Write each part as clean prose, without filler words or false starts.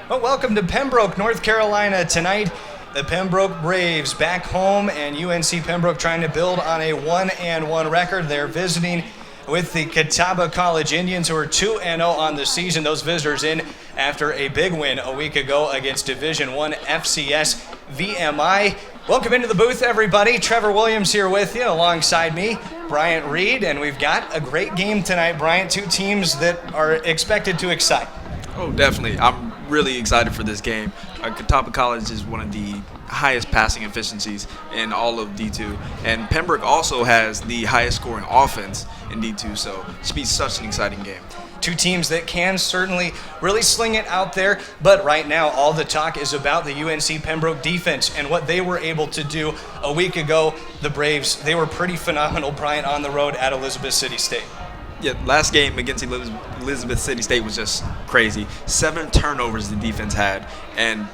Well, welcome to Pembroke, North Carolina. Tonight, the Pembroke Braves back home, and UNC Pembroke trying to build on a 1-1 record. They're visiting with the Catawba College Indians, who are 2-0 on the season. Those visitors in after a big win a week ago against Division I FCS VMI. Welcome into the booth, everybody. Trevor Williams here with you, alongside me, Bryant Reed, and we've got a great game tonight, Bryant. Two teams that are expected to excite. Oh, definitely. I'm really excited for this game. Catawba College is one of the highest passing efficiencies in all of D2, and Pembroke also has the highest scoring offense in D2, so it should be such an exciting game. Two teams that can certainly really sling it out there, but right now all the talk is about the UNC Pembroke defense and what they were able to do a week ago. The Braves, they were pretty phenomenal, Bryant, on the road at Elizabeth City State. Yeah, last game against Elizabeth City State was just crazy. 7 turnovers the defense had, and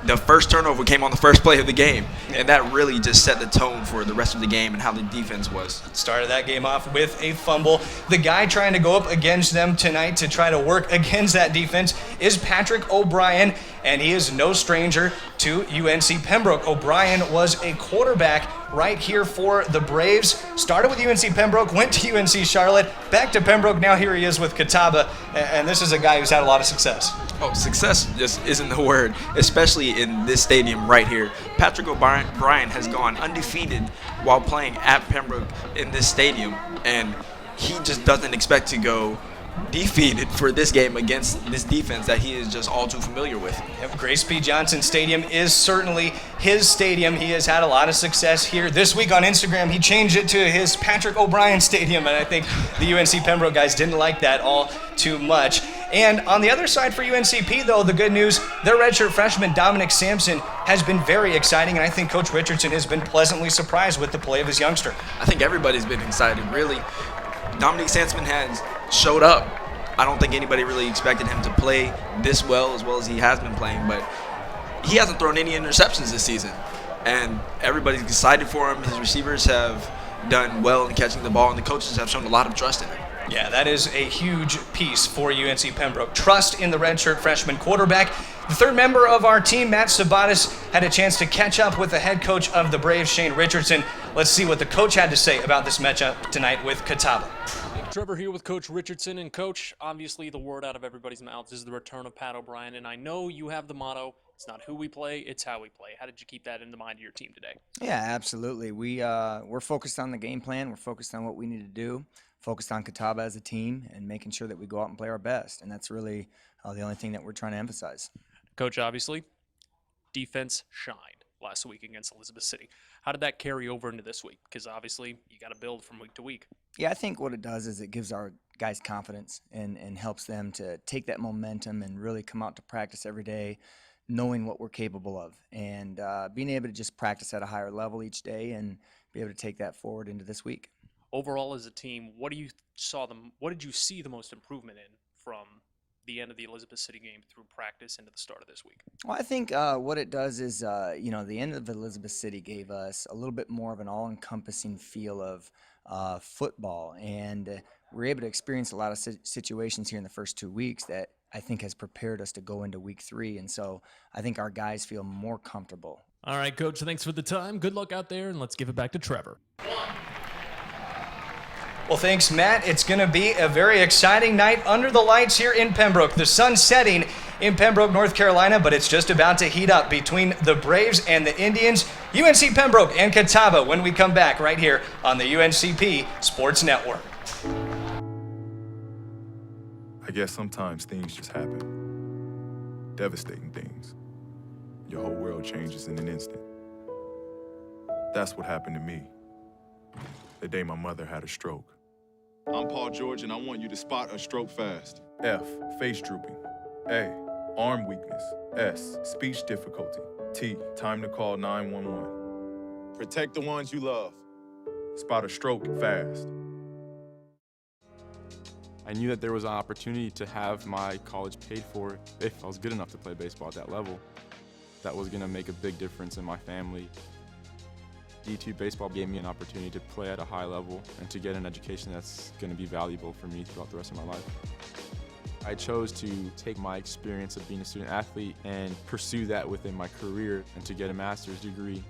the first turnover came on the first play of the game, and that really just set the tone for the rest of the game and how the defense was. Started that game off with a fumble. The guy trying to go up against them tonight to try to work against that defense is Patrick O'Brien, and he is no stranger to UNC Pembroke. O'Brien was a quarterback right here for the Braves. Started with UNC Pembroke, went to UNC Charlotte, back to Pembroke. Now here he is with Catawba, and this is a guy who's had a lot of success. Oh, success just isn't the word, especially in this stadium right here. Patrick O'Brien has gone undefeated while playing at Pembroke in this stadium, and he just doesn't expect to go defeated for this game against this defense that he is just all too familiar with. Yep, Grace P. Johnson Stadium is certainly his stadium. He has had a lot of success here. This week on Instagram, he changed it to his Patrick O'Brien Stadium, and I think the UNC Pembroke guys didn't like that all too much. And on the other side for UNCP, though, the good news, their redshirt freshman Dominic Sampson has been very exciting, and I think Coach Richardson has been pleasantly surprised with the play of his youngster. I think everybody's been excited, really. Dominic Sampson has showed up. I don't think anybody really expected him to play this well as he has been playing, but he hasn't thrown any interceptions this season, and everybody's excited for him. His receivers have done well in catching the ball, and the coaches have shown a lot of trust in him. Yeah, that is a huge piece for UNC Pembroke. Trust in the redshirt freshman quarterback. The third member of our team, Matt Sabatis, had a chance to catch up with the head coach of the Braves, Shane Richardson. Let's see what the coach had to say about this matchup tonight with Catawba. Trevor here with Coach Richardson. And Coach, obviously the word out of everybody's mouths is the return of Pat O'Brien. And I know you have the motto, it's not who we play, it's how we play. How did you keep that in the mind of your team today? Yeah, absolutely. We're focused on the game plan. We're focused on what we need to do, focused on Catawba as a team, and making sure that we go out and play our best. And that's really the only thing that we're trying to emphasize. Coach, obviously, defense shined last week against Elizabeth City. How did that carry over into this week? Because obviously you got to build from week to week. Yeah, I think what it does is it gives our guys confidence and helps them to take that momentum and really come out to practice every day knowing what we're capable of, and being able to just practice at a higher level each day and be able to take that forward into this week. Overall as a team, what did you see the most improvement in from the end of the Elizabeth City game through practice into the start of this week? Well, I think what it does is, the end of Elizabeth City gave us a little bit more of an all-encompassing feel of football, and we're able to experience a lot of situations here in the first 2 weeks that I think has prepared us to go into week 3, and so I think our guys feel more comfortable. All right, Coach, thanks for the time. Good luck out there, and let's give it back to Trevor. Well, thanks, Matt. It's going to be a very exciting night under the lights here in Pembroke. The sun's setting in Pembroke, North Carolina, but it's just about to heat up between the Braves and the Indians. UNC Pembroke and Catawba when we come back right here on the UNCP Sports Network. I guess sometimes things just happen. Devastating things. Your whole world changes in an instant. That's what happened to me the day my mother had a stroke. I'm Paul George, and I want you to spot a stroke fast. F, face drooping. A, arm weakness. S, speech difficulty. T, time to call 911. Protect the ones you love. Spot a stroke fast. I knew that there was an opportunity to have my college paid for if I was good enough to play baseball at that level. That was going to make a big difference in my family. D2 baseball gave me an opportunity to play at a high level and to get an education that's going to be valuable for me throughout the rest of my life. I chose to take my experience of being a student athlete and pursue that within my career and to get a master's degree.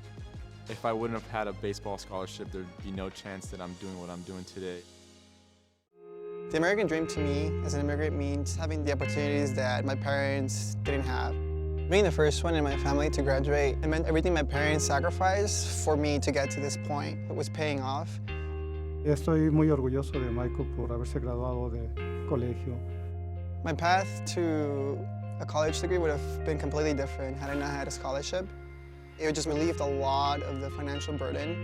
If I wouldn't have had a baseball scholarship, there'd be no chance that I'm doing what I'm doing today. The American dream to me as an immigrant means having the opportunities that my parents didn't have. Being the first one in my family to graduate, it meant everything my parents sacrificed for me to get to this point. It was paying off. Estoy muy orgulloso de Michael por haberse graduado de colegio. My path to a college degree would have been completely different had I not had a scholarship. It would just relieved a lot of the financial burden.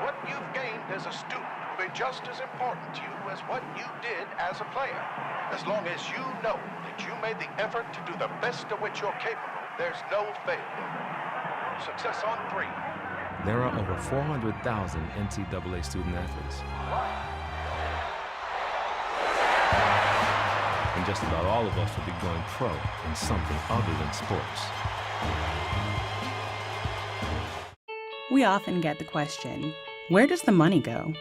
What you've gained as a student will be just as important to you as what you did as a player. As long as you know that you made the effort to do the best of which you're capable, there's no failure. Success on 3. There are over 400,000 NCAA student athletes. And just about all of us will be going pro in something other than sports. We often get the question, where does the money go?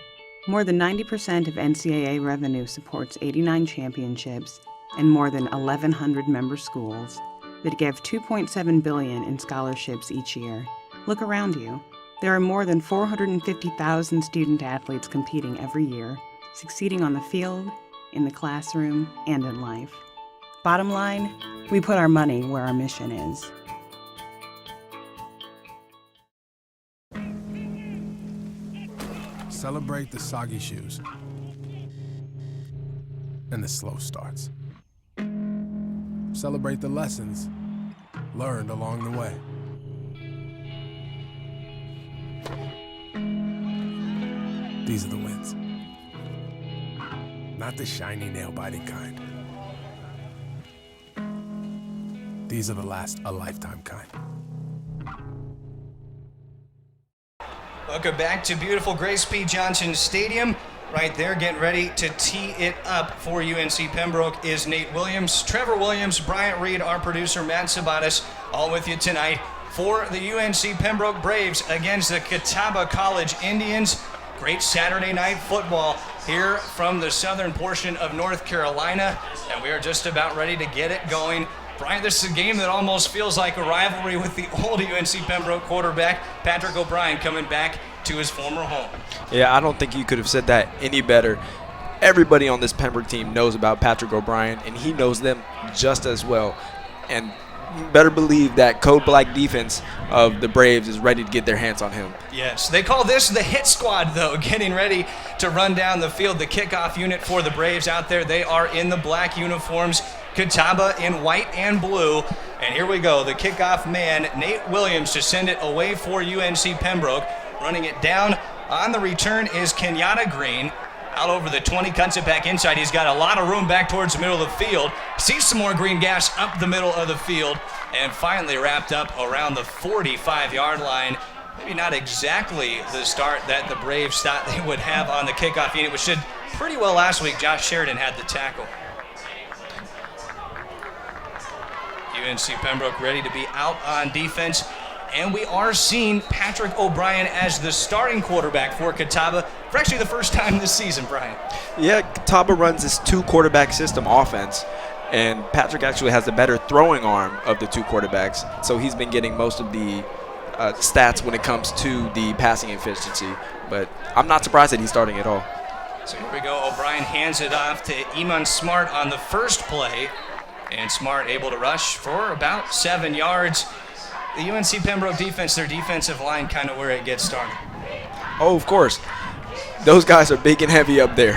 More than 90% of NCAA revenue supports 89 championships and more than 1,100 member schools that give $2.7 billion in scholarships each year. Look around you. There are more than 450,000 student athletes competing every year, succeeding on the field, in the classroom, and in life. Bottom line, we put our money where our mission is. Celebrate the soggy shoes and the slow starts. Celebrate the lessons learned along the way. These are the wins. Not the shiny, nail-biting kind. These are the last a lifetime kind. Welcome back to beautiful Grace P. Johnson Stadium. Right there, getting ready to tee it up for UNC Pembroke is Nate Williams, Trevor Williams, Bryant Reed, our producer, Matt Sabatis, all with you tonight for the UNC Pembroke Braves against the Catawba College Indians. Great Saturday night football here from the southern portion of North Carolina, and we are just about ready to get it going. Brian, this is a game that almost feels like a rivalry with the old UNC Pembroke quarterback, Patrick O'Brien, coming back to his former home. Yeah, I don't think you could have said that any better. Everybody on this Pembroke team knows about Patrick O'Brien, and he knows them just as well. And you better believe that code black defense of the Braves is ready to get their hands on him. Yes, they call this the hit squad, though, getting ready to run down the field. The kickoff unit for the Braves out there, they are in the black uniforms. Catawba in white and blue. And here we go, the kickoff man, Nate Williams, to send it away for UNC Pembroke. Running it down on the return is Kenyatta Green. Out over the 20, cuts it back inside. He's got a lot of room back towards the middle of the field. Sees some more green gas up the middle of the field. And finally wrapped up around the 45-yard line. Maybe not exactly the start that the Braves thought they would have on the kickoff unit, which did pretty well last week. Josh Sheridan had the tackle. UNC Pembroke ready to be out on defense. And we are seeing Patrick O'Brien as the starting quarterback for Catawba for actually the first time this season, Brian. Yeah, Catawba runs this two-quarterback system offense, and Patrick actually has the better throwing arm of the two quarterbacks, so he's been getting most of the stats when it comes to the passing efficiency. But I'm not surprised that he's starting at all. So here we go. O'Brien hands it off to Iman Smart on the first play, and Smart able to rush for about 7 yards. The UNC Pembroke defense, their defensive line, kind of where it gets started. Oh, of course. Those guys are big and heavy up there.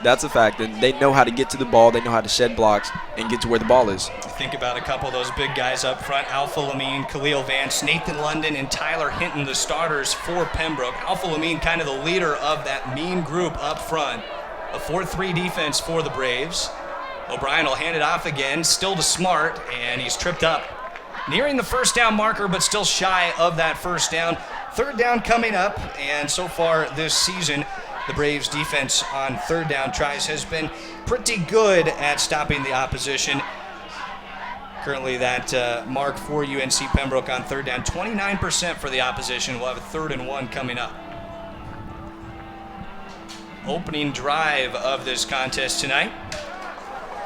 That's a fact. And they know how to get to the ball. They know how to shed blocks and get to where the ball is. Think about a couple of those big guys up front. Alpha Lamine, Khalil Vance, Nathan London, and Tyler Hinton, the starters for Pembroke. Alpha Lamine kind of the leader of that mean group up front. A 4-3 defense for the Braves. O'Brien will hand it off again, still to Smart, and he's tripped up. Nearing the first down marker, but still shy of that first down. Third down coming up, and so far this season, the Braves' defense on third down tries has been pretty good at stopping the opposition. Currently that mark for UNC Pembroke on third down, 29% for the opposition. We'll have a 3rd and 1 coming up. opening drive of this contest tonight.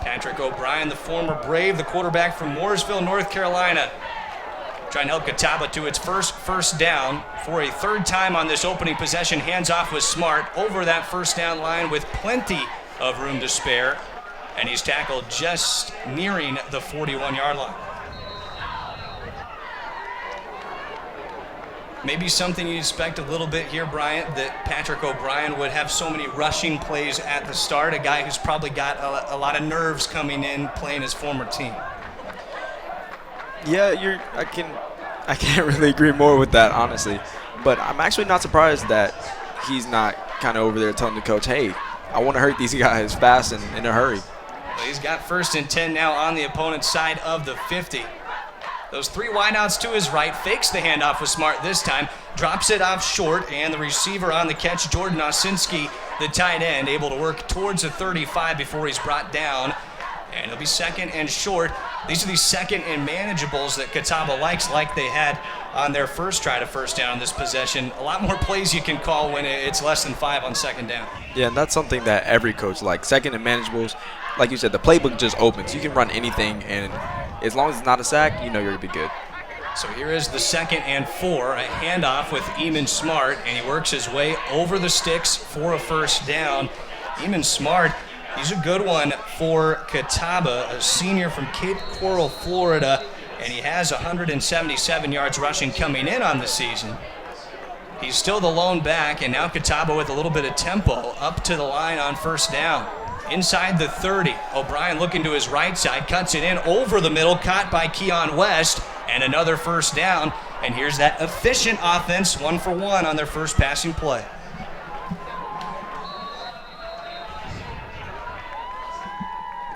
Patrick O'Brien, the former Brave, the quarterback from Mooresville, North Carolina, trying to help Catawba to its first down for a third time on this opening possession. Hands off was Smart over that first down line with plenty of room to spare, and he's tackled just nearing the 41-yard line. Maybe something you expect a little bit here, Bryant, that Patrick O'Brien would have so many rushing plays at the start, a guy who's probably got a lot of nerves coming in playing his former team. Yeah, I can't really agree more with that, honestly. But I'm actually not surprised that he's not kind of over there telling the coach, hey, I want to hurt these guys fast and in a hurry. Well, he's got 1st and 10 now on the opponent's side of the 50. Those 3 wideouts to his right, fakes the handoff with Smart this time, drops it off short, and the receiver on the catch, Jordan Osinski, the tight end, able to work towards the 35 before he's brought down. And it'll be 2nd and short. These are the 2nd and manageables that Catawba likes, like they had on their first try to first down on this possession. A lot more plays you can call when it's less than 5 on 2nd down. Yeah, and that's something that every coach likes. 2nd and manageables, like you said, the playbook just opens. You can run anything, and as long as it's not a sack, you know you're going to be good. So here is the 2nd and 4, a handoff with Eamon Smart, and he works his way over the sticks for a first down. Eamon Smart, he's a good one for Catawba, a senior from Cape Coral, Florida, and he has 177 yards rushing coming in on the season. He's still the lone back, and now Catawba with a little bit of tempo up to the line on first down. Inside the 30, O'Brien looking to his right side, cuts it in over the middle, caught by Keon West, and another first down. And here's that efficient offense, 1 for 1 on their first passing play.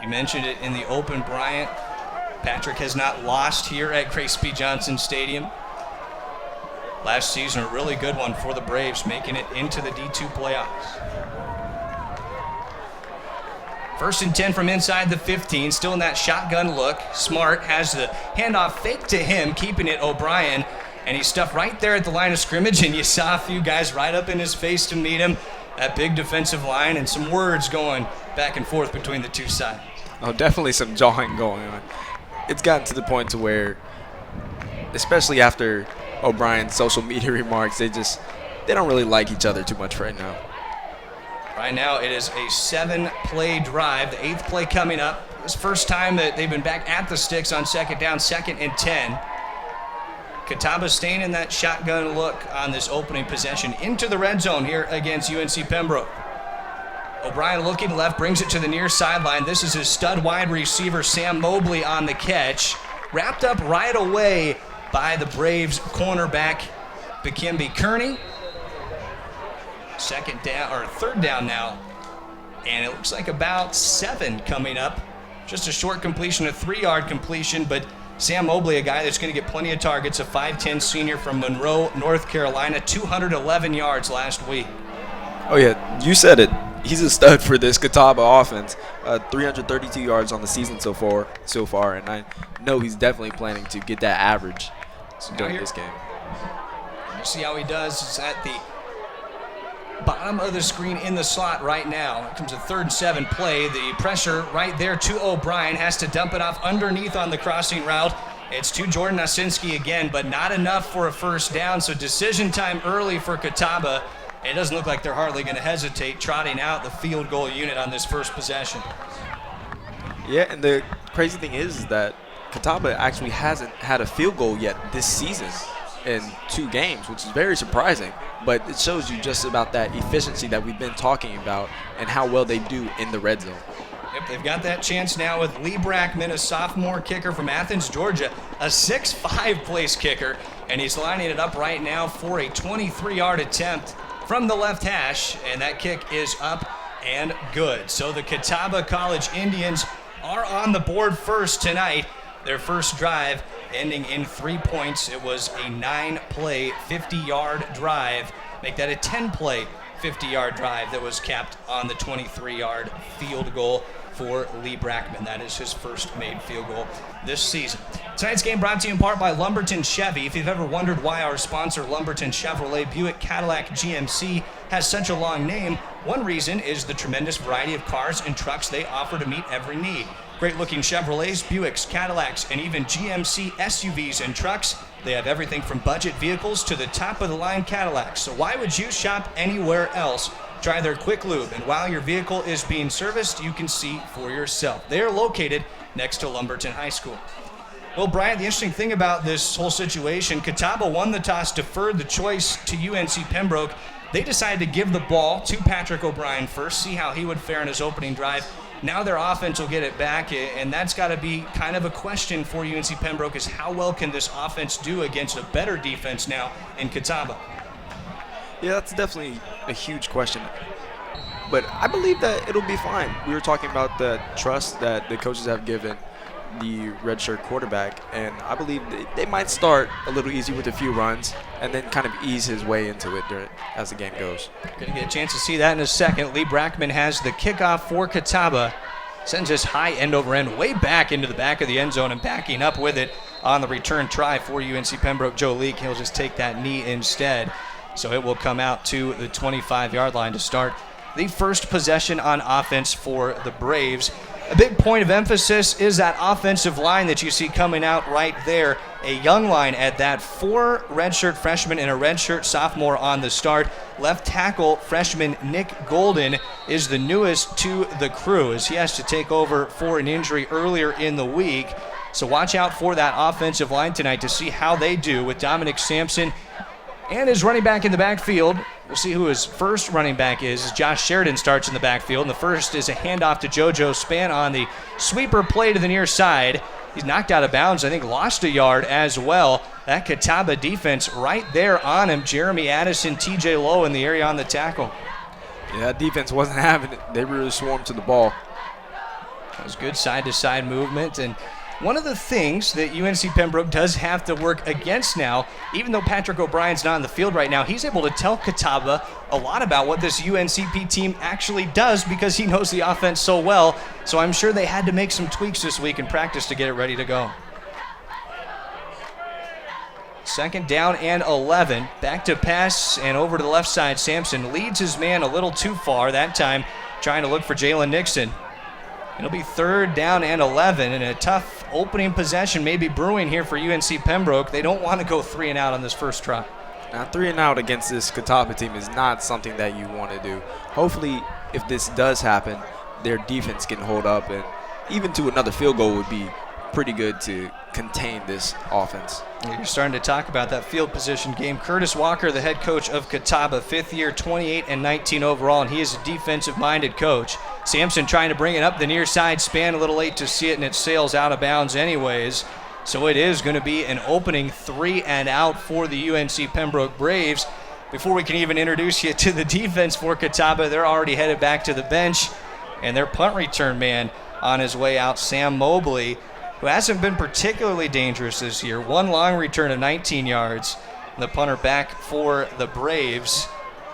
You mentioned it in the open, Bryant. Patrick has not lost here at Grace B. Johnson Stadium. Last season, a really good one for the Braves, making it into the D2 playoffs. 1st and 10 from inside the 15, still in that shotgun look. Smart has the handoff fake to him, keeping it O'Brien, and he's stuffed right there at the line of scrimmage, and you saw a few guys right up in his face to meet him. That big defensive line, and some words going back and forth between the two sides. Oh, definitely some jawing going on. It's gotten to the point to where, especially after O'Brien's social media remarks, they don't really like each other too much right now. Right now, it is a 7-play drive, the 8th play coming up. It's the first time that they've been back at the sticks on 2nd down, 2nd and 10. Catawba staying in that shotgun look on this opening possession into the red zone here against UNC Pembroke. O'Brien looking left, brings it to the near sideline. This is his stud wide receiver, Sam Mobley, on the catch. Wrapped up right away by the Braves cornerback, Bakimbi Kearney. 3rd down now, and it looks like about 7 coming up. Just a short completion, a 3-yard completion, but Sam Mobley, a guy that's going to get plenty of targets, a 5'10 senior from Monroe, North Carolina, 211 yards last week. Oh yeah, you said it. He's a stud for this Catawba offense. 332 yards on the season so far, and I know he's definitely planning to get that average during this game. You see how he does. It's at the bottom of the screen in the slot right now. It comes a 3rd and 7 play. The pressure right there to O'Brien, has to dump it off underneath on the crossing route. It's to Jordan Osinski again, but not enough for a first down, so decision time early for Catawba. It doesn't look like they're hardly going to hesitate trotting out the field goal unit on this first possession. Yeah, and the crazy thing is that Catawba actually hasn't had a field goal yet this season in 2 games, which is very surprising. But it shows you just about that efficiency that we've been talking about and how well they do in the red zone. Yep, they've got that chance now with Lee Brackman, a sophomore kicker from Athens, Georgia, a 6'5" place kicker, and he's lining it up right now for a 23-yard attempt from the left hash, and that kick is up and good. So the Catawba College Indians are on the board first tonight. Their first drive ending in 3 points. It was a 9-play, 50-yard drive. Make that a 10-play, 50-yard drive that was capped on the 23-yard field goal for Lee Brackman. That is his first made field goal this season. Tonight's game brought to you in part by Lumberton Chevy. If you've ever wondered why our sponsor, Lumberton Chevrolet Buick Cadillac GMC, has such a long name, One reason is the tremendous variety of cars and trucks they offer to meet every need. Great-looking Chevrolets, Buicks, Cadillacs, and even GMC SUVs and trucks. They have everything from budget vehicles to the top-of-the-line Cadillacs. So why would you shop anywhere else? Try their quick lube, and while your vehicle is being serviced, you can see for yourself. They are located next to Lumberton High School. Well, Brian, the interesting thing about this whole situation, Catawba won the toss, deferred the choice to UNC Pembroke. They decided to give the ball to Patrick O'Brien first, see how he would fare in his opening drive. Now their offense will get it back, and that's got to be kind of a question for UNC Pembroke, is how well can this offense do against a better defense now in Catawba? Yeah, that's definitely a huge question. But I believe that it'll be fine. We were talking about the trust that the coaches have given the redshirt quarterback, and I believe they might start a little easy with a few runs and then kind of ease his way into it as the game goes. Going to get a chance to see that in a second. Lee Brackman has the kickoff for Catawba. Sends this high end over end way back into the back of the end zone, and backing up with it on the return try for UNC Pembroke, Joe Leake. He'll just take that knee instead. So it will come out to the 25-yard line to start the first possession on offense for the Braves. A big point of emphasis is that offensive line that you see coming out right there. A young line at that. 4 redshirt freshmen and a redshirt sophomore on the start. Left tackle freshman Nick Golden is the newest to the crew, as he has to take over for an injury earlier in the week. So watch out for that offensive line tonight to see how they do with Dominic Sampson and his running back in the backfield. We'll see who his first running back is. Josh Sheridan starts in the backfield, and the first is a handoff to JoJo Span on the sweeper play to the near side. He's knocked out of bounds, I think lost a yard as well. That Catawba defense right there on him. Jeremy Addison, TJ Lowe in the area on the tackle. Yeah, that defense wasn't having it. They really swarmed to the ball. That was good side-to-side movement, and one of the things that UNC Pembroke does have to work against now, even though Patrick O'Brien's not on the field right now, he's able to tell Catawba a lot about what this UNCP team actually does because he knows the offense so well. So I'm sure they had to make some tweaks this week in practice to get it ready to go. Second down and 11. Back to pass and over to the left side. Sampson leads his man a little too far that time, trying to look for Jalen Nixon. It'll be third down and 11, and a tough opening possession may be brewing here for UNC Pembroke. They don't want to go 3 and out on this first try. Now, 3 and out against this Catawba team is not something that you want to do. Hopefully, if this does happen, their defense can hold up, and even to another field goal would be pretty good to contain this offense. You're starting to talk about that field position game. Curtis Walker, the head coach of Catawba, 5th year, 28 and 19 overall, and he is a defensive-minded coach. Sampson trying to bring it up the near side, Span a little late to see it, and it sails out of bounds anyways. So it is going to be an opening 3 and out for the UNC Pembroke Braves. Before we can even introduce you to the defense for Catawba, they're already headed back to the bench, and their punt return man on his way out, Sam Mobley, who hasn't been particularly dangerous this year. 1 long return of 19 yards. The punter back for the Braves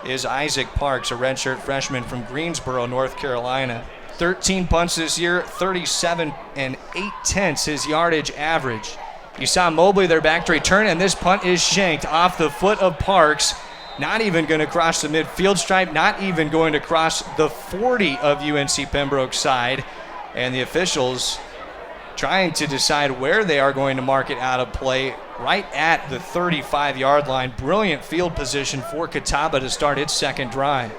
is Isaac Parks, a redshirt freshman from Greensboro, North Carolina. 13 punts this year, 37 and 8/10 his yardage average. You saw Mobley there back to return, and this punt is shanked off the foot of Parks. Not even going to cross the midfield stripe, not even going to cross the 40 of UNC Pembroke's side. And the officials trying to decide where they are going to mark it out of play, right at the 35-yard line. Brilliant field position for Catawba to start its second drive.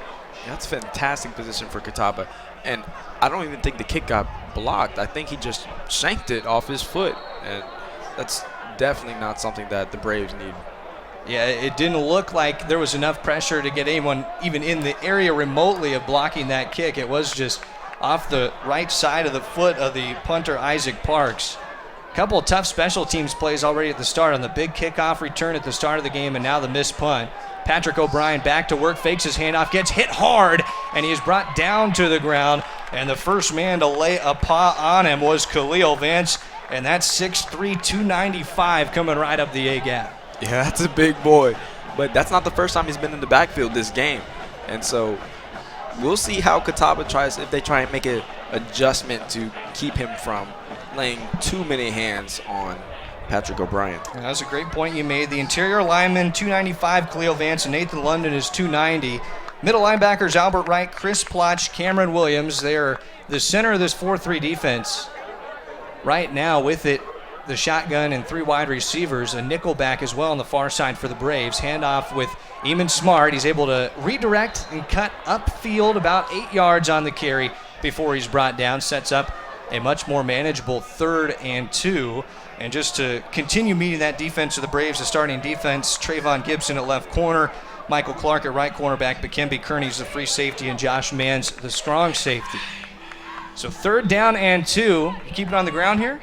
That's fantastic position for Catawba. And I don't even think the kick got blocked. I think he just shanked it off his foot. And that's definitely not something that the Braves need. Yeah, it didn't look like there was enough pressure to get anyone even in the area remotely of blocking that kick. It was just off the right side of the foot of the punter, Isaac Parks. A couple of tough special teams plays already at the start on the big kickoff return at the start of the game and now the missed punt. Patrick O'Brien back to work, fakes his handoff, gets hit hard, and he is brought down to the ground. And the first man to lay a paw on him was Khalil Vance, and that's 6'3", 295 coming right up the A-gap. Yeah, that's a big boy. But that's not the first time he's been in the backfield this game. And so we'll see how Catawba tries, if they try and make an adjustment to keep him from laying too many hands on Patrick O'Brien. That was a great point you made. The interior lineman, 295, Khalil Vance, and Nathan London is 290. Middle linebackers Albert Wright, Chris Plotch, Cameron Williams. They are the center of this 4-3 defense. Right now with it, the shotgun and 3 wide receivers, a nickel back as well on the far side for the Braves. Handoff with Eamon Smart. He's able to redirect and cut upfield about 8 yards on the carry before he's brought down. Sets up a much more manageable 3rd and 2. And just to continue meeting that defense of the Braves, the starting defense, Trayvon Gibson at left corner, Michael Clark at right cornerback, Bikembe Kearney's the free safety, and Josh Mann's the strong safety. So 3rd down and 2. You keep it on the ground here?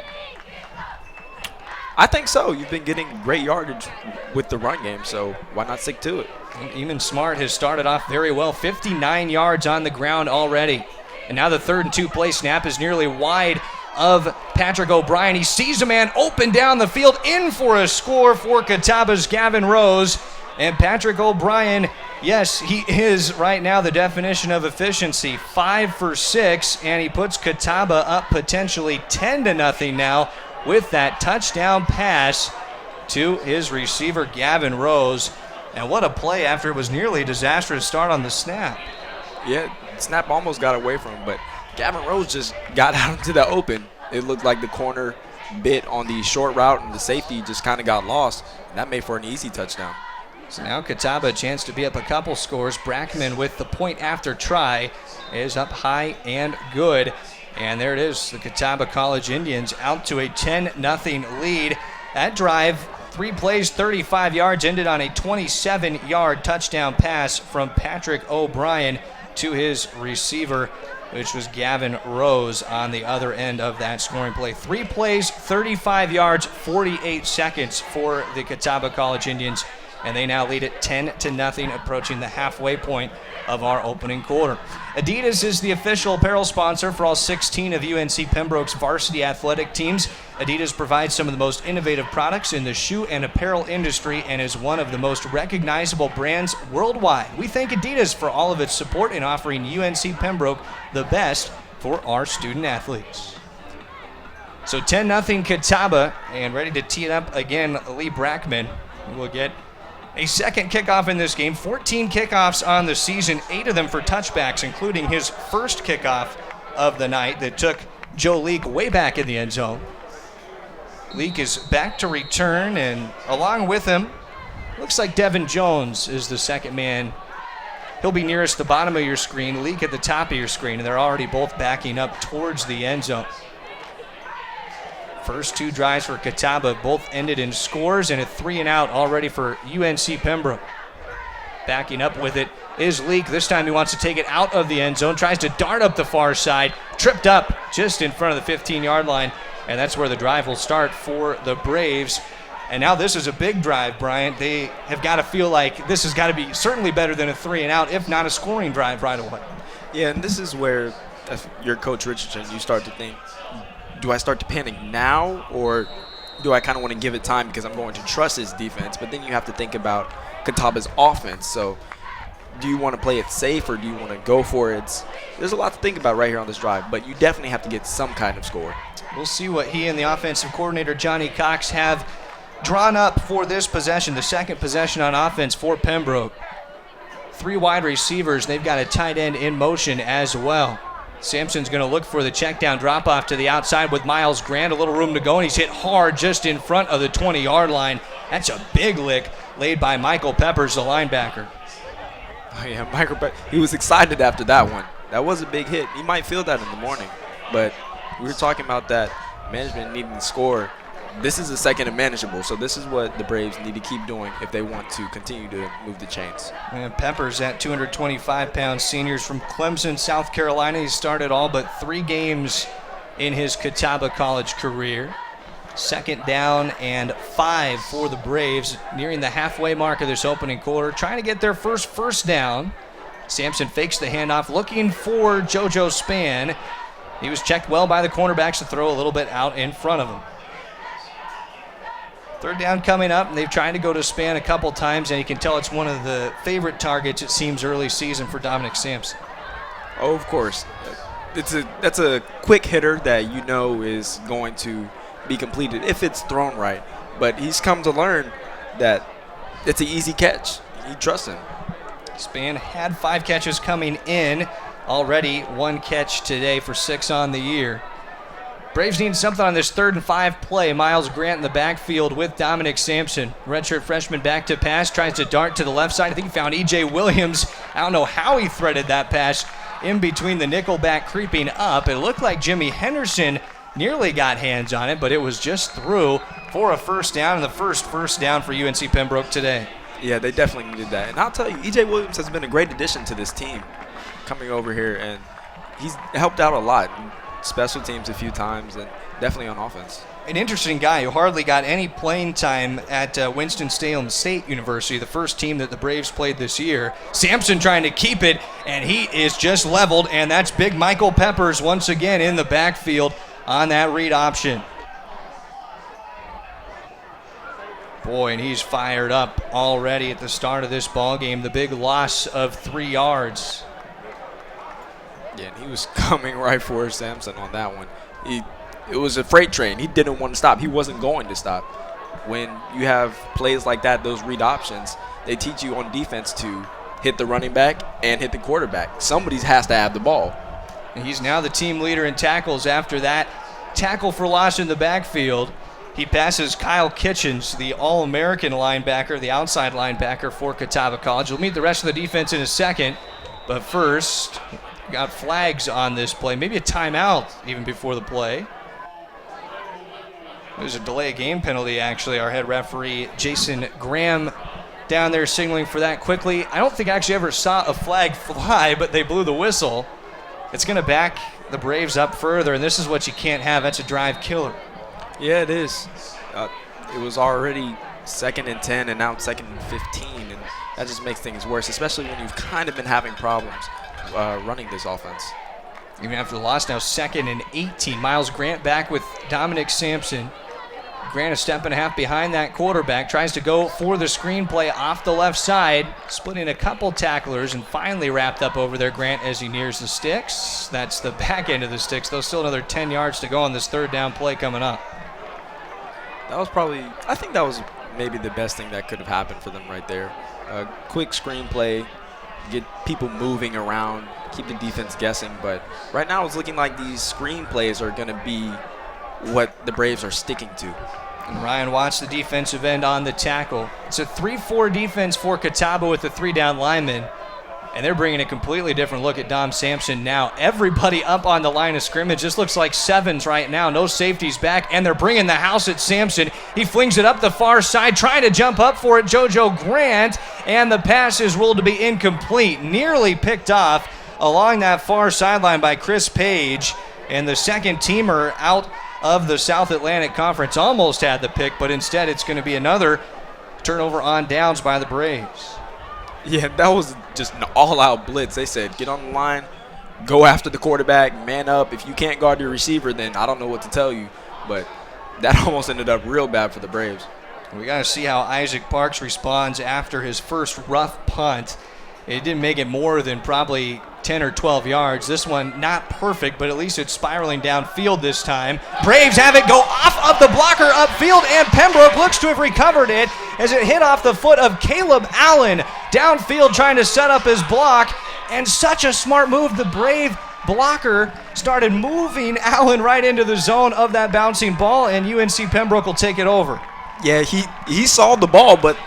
I think so. You've been getting great yardage with the run game, so why not stick to it? And Eamon Smart has started off very well, 59 yards on the ground already. And now the 3rd and 2 play snap is nearly wide of Patrick O'Brien. He sees a man open down the field, in for a score for Catawba's Gavin Rose. And Patrick O'Brien, yes, he is right now the definition of efficiency. 5 for 6, and he puts Catawba up potentially 10-0 now with that touchdown pass to his receiver, Gavin Rose. And what a play after it was nearly a disastrous start on the snap. Yeah, snap almost got away from him, but Gavin Rose just got out into the open. It looked like the corner bit on the short route, and the safety just kind of got lost. That made for an easy touchdown. So now Catawba a chance to be up a couple scores. Brackman with the point after try is up high and good. And there it is, the Catawba College Indians out to a 10-0 lead. That drive, 3 plays, 35 yards, ended on a 27-yard touchdown pass from Patrick O'Brien to his receiver, which was Gavin Rose on the other end of that scoring play. 3 plays, 35 yards, 48 seconds for the Catawba College Indians, and they now lead it 10-0, approaching the halfway point of our opening quarter. Adidas is the official apparel sponsor for all 16 of UNC Pembroke's varsity athletic teams. Adidas provides some of the most innovative products in the shoe and apparel industry and is one of the most recognizable brands worldwide. We thank Adidas for all of its support in offering UNC Pembroke the best for our student athletes. So 10-0 Catawba, and ready to tee it up again, Lee Brackman will get a second kickoff in this game. 14 kickoffs on the season, 8 of them for touchbacks, including his first kickoff of the night that took Joe Leake way back in the end zone. Leake is back to return, and along with him, looks like Devin Jones is the second man. He'll be nearest the bottom of your screen, Leake at the top of your screen, and they're already both backing up towards the end zone. First 2 drives for Catawba both ended in scores, and a 3-and-out already for UNC Pembroke. Backing up with it is Leake. This time he wants to take it out of the end zone, tries to dart up the far side, tripped up just in front of the 15-yard line, and that's where the drive will start for the Braves. And now this is a big drive, Bryant. They have got to feel like this has got to be certainly better than a 3-and-out, if not a scoring drive right away. Yeah, and this is where, as your coach Richardson, you start to think, do I start to panic now, or do I kind of want to give it time because I'm going to trust his defense? But then you have to think about Catawba's offense. So do you want to play it safe, or do you want to go for it? There's a lot to think about right here on this drive, but you definitely have to get some kind of score. We'll see what he and the offensive coordinator, Johnny Cox, have drawn up for this possession, the second possession on offense for Pembroke. 3 wide receivers. They've got a tight end in motion as well. Sampson's going to look for the check down drop off to the outside with Miles Grant. A little room to go, and he's hit hard just in front of the 20-yard line. That's a big lick laid by Michael Peppers, the linebacker. Oh, yeah, Michael Peppers. He was excited after that one. That was a big hit. He might feel that in the morning, but we were talking about that management needing to score. This is the second and manageable, so this is what the Braves need to keep doing if they want to continue to move the chains. And Peppers, at 225-pound seniors from Clemson, South Carolina. He started all but 3 games in his Catawba College career. 2nd down and 5 for the Braves, nearing the halfway mark of this opening quarter, trying to get their first down. Sampson fakes the handoff, looking for JoJo Spann. He was checked well by the cornerbacks to throw a little bit out in front of him. 3rd down coming up, and they've tried to go to Spann a couple times, and you can tell it's one of the favorite targets, it seems, early season for Dominic Sampson. Oh, of course. That's a quick hitter that you know is going to be completed if it's thrown right. But he's come to learn that it's an easy catch. You trust him. Span had 5 catches coming in. Already 1 catch today for 6 on the year. Braves need something on this 3rd and 5 play. Miles Grant in the backfield with Dominic Sampson. Redshirt freshman back to pass, tries to dart to the left side. I think he found E.J. Williams. I don't know how he threaded that pass in between the nickelback creeping up. It looked like Jimmy Henderson nearly got hands on it, but it was just through for a first down, and the first down for UNC Pembroke today. Yeah, they definitely needed that. And I'll tell you, E.J. Williams has been a great addition to this team coming over here, and he's helped out a lot. Special teams a few times, and definitely on offense. An interesting guy who hardly got any playing time at Winston-Salem State University, the first team that the Braves played this year. Sampson trying to keep it, and he is just leveled, and that's big Michael Peppers once again in the backfield on that read option. Boy, and he's fired up already at the start of this ball game. The big loss of 3 yards. Yeah, and he was coming right for Sampson on that one. It was a freight train. He didn't want to stop. He wasn't going to stop. When you have plays like that, those read options, they teach you on defense to hit the running back and hit the quarterback. Somebody has to have the ball. And he's now the team leader in tackles after that tackle for loss in the backfield. He passes Kyle Kitchens, the All-American linebacker, the outside linebacker for Catawba College. We'll meet the rest of the defense in a second. But first, got flags on this play, maybe a timeout even before the play. There's a delay of game penalty, actually. Our head referee, Jason Graham, down there signaling for that quickly. I don't think I actually ever saw a flag fly, but they blew the whistle. It's going to back the Braves up further, and this is what you can't have. That's a drive killer. Yeah, it is. It was already 2nd and 10, and now it's 2nd and 15, and that just makes things worse, especially when you've kind of been having problems running this offense. Even after the loss, now 2nd and 18. Miles Grant back with Dominic Sampson. Grant a step and a half behind that quarterback. Tries to go for the screenplay off the left side. Splitting a couple tacklers and finally wrapped up over there, Grant, as he nears the sticks. That's the back end of the sticks, though. Still another 10 yards to go on this 3rd down play coming up. That was probably, I think that was maybe the best thing that could have happened for them right there. A quick screenplay, get people moving around, keep the defense guessing. But right now it's looking like these screenplays are going to be what the Braves are sticking to. And Ryan Watts, the defensive end, on the tackle. It's a 3-4 defense for Catawba with the 3-down linemen. And they're bringing a completely different look at Dom Sampson now. Everybody up on the line of scrimmage. This looks like sevens right now. No safeties back, and they're bringing the house at Sampson. He flings it up the far side, trying to jump up for it, JoJo Grant, and the pass is ruled to be incomplete. Nearly picked off along that far sideline by Chris Page, and the second teamer out of the South Atlantic Conference almost had the pick, but instead it's going to be another turnover on downs by the Braves. Yeah, that was just an all-out blitz. They said, get on the line, go after the quarterback, man up. If you can't guard your receiver, then I don't know what to tell you. But that almost ended up real bad for the Braves. We got to see how Isaac Parks responds after his first rough punt. It didn't make it more than probably 10 or 12 yards. This one not perfect, but at least it's spiraling downfield this time. Braves have it go off of the blocker upfield, and Pembroke looks to have recovered it as it hit off the foot of Caleb Allen. Downfield trying to set up his block, and such a smart move. The Brave blocker started moving Allen right into the zone of that bouncing ball, and UNC Pembroke will take it over. Yeah, he saw the ball, but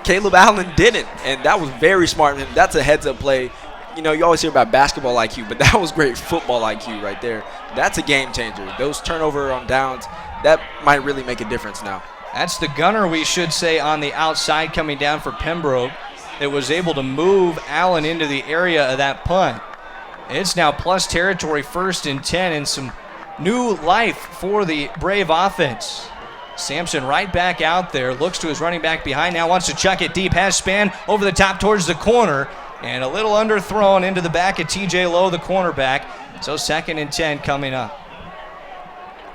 Caleb Allen didn't, and that was very smart of him. That's a heads-up play. You know, you always hear about basketball IQ, but that was great football IQ right there. That's a game changer. Those turnover on downs, that might really make a difference now. That's the gunner, we should say, on the outside coming down for Pembroke that was able to move Allen into the area of that punt. It's now plus territory, 1st and 10, and some new life for the Brave offense. Sampson right back out there, looks to his running back behind now, wants to chuck it deep, has Span over the top towards the corner, and a little underthrown into the back of TJ Lowe, the cornerback. So 2nd and 10 coming up.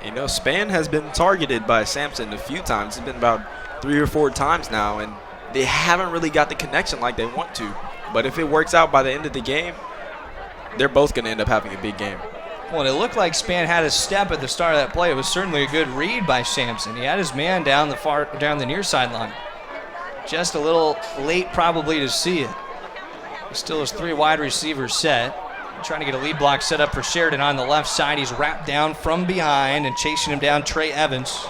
You know, Span has been targeted by Sampson a few times. It's been about 3 or 4 times now, and they haven't really got the connection like they want to. But if it works out by the end of the game, they're both going to end up having a big game. Well, it looked like Span had a step at the start of that play. It was certainly a good read by Sampson. He had his man down the near sideline. Just a little late probably to see it. Still has 3 wide receivers set. Trying to get a lead block set up for Sheridan on the left side. He's wrapped down from behind and chasing him down, Trey Evans.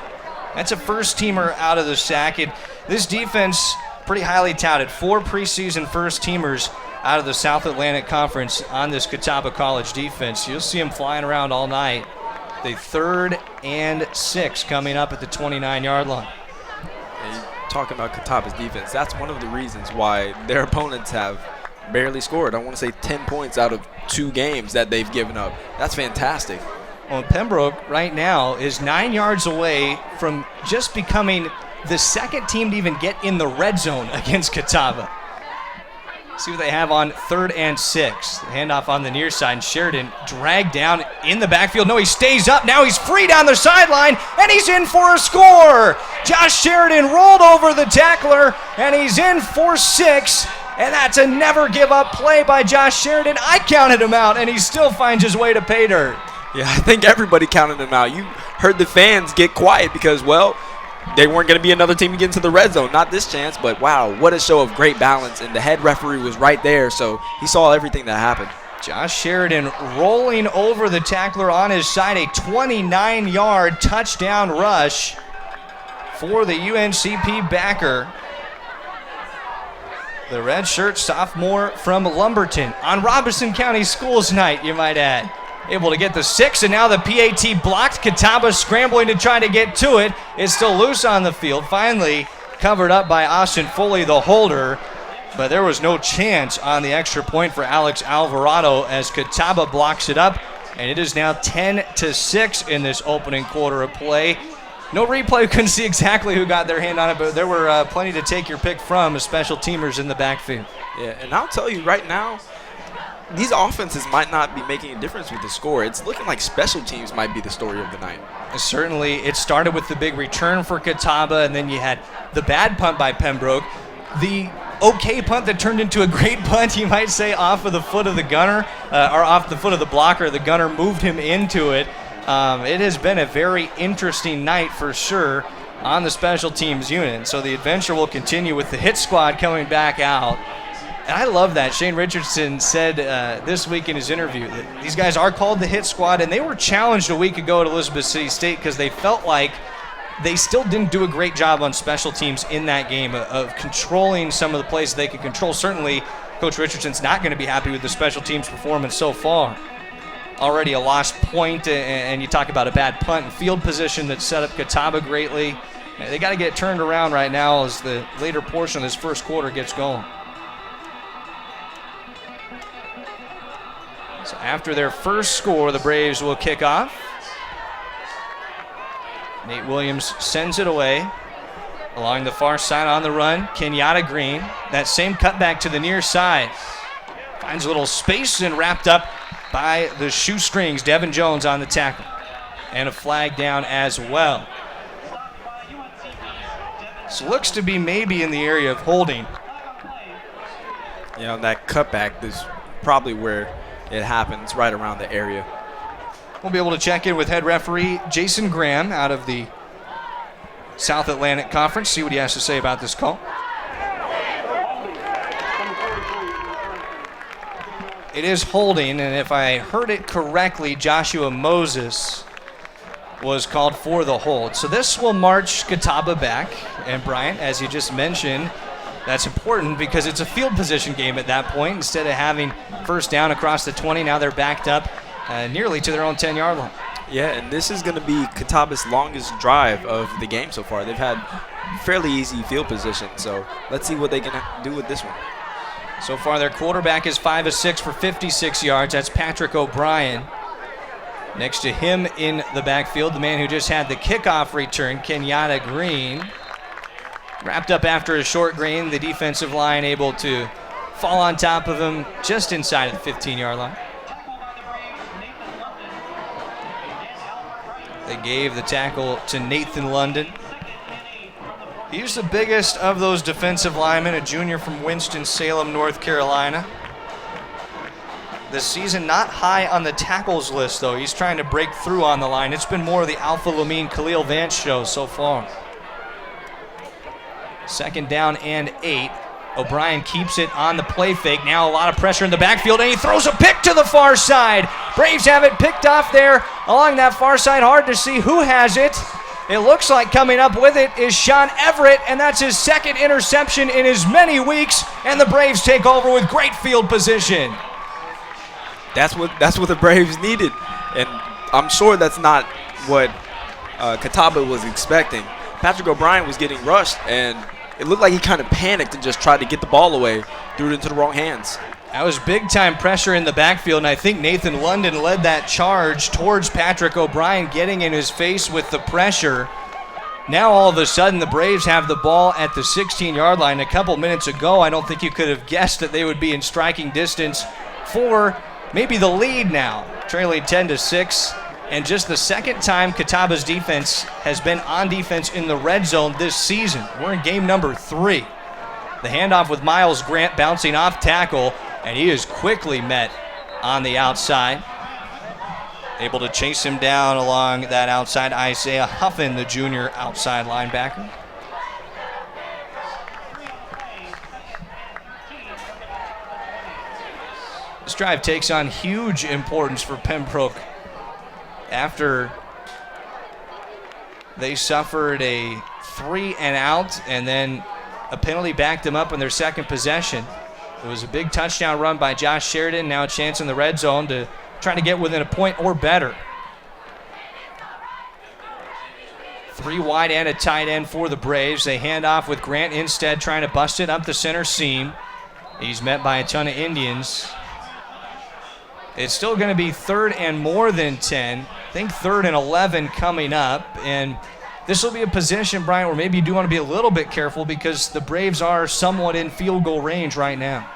That's a first-teamer out of the sack. And this defense, pretty highly touted. 4 preseason first-teamers out of the South Atlantic Conference on this Catawba College defense. You'll see them flying around all night. The 3rd and 6 coming up at the 29-yard line. Talking about Catawba's defense, that's one of the reasons why their opponents have barely scored. I want to say 10 points out of 2 games that they've given up. That's fantastic. Well, Pembroke right now is 9 yards away from just becoming the 2nd team to even get in the red zone against Catawba. See what they have on 3rd and 6. The handoff on the near side. Sheridan dragged down in the backfield. No, he stays up. Now he's free down the sideline, and he's in for a score. Josh Sheridan rolled over the tackler, and he's in for 6. And that's a never-give-up play by Josh Sheridan. I counted him out, and he still finds his way to pay dirt. Yeah, I think everybody counted him out. You heard the fans get quiet because, well, they weren't going to be another team to get into the red zone. Not this chance, but wow, what a show of great balance. And the head referee was right there, so he saw everything that happened. Josh Sheridan rolling over the tackler on his side, a 29-yard touchdown rush for the UNCP backer. The redshirt sophomore from Lumberton on Robeson County Schools night, you might add. Able to get the 6, and now the PAT blocked. Catawba scrambling to try to get to it. It's still loose on the field. Finally covered up by Austin Foley, the holder. But there was no chance on the extra point for Alex Alvarado as Catawba blocks it up. And it is now 10-6 in this opening quarter of play. No replay, we couldn't see exactly who got their hand on it, but there were plenty to take your pick from as special teamers in the backfield. Yeah, and I'll tell you right now, these offenses might not be making a difference with the score. It's looking like special teams might be the story of the night. Certainly, it started with the big return for Catawba, and then you had the bad punt by Pembroke. The okay punt that turned into a great punt, you might say, off of the foot of the gunner, or off the foot of the blocker. The gunner moved him into it. It has been a very interesting night for sure on the special teams unit. So the adventure will continue with the hit squad coming back out. And I love that. Shane Richardson said this week in his interview that these guys are called the hit squad, and they were challenged a week ago at Elizabeth City State because they felt like they still didn't do a great job on special teams in that game of controlling some of the plays they could control. Certainly, Coach Richardson's not going to be happy with the special teams performance so far. Already a lost point, and you talk about a bad punt and field position that set up Catawba greatly. They got to get turned around right now as the later portion of this first quarter gets going. So after their first score, the Braves will kick off. Nate Williams sends it away. Along the far side on the run, Kenyatta Green. That same cutback to the near side. Finds a little space and wrapped up by the shoestrings. Devin Jones on the tackle. And a flag down as well. So looks to be maybe in the area of holding. You know, that cutback is probably where it happens, right around the area. We'll be able to check in with head referee Jason Graham out of the South Atlantic Conference, see what he has to say about this call. It is holding, and if I heard it correctly, Joshua Moses was called for the hold. So this will march Catawba back. And Bryant, as you just mentioned, that's important because it's a field position game at that point. Instead of having first down across the 20, now they're backed up nearly to their own 10-yard line. Yeah, and this is going to be Catawba's longest drive of the game so far. They've had fairly easy field position, so let's see what they can do with this one. So far, their quarterback is 5 of 6 for 56 yards. That's Patrick O'Brien. Next to him in the backfield, the man who just had the kickoff return, Kenyatta Green. Wrapped up after a short gain, the defensive line able to fall on top of him just inside of the 15-yard line. They gave the tackle to Nathan London. He's the biggest of those defensive linemen, a junior from Winston-Salem, North Carolina. This season not high on the tackles list, though. He's trying to break through on the line. It's been more of the Alpha Lamine Khalil Vance show so far. Second down and 8 O'Brien keeps it on the play fake. Now a lot of pressure in the backfield, and he throws a pick to the far side. Braves have it picked off there along that far side. Hard to see who has it. It looks like coming up with it is Sean Everett, and that's his second interception in as many weeks, and the Braves take over with great field position. That's what the Braves needed, and I'm sure that's not what Catawba was expecting. Patrick O'Brien was getting rushed, and it looked like he kind of panicked and just tried to get the ball away, threw it into the wrong hands. That was big-time pressure in the backfield, and I think Nathan London led that charge towards Patrick O'Brien, getting in his face with the pressure. Now all of a sudden the Braves have the ball at the 16-yard line. A couple minutes ago, I don't think you could have guessed that they would be in striking distance for maybe the lead now, trailing 10-6. And just the second time Catawba's defense has been on defense in the red zone this season. We're in game number 3. The handoff with Miles Grant bouncing off tackle, and he is quickly met on the outside. Able to chase him down along that outside. Isaiah Huffin, the junior outside linebacker. This drive takes on huge importance for Pembroke after they suffered a 3-and-out and then a penalty backed them up in their second possession. It was a big touchdown run by Josh Sheridan. Now a chance in the red zone to try to get within a point or better. 3 wide and a tight end for the Braves. They hand off with Grant instead, trying to bust it up the center seam. He's met by a ton of Indians. It's still going to be 3rd and more than 10. I think 3rd and 11 coming up. And this will be a position, Brian, where maybe you do want to be a little bit careful because the Braves are somewhat in field goal range right now.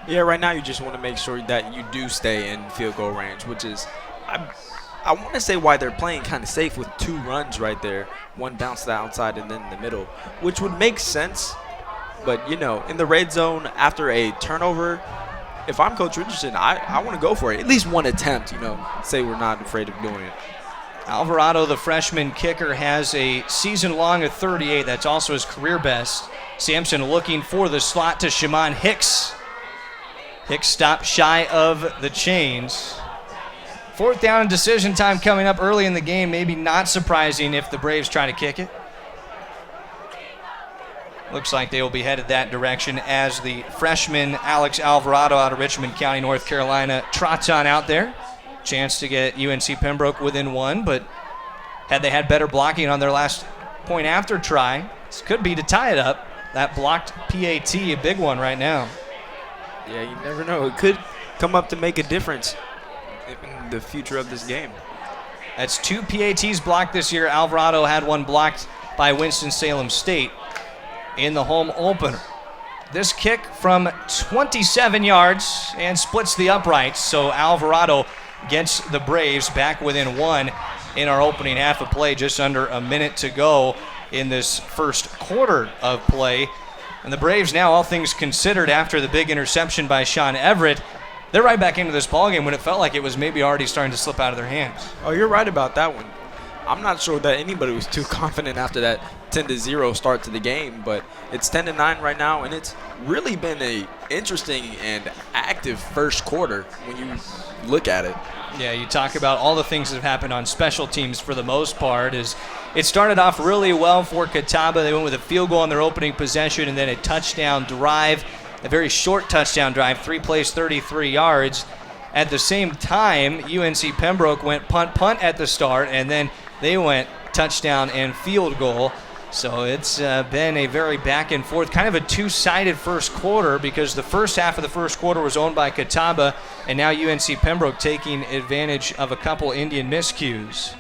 Yeah, right now you just want to make sure that you do stay in field goal range, which is, I want to say why they're playing kind of safe with 2 runs right there. One bounce to the outside and then in the middle, which would make sense. But, you know, in the red zone after a turnover, if I'm Coach Richardson, I want to go for it. At least one attempt, you know, say we're not afraid of doing it. Alvarado, the freshman kicker, has a season-long of 38. That's also his career best. Sampson looking for the slot to Shimon Hicks. Hicks stopped shy of the chains. 4th down and decision time coming up early in the game. Maybe not surprising if the Braves try to kick it. Looks like they will be headed that direction as the freshman Alex Alvarado out of Richmond County, North Carolina, trots on out there. Chance to get UNC Pembroke within 1, but had they had better blocking on their last point after try, this could be to tie it up. That blocked PAT, a big one right now. Yeah, you never know. It could come up to make a difference in the future of this game. That's 2 PATs blocked this year. Alvarado had one blocked by Winston-Salem State in the home opener. This kick from 27 yards and splits the uprights, so Alvarado gets the Braves back within 1 in our opening half of play, just under a minute to go in this first quarter of play. And the Braves now, all things considered, after the big interception by Sean Everett, they're right back into this ballgame when it felt like it was maybe already starting to slip out of their hands. Oh, you're right about that one. I'm not sure that anybody was too confident after that 10-0 start to the game, but it's 10-9 right now, and it's really been a interesting and active first quarter when you look at it. Yeah, you talk about all the things that have happened on special teams for the most part. Is it started off really well for Catawba. They went with a field goal on their opening possession and then a touchdown drive, a very short touchdown drive, 3 plays, 33 yards. At the same time, UNC Pembroke went punt at the start, and then they went touchdown and field goal. So it's been a very back and forth, kind of a two-sided first quarter, because the first half of the first quarter was owned by Catawba, and now UNC Pembroke taking advantage of a couple Indian miscues.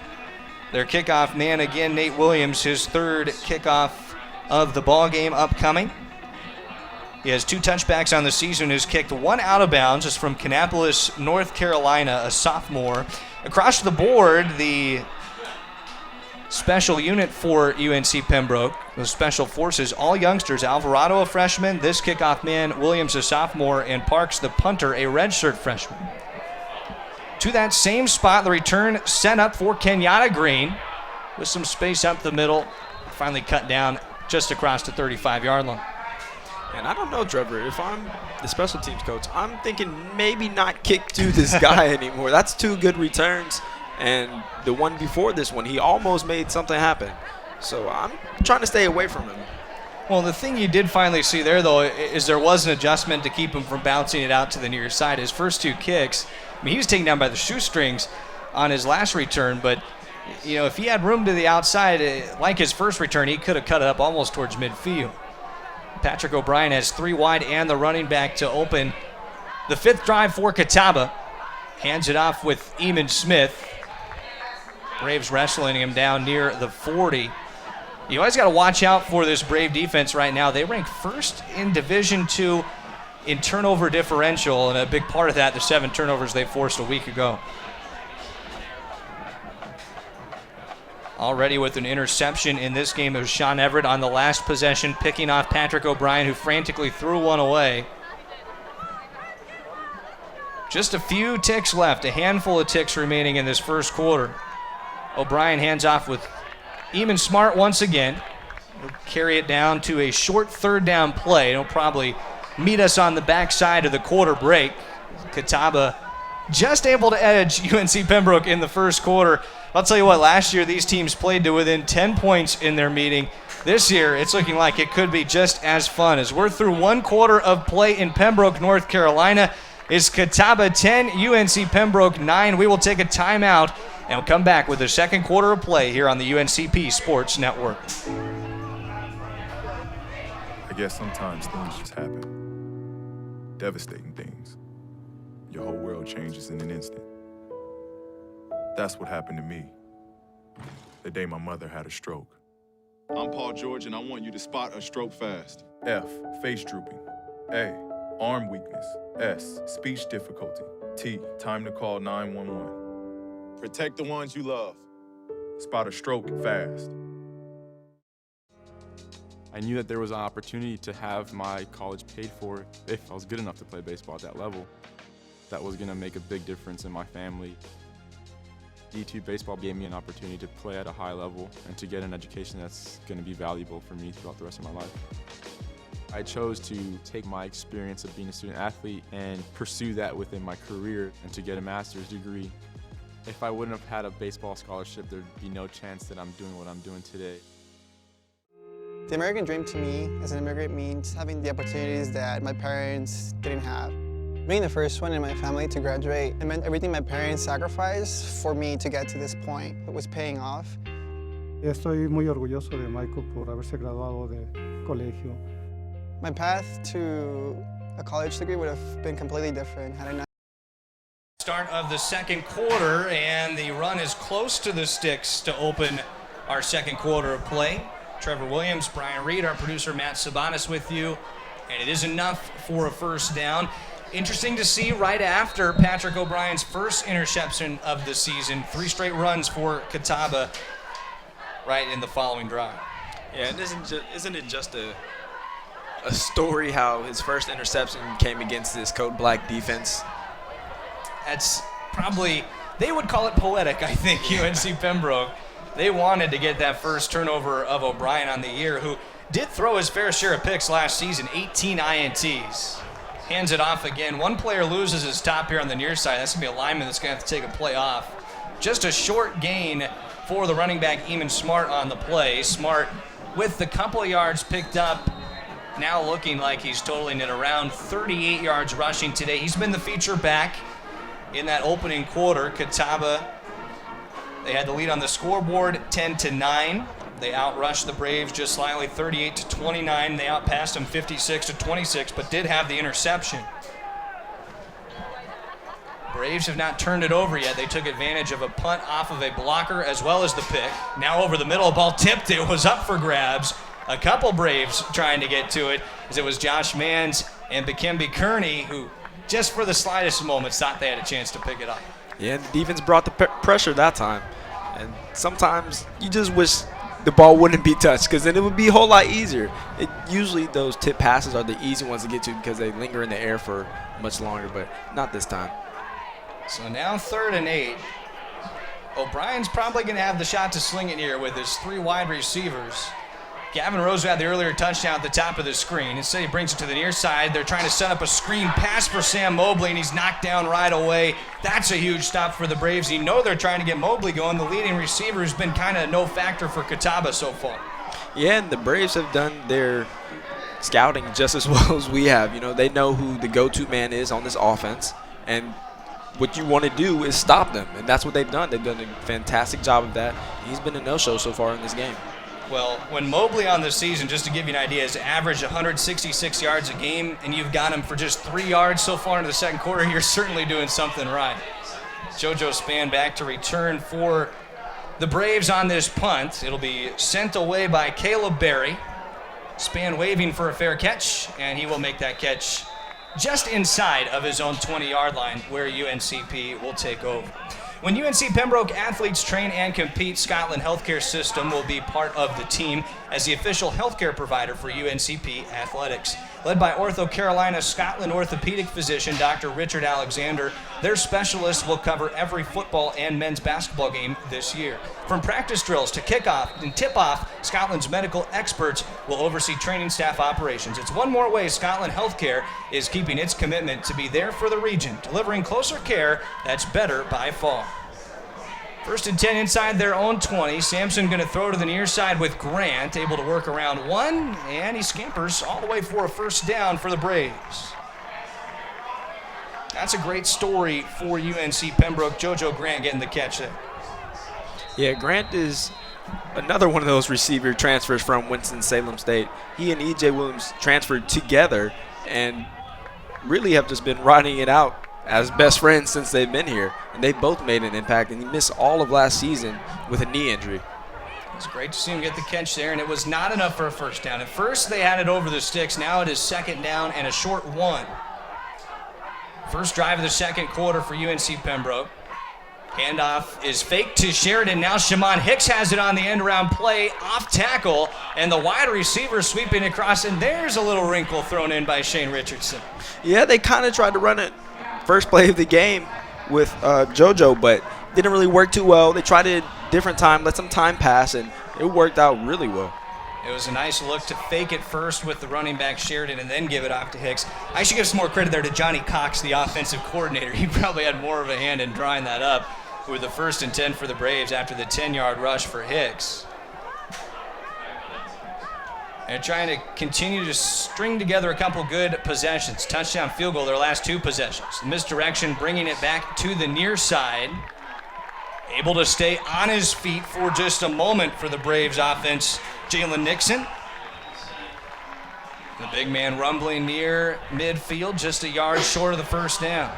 Their kickoff man again, Nate Williams, his 3rd kickoff of the ball game upcoming. He has 2 touchbacks on the season, has kicked 1 out of bounds. It's from Kannapolis, North Carolina, a sophomore. Across the board, the special unit for UNC Pembroke, those special forces, all youngsters. Alvarado, a freshman, this kickoff man, Williams, a sophomore, and Parks, the punter, a redshirt freshman. To that same spot, the return set up for Kenyatta Green with some space up the middle, finally cut down just across the 35-yard line. And I don't know, Trevor, if I'm the special teams coach, I'm thinking maybe not kick to this guy anymore. That's 2 good returns. And the one before this one, he almost made something happen. So I'm trying to stay away from him. Well, the thing you did finally see there, though, is there was an adjustment to keep him from bouncing it out to the near side. His first 2 kicks, I mean, he was taken down by the shoestrings on his last return, but you know, if he had room to the outside, like his first return, he could have cut it up almost towards midfield. Patrick O'Brien has 3 wide and the running back to open the 5th drive for Catawba. Hands it off with Eamon Smith. Braves wrestling him down near the 40. You always got to watch out for this Brave defense right now. They rank 1st in Division II in turnover differential, and a big part of that, the 7 turnovers they forced a week ago. Already with an interception in this game, it was Sean Everett on the last possession, picking off Patrick O'Brien, who frantically threw one away. Just a few ticks left, a handful of ticks remaining in this first quarter. O'Brien hands off with Eamon Smart once again. He'll carry it down to a short 3rd down play. He'll probably meet us on the backside of the quarter break. Catawba just able to edge UNC Pembroke in the first quarter. I'll tell you what, last year these teams played to within 10 points in their meeting. This year it's looking like it could be just as fun, as we're through 1 quarter of play in Pembroke, North Carolina. It's Catawba 10, UNC Pembroke 9. We will take a timeout and we'll come back with the 2nd quarter of play here on the UNCP Sports Network. I guess sometimes things just happen. Devastating things. Your whole world changes in an instant. That's what happened to me the day my mother had a stroke. I'm Paul George, and I want you to spot a stroke fast. F, face drooping. A, arm weakness. S, speech difficulty. T, time to call 911. Protect the ones you love. Spot a stroke fast. I knew that there was an opportunity to have my college paid for if I was good enough to play baseball at that level. That was going to make a big difference in my family. D2 baseball gave me an opportunity to play at a high level and to get an education that's going to be valuable for me throughout the rest of my life. I chose to take my experience of being a student athlete and pursue that within my career and to get a master's degree. If I wouldn't have had a baseball scholarship, there'd be no chance that I'm doing what I'm doing today. The American dream to me as an immigrant means having the opportunities that my parents didn't have. Being the first one in my family to graduate, it meant everything my parents sacrificed for me to get to this point. It was paying off. Estoy muy orgulloso de Michael por haberse graduado de colegio. My path to a college degree would have been completely different had I not. Start of the 2nd quarter, and the run is close to the sticks to open our 2nd quarter of play. Trevor Williams, Brian Reed, our producer Matt Sabanis with you, and it is enough for a 1st down. Interesting to see right after Patrick O'Brien's first interception of the season, 3 straight runs for Catawba right in the following drive. Yeah, and isn't it just a story how his first interception came against this code black defense? That's probably, they would call it poetic, I think, UNC Pembroke. They wanted to get that first turnover of O'Brien on the year, who did throw his fair share of picks last season, 18 INTs. Hands it off again. One player loses his top here on the near side. That's going to be a lineman that's going to have to take a play off. Just a short gain for the running back, Eamon Smart, on the play. Smart with the couple of yards picked up. Now looking like he's totaling it around 38 yards rushing today. He's been the feature back in that opening quarter. Catawba, they had the lead on the scoreboard 10-9. They outrushed the Braves just slightly, 38-29. They outpassed them 56-26, but did have the interception. Braves have not turned it over yet. They took advantage of a punt off of a blocker as well as the pick. Now over the middle, ball tipped. It was up for grabs. A couple Braves trying to get to it, as it was Josh Manns and Bikembe Kearney, who just for the slightest moments thought they had a chance to pick it up. Yeah, the defense brought the pressure that time. And sometimes you just wish the ball wouldn't be touched, because then it would be a whole lot easier. Usually those tip passes are the easy ones to get to because they linger in the air for much longer, but not this time. So now 3rd and 8. O'Brien's probably going to have the shot to sling it here with his 3 wide receivers. Gavin Rose had the earlier touchdown at the top of the screen. Instead, he brings it to the near side. They're trying to set up a screen pass for Sam Mobley, and he's knocked down right away. That's a huge stop for the Braves. You know they're trying to get Mobley going. The leading receiver has been kind of no factor for Catawba so far. Yeah, and the Braves have done their scouting just as well as we have. You know, they know who the go-to man is on this offense, and what you want to do is stop them, and that's what they've done. They've done a fantastic job of that. He's been a no-show so far in this game. Well, when Mobley on the season, just to give you an idea, has averaged 166 yards a game, and you've got him for just 3 yards so far into the second quarter, you're certainly doing something right. JoJo Spann back to return for the Braves on this punt. It'll be sent away by Caleb Berry. Spann waving for a fair catch, and he will make that catch just inside of his own 20-yard line where UNCP will take over. When UNC Pembroke athletes train and compete, Scotland Healthcare System will be part of the team as the official healthcare provider for UNCP athletics. Led by Ortho Carolina Scotland orthopedic physician Dr. Richard Alexander, their specialists will cover every football and men's basketball game this year. From practice drills to kickoff and tip-off, Scotland's medical experts will oversee training staff operations. It's one more way Scotland Healthcare is keeping its commitment to be there for the region, delivering closer care that's better by far. First and 10 inside their own 20. Sampson going to throw to the near side with Grant, able to work around one, and he scampers all the way for a first down for the Braves. That's a great story for UNC Pembroke. JoJo Grant getting the catch there. Yeah, Grant is another one of those receiver transfers from Winston-Salem State. He and E.J. Williams transferred together and really have just been riding it out as best friends since they've been here. And they both made an impact, and he missed all of last season with a knee injury. It's great to see him get the catch there, and it was not enough for a first down. At first, they had it over the sticks. Now it is second down and a short one. First drive of the second quarter for UNC Pembroke. Handoff is faked to Sheridan. Now Shamon Hicks has it on the end-around play, off tackle, and the wide receiver sweeping across, and there's a little wrinkle thrown in by Shane Richardson. Yeah, they kind of tried to run it first play of the game with JoJo, but didn't really work too well. They tried it a different time, let some time pass, and it worked out really well. It was a nice look to fake it first with the running back Sheridan and then give it off to Hicks. I should give some more credit there to Johnny Cox, the offensive coordinator. He probably had more of a hand in drawing that up with the first and 10 for the Braves after the 10-yard rush for Hicks. They're trying to continue to string together a couple good possessions. Touchdown field goal their last two possessions. Misdirection bringing it back to the near side. Able to stay on his feet for just a moment for the Braves offense, Jalen Nixon. The big man rumbling near midfield, just a yard short of the first down.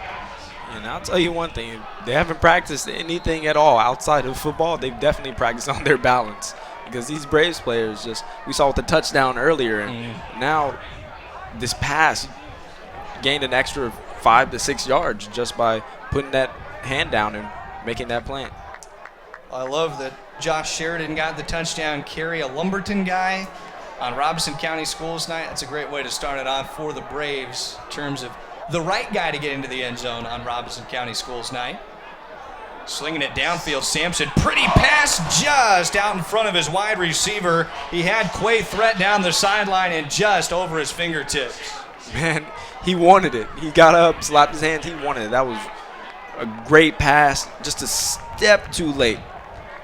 And I'll tell you one thing, they haven't practiced anything at all outside of football. They've definitely practiced on their balance, because these Braves players we saw with the touchdown earlier, and now this pass gained an extra 5 to 6 yards just by putting that hand down and making that plant. I love that Josh Sheridan got the touchdown carry, a Lumberton guy on Robeson County Schools night. That's a great way to start it off for the Braves in terms of the right guy to get into the end zone on Robeson County Schools night. Slinging it downfield, Sampson. Pretty pass just out in front of his wide receiver. He had Quay Threat down the sideline and just over his fingertips. Man, he wanted it. He got up, slapped his hands. He wanted it. That was a great pass, just a step too late.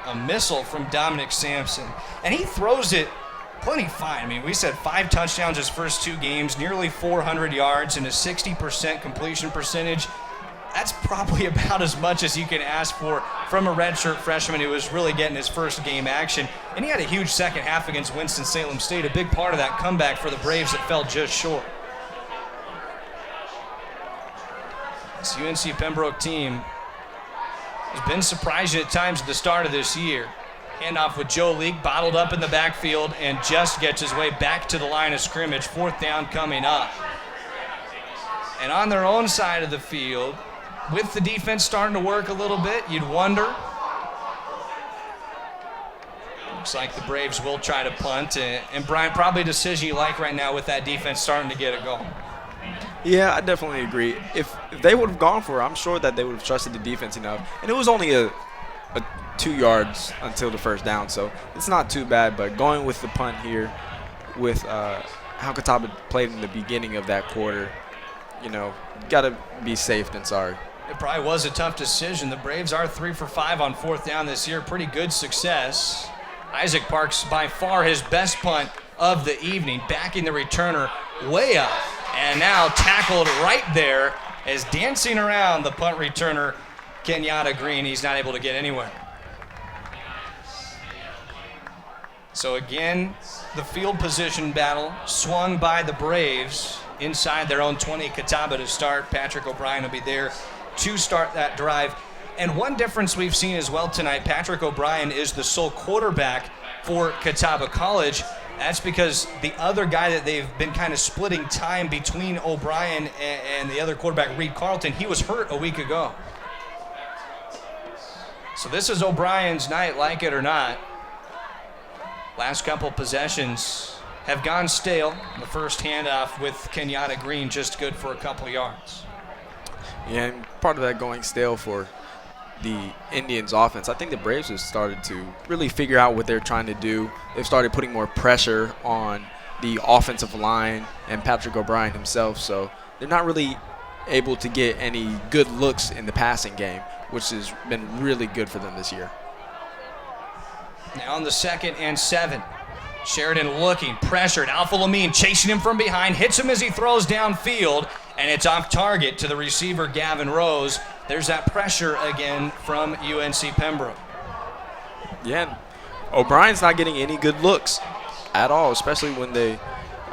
A missile from Dominic Sampson. And he throws it plenty fine. I mean, we said 5 touchdowns his first 2 games, nearly 400 yards, and a 60% completion percentage. That's probably about as much as you can ask for from a redshirt freshman who was really getting his first game action. And he had a huge second half against Winston-Salem State, a big part of that comeback for the Braves that fell just short. This UNC Pembroke team has been surprising at times at the start of this year. Handoff with Joe Leake, bottled up in the backfield, and just gets his way back to the line of scrimmage. 4th down coming up. And on their own side of the field, with the defense starting to work a little bit, you'd wonder. Looks like the Braves will try to punt. And Brian, probably a decision you like right now with that defense starting to get it going. Yeah, I definitely agree. If they would have gone for it, I'm sure that they would have trusted the defense enough. And it was only a 2 yards until the first down, so it's not too bad. But going with the punt here, with how Catawba played in the beginning of that quarter, you know, gotta be safe than sorry. It probably was a tough decision. The Braves are 3 for 5 on 4th down this year. Pretty good success. Isaac Parks, by far his best punt of the evening, backing the returner way up. And now tackled right there as dancing around the punt returner, Kenyatta Green. He's not able to get anywhere. So again, the field position battle swung by the Braves inside their own 20. Catawba to start. Patrick O'Brien will be there to start that drive. And one difference we've seen as well tonight, Patrick O'Brien is the sole quarterback for Catawba College. That's because the other guy that they've been kind of splitting time between O'Brien and the other quarterback, Reed Carlton, he was hurt a week ago. So this is O'Brien's night, like it or not. Last couple possessions have gone stale. The first handoff with Kenyatta Green just good for a couple yards. Yeah, and part of that going stale for the Indians offense, I think the Braves have started to really figure out what they're trying to do. They've started putting more pressure on the offensive line and Patrick O'Brien himself, so they're not really able to get any good looks in the passing game, which has been really good for them this year. Now on the 2nd and 7. Sheridan looking, pressured. Alpha Lamine chasing him from behind, hits him as he throws downfield, and it's off target to the receiver, Gavin Rose. There's that pressure again from UNC Pembroke. Yeah, O'Brien's not getting any good looks at all, especially when they,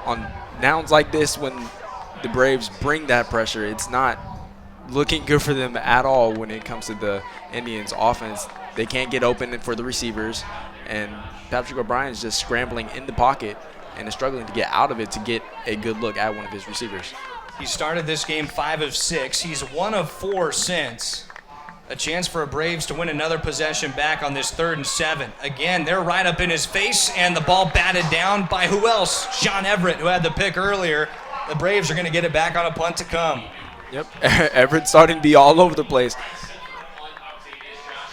on downs like this, when the Braves bring that pressure, it's not looking good for them at all when it comes to the Indians offense. They can't get open for the receivers, and Patrick O'Brien is just scrambling in the pocket and is struggling to get out of it to get a good look at one of his receivers. He started this game 5 of 6. He's 1 of 4 since. A chance for a Braves to win another possession back on this 3rd and 7. Again, they're right up in his face, and the ball batted down by who else? Sean Everett, who had the pick earlier. The Braves are going to get it back on a punt to come. Yep, Everett starting to be all over the place.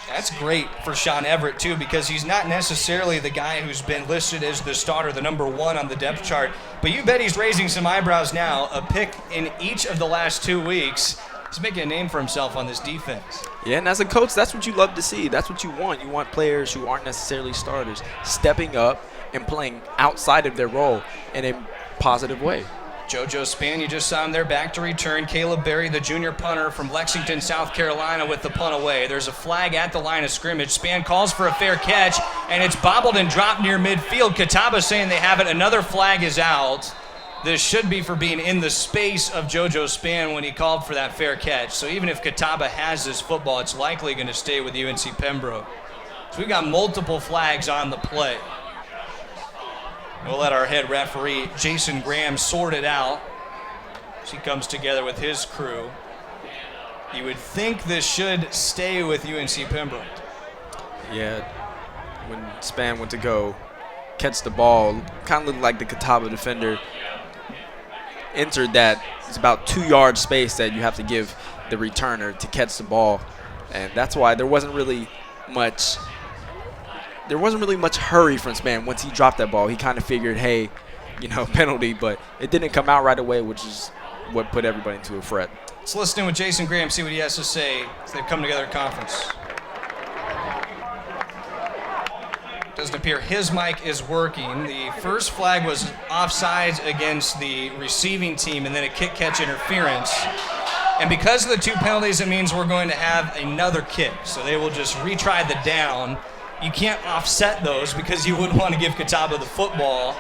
That's great for Sean Everett, too, because he's not necessarily the guy who's been listed as the starter, the number 1 on the depth chart. But you bet he's raising some eyebrows now. A pick in each of the last 2 weeks. He's making a name for himself on this defense. Yeah, and as a coach, that's what you love to see. That's what you want. You want players who aren't necessarily starters stepping up and playing outside of their role in a positive way. JoJo Spann, you just saw him there back to return. Caleb Berry, the junior punter from Lexington, South Carolina, with the punt away. There's a flag at the line of scrimmage. Spann calls for a fair catch, and it's bobbled and dropped near midfield. Catawba saying they have it. Another flag is out. This should be for being in the space of JoJo Spann when he called for that fair catch. So even if Catawba has this football, it's likely going to stay with UNC Pembroke. So we've got multiple flags on the play. We'll let our head referee, Jason Graham, sort it out as he comes together with his crew. You would think this should stay with UNC Pembroke. Yeah, when Spann went to go catch the ball, kind of looked like the Catawba defender entered that. It's about 2 yard space that you have to give the returner to catch the ball. And that's why there wasn't really much hurry from Spann once he dropped that ball. He kind of figured, hey, penalty, but it didn't come out right away, which is what put everybody into a fret. Let's listen in with Jason Graham, see what he has to say as they've come together at conference. Doesn't appear his mic is working. The first flag was offsides against the receiving team and then a kick-catch interference. And because of the 2 penalties, it means we're going to have another kick. So they will just retry the down. You can't offset those because you wouldn't want to give Catawba the football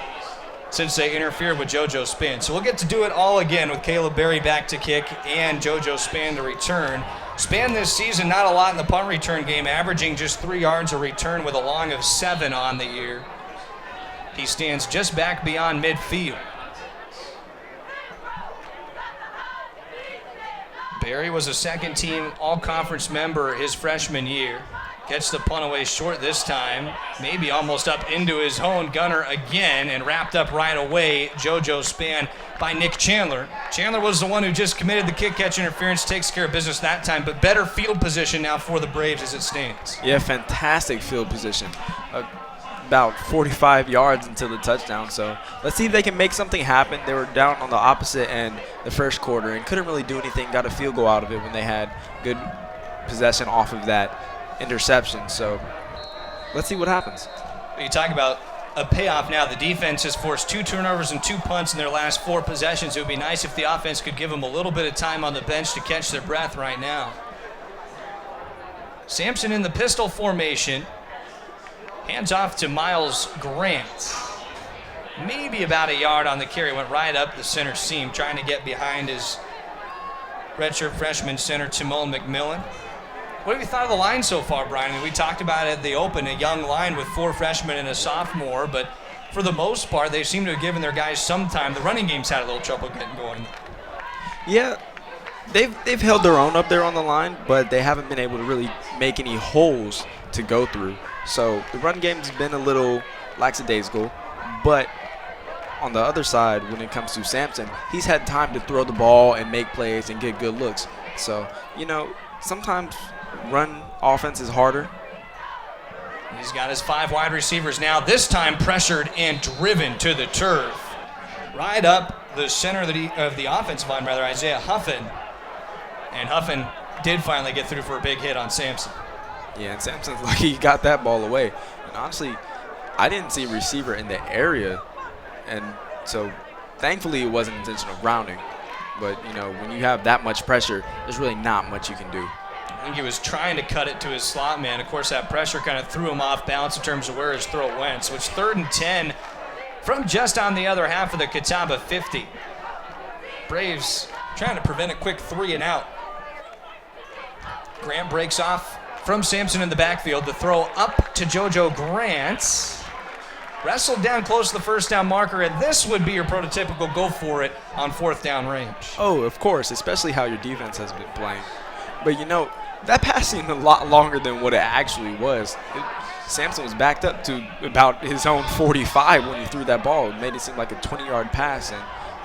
since they interfered with JoJo Spann. So we'll get to do it all again with Caleb Berry back to kick and JoJo Spann to return. Spann this season, not a lot in the punt return game, averaging just 3 yards a return with a long of 7 on the year. He stands just back beyond midfield. Berry was a second-team all-conference member his freshman year. Gets the punt away short this time. Maybe almost up into his own gunner again and wrapped up right away. JoJo Span by Nick Chandler. Chandler was the one who just committed the kick catch interference, takes care of business that time, but better field position now for the Braves as it stands. Yeah, fantastic field position. About 45 yards until the touchdown. So let's see if they can make something happen. They were down on the opposite end the first quarter and couldn't really do anything. Got a field goal out of it when they had good possession off of that interception. So let's see what happens. You talk about a payoff now. The defense has forced 2 turnovers and 2 punts in their last 4 possessions. It would be nice if the offense could give them a little bit of time on the bench to catch their breath right now. Sampson in the pistol formation. Hands off to Miles Grant. Maybe about a yard on the carry. Went right up the center seam, trying to get behind his redshirt freshman center, Timon McMillan. What have you thought of the line so far, Brian? I mean, we talked about it at the open, a young line with 4 freshmen and a sophomore, but for the most part, they seem to have given their guys some time. The running game's had a little trouble getting going. Yeah, they've held their own up there on the line, but they haven't been able to really make any holes to go through. So the run game's been a little lackadaisical, but on the other side, when it comes to Sampson, he's had time to throw the ball and make plays and get good looks. So, you know, sometimes run offense is harder. He's got his 5 wide receivers now, this time pressured and driven to the turf. Right up the center of the offensive line, Isaiah Huffin. And Huffin did finally get through for a big hit on Sampson. Yeah, and Sampson's lucky he got that ball away. And honestly, I didn't see a receiver in the area. And so thankfully it wasn't intentional grounding. But, you know, when you have that much pressure, there's really not much you can do. I think he was trying to cut it to his slot man. Of course, that pressure kind of threw him off balance in terms of where his throw went. So it's 3rd and 10 from just on the other half of the Catawba 50. Braves trying to prevent a quick 3 and out. Grant breaks off from Sampson in the backfield. The throw up to JoJo Grant. Wrestled down close to the first down marker, and this would be your prototypical go for it on 4th down range. Oh, of course, especially how your defense has been playing. But, you know, that pass seemed a lot longer than what it actually was. Sampson was backed up to about his own 45 when he threw that ball. It made it seem like a 20-yard pass, and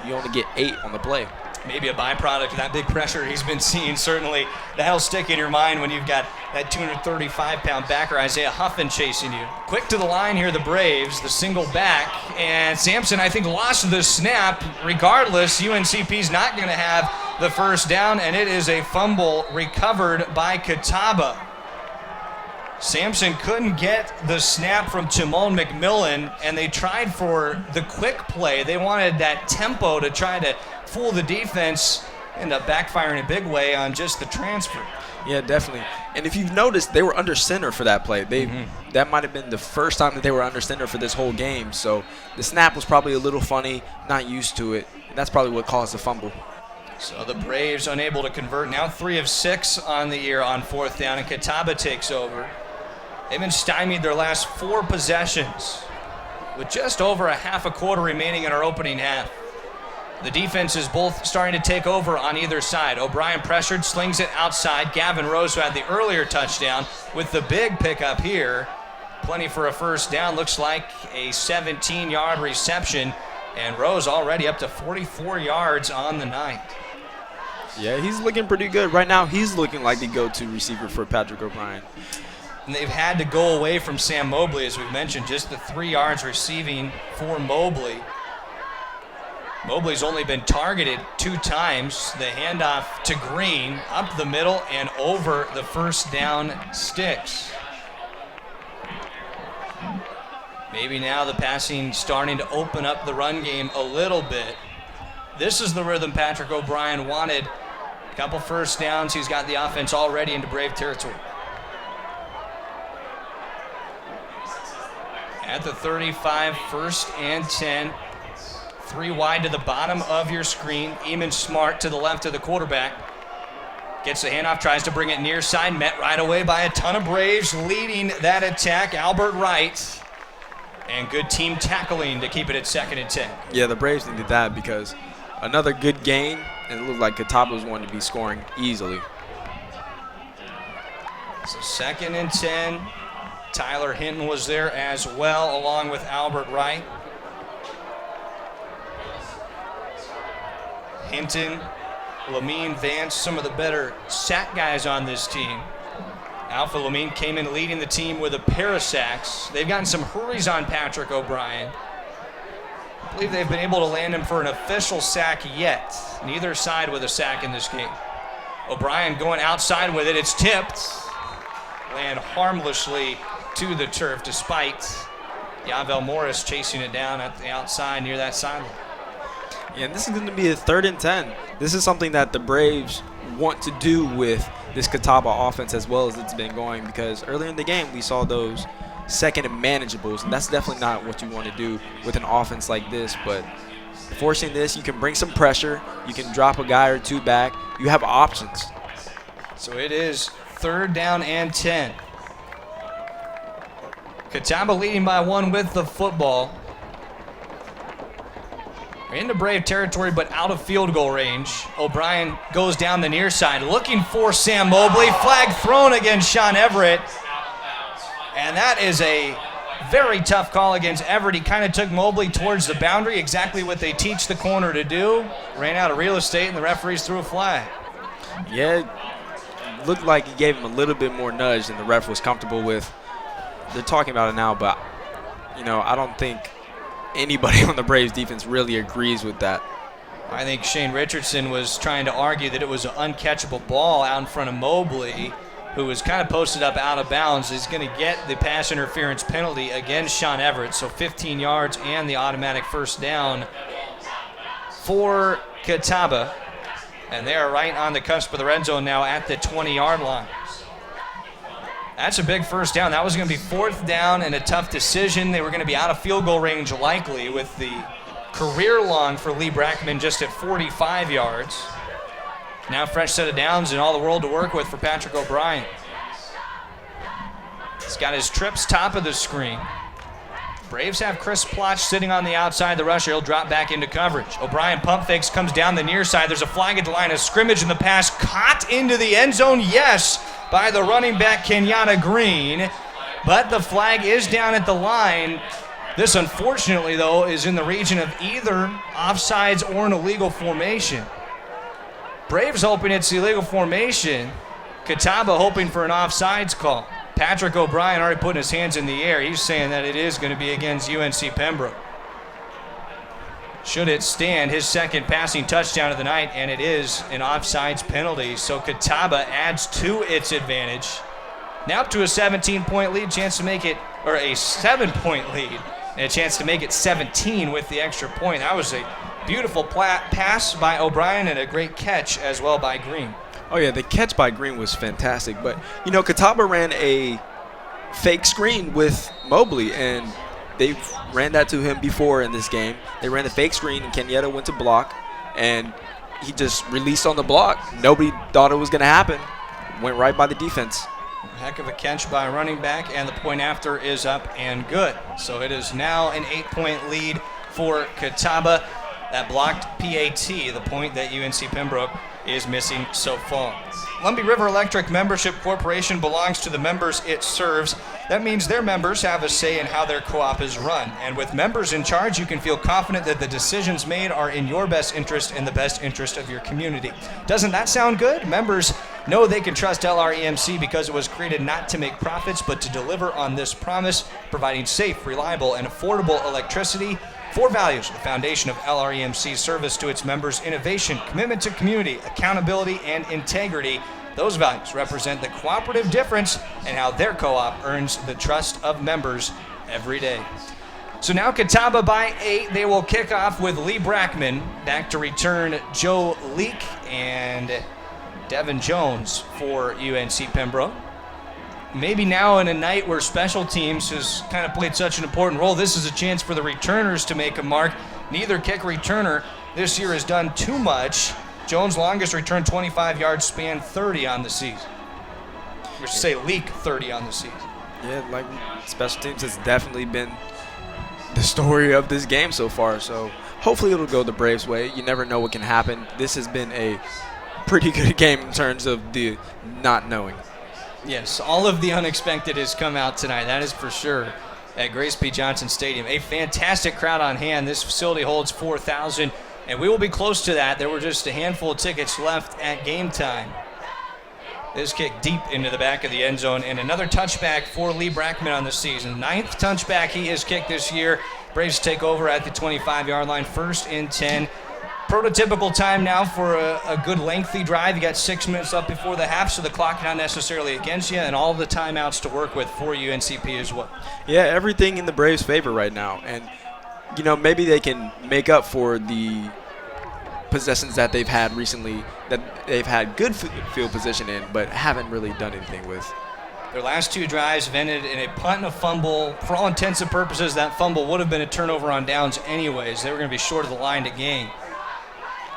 you only get 8 on the play. Maybe a byproduct of that big pressure he's been seeing. Certainly, that'll stick in your mind when you've got that 235-pound backer, Isaiah Huffin, chasing you. Quick to the line here, the Braves, the single back. And Sampson, I think, lost the snap. Regardless, UNCP's not going to have the first down, and it is a fumble recovered by Catawba. Sampson couldn't get the snap from Timon McMillan, and they tried for the quick play. They wanted that tempo to try to fool the defense. End up backfiring a big way on just the transfer. Yeah, definitely. And if you've noticed, they were under center for that play. That might have been the first time that they were under center for this whole game. So the snap was probably a little funny, not used to it. And that's probably what caused the fumble. So the Braves unable to convert. Now 3 of 6 on the year on 4th down, and Catawba takes over. They've been stymied their last 4 possessions with just over a half a quarter remaining in our opening half. The defense is both starting to take over on either side. O'Brien pressured, slings it outside. Gavin Rose, who had the earlier touchdown, with the big pickup here. Plenty for a first down. Looks like a 17-yard reception, and Rose already up to 44 yards on the night. Yeah, he's looking pretty good. Right now, he's looking like the go-to receiver for Patrick O'Brien. And they've had to go away from Sam Mobley, as we've mentioned, just the 3 yards receiving for Mobley. Mobley's only been targeted 2 times. The handoff to Green, up the middle and over the first down sticks. Maybe now the passing starting to open up the run game a little bit. This is the rhythm Patrick O'Brien wanted. A couple first downs. He's got the offense already into Brave territory. At the 35, 1st and 10. 3 wide to the bottom of your screen. Eamon Smart to the left of the quarterback. Gets the handoff, tries to bring it near side. Met right away by a ton of Braves leading that attack. Albert Wright. And good team tackling to keep it at 2nd and 10. Yeah, the Braves needed that because another good gain, and it looked like Catawba was going to be scoring easily. So 2nd and 10. Tyler Hinton was there as well, along with Albert Wright. Hinton, Lamine Vance, some of the better sack guys on this team. Alpha Lamine came in leading the team with a pair of sacks. They've gotten some hurries on Patrick O'Brien. I believe they've been able to land him for an official sack yet. Neither side with a sack in this game. O'Brien going outside with it. It's tipped. Land harmlessly to the turf despite Yavel Morris chasing it down at the outside near that sideline. Yeah, and this is going to be a 3rd and 10. This is something that the Braves want to do with this Catawba offense as well as it's been going, because earlier in the game we saw those 2nd and manageables, and that's definitely not what you want to do with an offense like this. But forcing this, you can bring some pressure, you can drop a guy or two back, you have options. So it is 3rd down and 10. Catawba leading by 1 with the football. We're into Brave territory, but out of field goal range. O'Brien goes down the near side, looking for Sam Mobley. Flag thrown against Sean Everett. And that is a very tough call against Everett. He kind of took Mobley towards the boundary, exactly what they teach the corner to do. Ran out of real estate, and the referees threw a flag. Yeah, it looked like he gave him a little bit more nudge than the ref was comfortable with. They're talking about it now, but, I don't think anybody on the Braves defense really agrees with that. I think Shane Richardson was trying to argue that it was an uncatchable ball out in front of Mobley, who was kind of posted up out of bounds. Is going to get the pass interference penalty against Sean Everett, so 15 yards and the automatic 1st down for Catawba. And they are right on the cusp of the red zone now at the 20-yard line. That's a big 1st down. That was going to be 4th down and a tough decision. They were going to be out of field goal range likely, with the career long for Lee Brackman just at 45 yards. Now fresh set of downs and all the world to work with for Patrick O'Brien. He's got his trips top of the screen. Braves have Chris Plotch sitting on the outside. The rusher, he'll drop back into coverage. O'Brien pump fakes, comes down the near side. There's a flag at the line of scrimmage, and the pass caught into the end zone. Yes, by the running back Kenyatta Green, but the flag is down at the line. This, unfortunately, though, is in the region of either offsides or an illegal formation. Braves hoping it's illegal formation. Catawba hoping for an offsides call. Patrick O'Brien already putting his hands in the air. He's saying that it is going to be against UNC Pembroke. Should it stand, his 2nd passing touchdown of the night, and it is an offsides penalty. So Catawba adds to its advantage. Now up to a 17-point lead, chance to make it, or a 7-point lead, and a chance to make it 17 with the extra point. That was a beautiful pass by O'Brien and a great catch as well by Green. Oh, yeah, the catch by Green was fantastic. But, Catawba ran a fake screen with Mobley, and they ran that to him before in this game. They ran the fake screen, and Kenyatta went to block, and he just released on the block. Nobody thought it was going to happen. Went right by the defense. Heck of a catch by running back, and the point after is up and good. So it is now an 8-point lead for Catawba. That blocked PAT, the point that UNC Pembroke is missing so far. Lumbee River Electric Membership Corporation belongs to the members it serves. That means their members have a say in how their co-op is run. And with members in charge, you can feel confident that the decisions made are in your best interest and the best interest of your community. Doesn't that sound good? Members know they can trust LREMC because it was created not to make profits, but to deliver on this promise, providing safe, reliable, and affordable electricity. 4 values, the foundation of LREMC's service to its members: innovation, commitment to community, accountability, and integrity. Those values represent the cooperative difference and how their co-op earns the trust of members every day. So now Catawba by 8. They will kick off with Lee Brackman. Back to return Joe Leake and Devin Jones for UNC Pembroke. Maybe now in a night where special teams has kind of played such an important role, this is a chance for the returners to make a mark. Neither kick returner this year has done too much. Jones' longest return, 25 yards, span 30 on the season. We should say Leak 30 on the season. Yeah, like special teams has definitely been the story of this game so far. So hopefully it'll go the Braves' way. You never know what can happen. This has been a pretty good game in terms of the not knowing. Yes, all of the unexpected has come out tonight, that is for sure, at Grace P. Johnson Stadium. A fantastic crowd on hand. This facility holds 4,000, and we will be close to that. There were just a handful of tickets left at game time. This kick deep into the back of the end zone, and another touchback for Lee Brackman on the season. 9th touchback he has kicked this year. Braves take over at the 25-yard line, 1st and 10. Prototypical time now for a good lengthy drive. You got 6 minutes up before the half, so the clock not necessarily against you, and all the timeouts to work with for UNCP as well. Yeah, everything in the Braves' favor right now. And, you know, maybe they can make up for the possessions that they've had recently, that they've had good field position in, but haven't really done anything with. Their last 2 drives have ended in a punt and a fumble. For all intents and purposes, that fumble would have been a turnover on downs anyways. They were going to be short of the line to gain.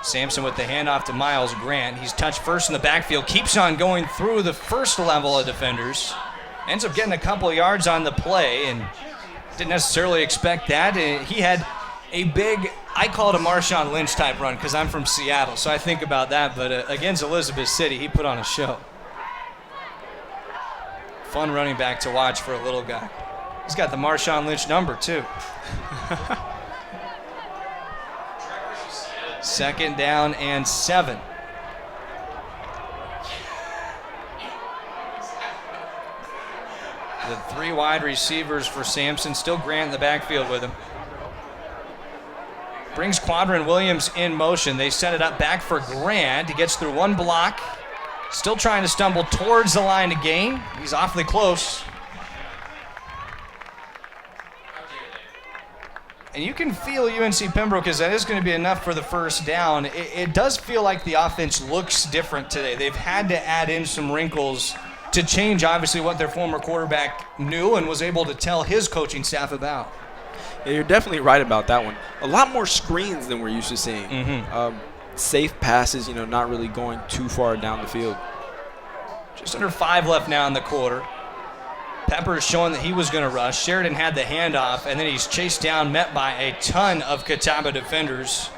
Sampson with the handoff to Miles Grant. He's touched first in the backfield, keeps on going through the first level of defenders. Ends up getting a couple of yards on the play, and didn't necessarily expect that. He had a big, I call it a Marshawn Lynch type run because I'm from Seattle, so I think about that. But against Elizabeth City, he put on a show. Fun running back to watch for a little guy. He's got the Marshawn Lynch number, too. 2nd down and 7. The 3 wide receivers for Sampson. Still Grant in the backfield with him. Brings Quadrin Williams in motion. They set it up back for Grant. He gets through 1 block. Still trying to stumble towards the line to gain. He's awfully close. And you can feel UNC Pembroke, because that is going to be enough for the 1st down. It does feel like the offense looks different today. They've had to add in some wrinkles to change, obviously, what their former quarterback knew and was able to tell his coaching staff about. Yeah, you're definitely right about that one. A lot more screens than we're used to seeing. Safe passes, you know, not really going too far down the field. Just under 5 left now in the quarter. Pepper showing that he was going to rush. Sheridan had the handoff, and then he's chased down, met by a ton of Catawba defenders.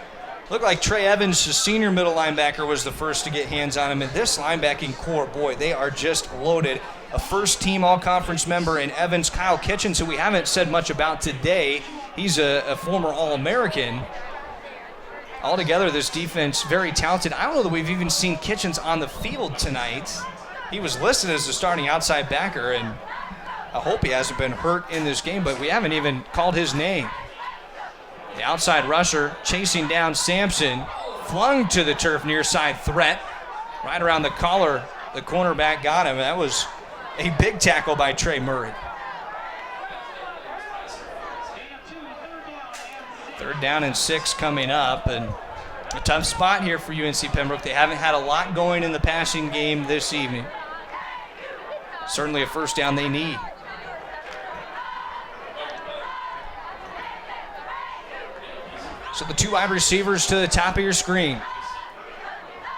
Looked like Trey Evans, the senior middle linebacker, was the first to get hands on him. And this linebacking core, boy, they are just loaded. A first-team all-conference member in Evans, Kyle Kitchens, who we haven't said much about today. He's a former All-American. Altogether, this defense, very talented. I don't know that we've even seen Kitchens on the field tonight. He was listed as the starting outside backer, and I hope he hasn't been hurt in this game, but we haven't even called his name. The outside rusher chasing down Sampson, flung to the turf near side threat. Right around the collar, the cornerback got him. That was a big tackle by Trey Murray. 3rd down and 6 coming up, and a tough spot here for UNC Pembroke. They haven't had a lot going in the passing game this evening. Certainly a 1st down they need. So the 2 wide receivers to the top of your screen.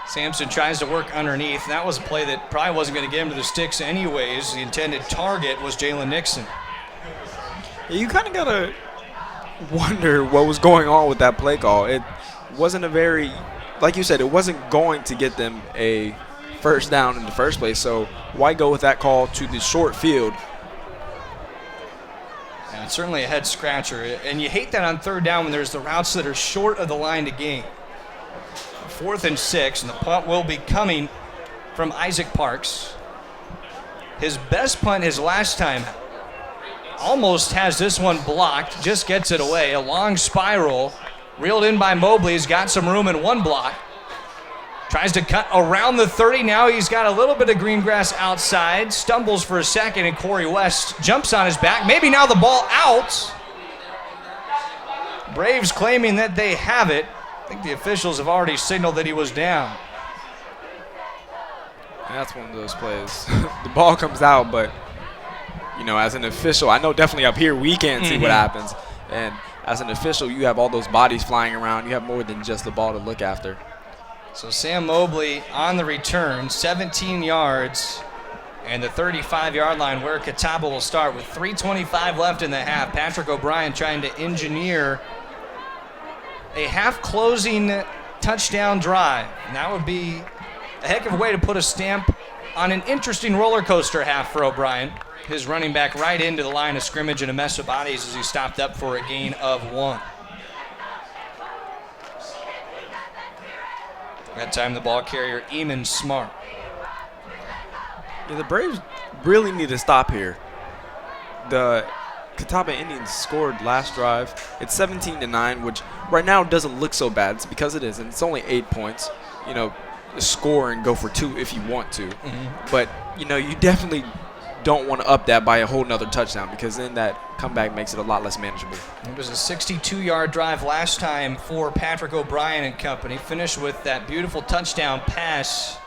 Sampson tries to work underneath. That was a play that probably wasn't going to get him to the sticks anyways. The intended target was Jalen Nixon. You kind of got to wonder what was going on with that play call. It wasn't a very, like you said, it wasn't going to get them a 1st down in the first place. So why go with that call to the short field? Yeah, it's certainly a head scratcher. And you hate that on 3rd down when there's the routes that are short of the line to gain. 4th and 6, and the punt will be coming from Isaac Parks. His best punt his last time. Almost has this one blocked, just gets it away. A long spiral, reeled in by Mobley. He's got some room in 1 block. Tries to cut around the 30. Now he's got a little bit of green grass outside. Stumbles for a second, and Corey West jumps on his back. Maybe now the ball out. Braves claiming that they have it. I think the officials have already signaled that he was down. And that's one of those plays. The ball comes out, but, you know, as an official, I know definitely up here we can't see what happens. And as an official, you have all those bodies flying around. You have more than just the ball to look after. So Sam Mobley on the return, 17 yards, and the 35-yard line where Catawba will start with 3:25 left in the half. Patrick O'Brien trying to engineer a half-closing touchdown drive. And that would be a heck of a way to put a stamp on an interesting roller coaster half for O'Brien. His running back right into the line of scrimmage and a mess of bodies as he stopped up for a gain of 1. That time the ball carrier, Eamon Smart. Yeah, the Braves really need to stop here. The Catawba Indians scored last drive. It's 17-9, which right now doesn't look so bad. It's because it isn't. It's only 8 points. You know, score and go for 2 if you want to. But, you know, you definitely don't want to up that by a whole nother touchdown, because then that comeback makes it a lot less manageable. It was a 62-yard drive last time for Patrick O'Brien and company. Finished with that beautiful touchdown pass.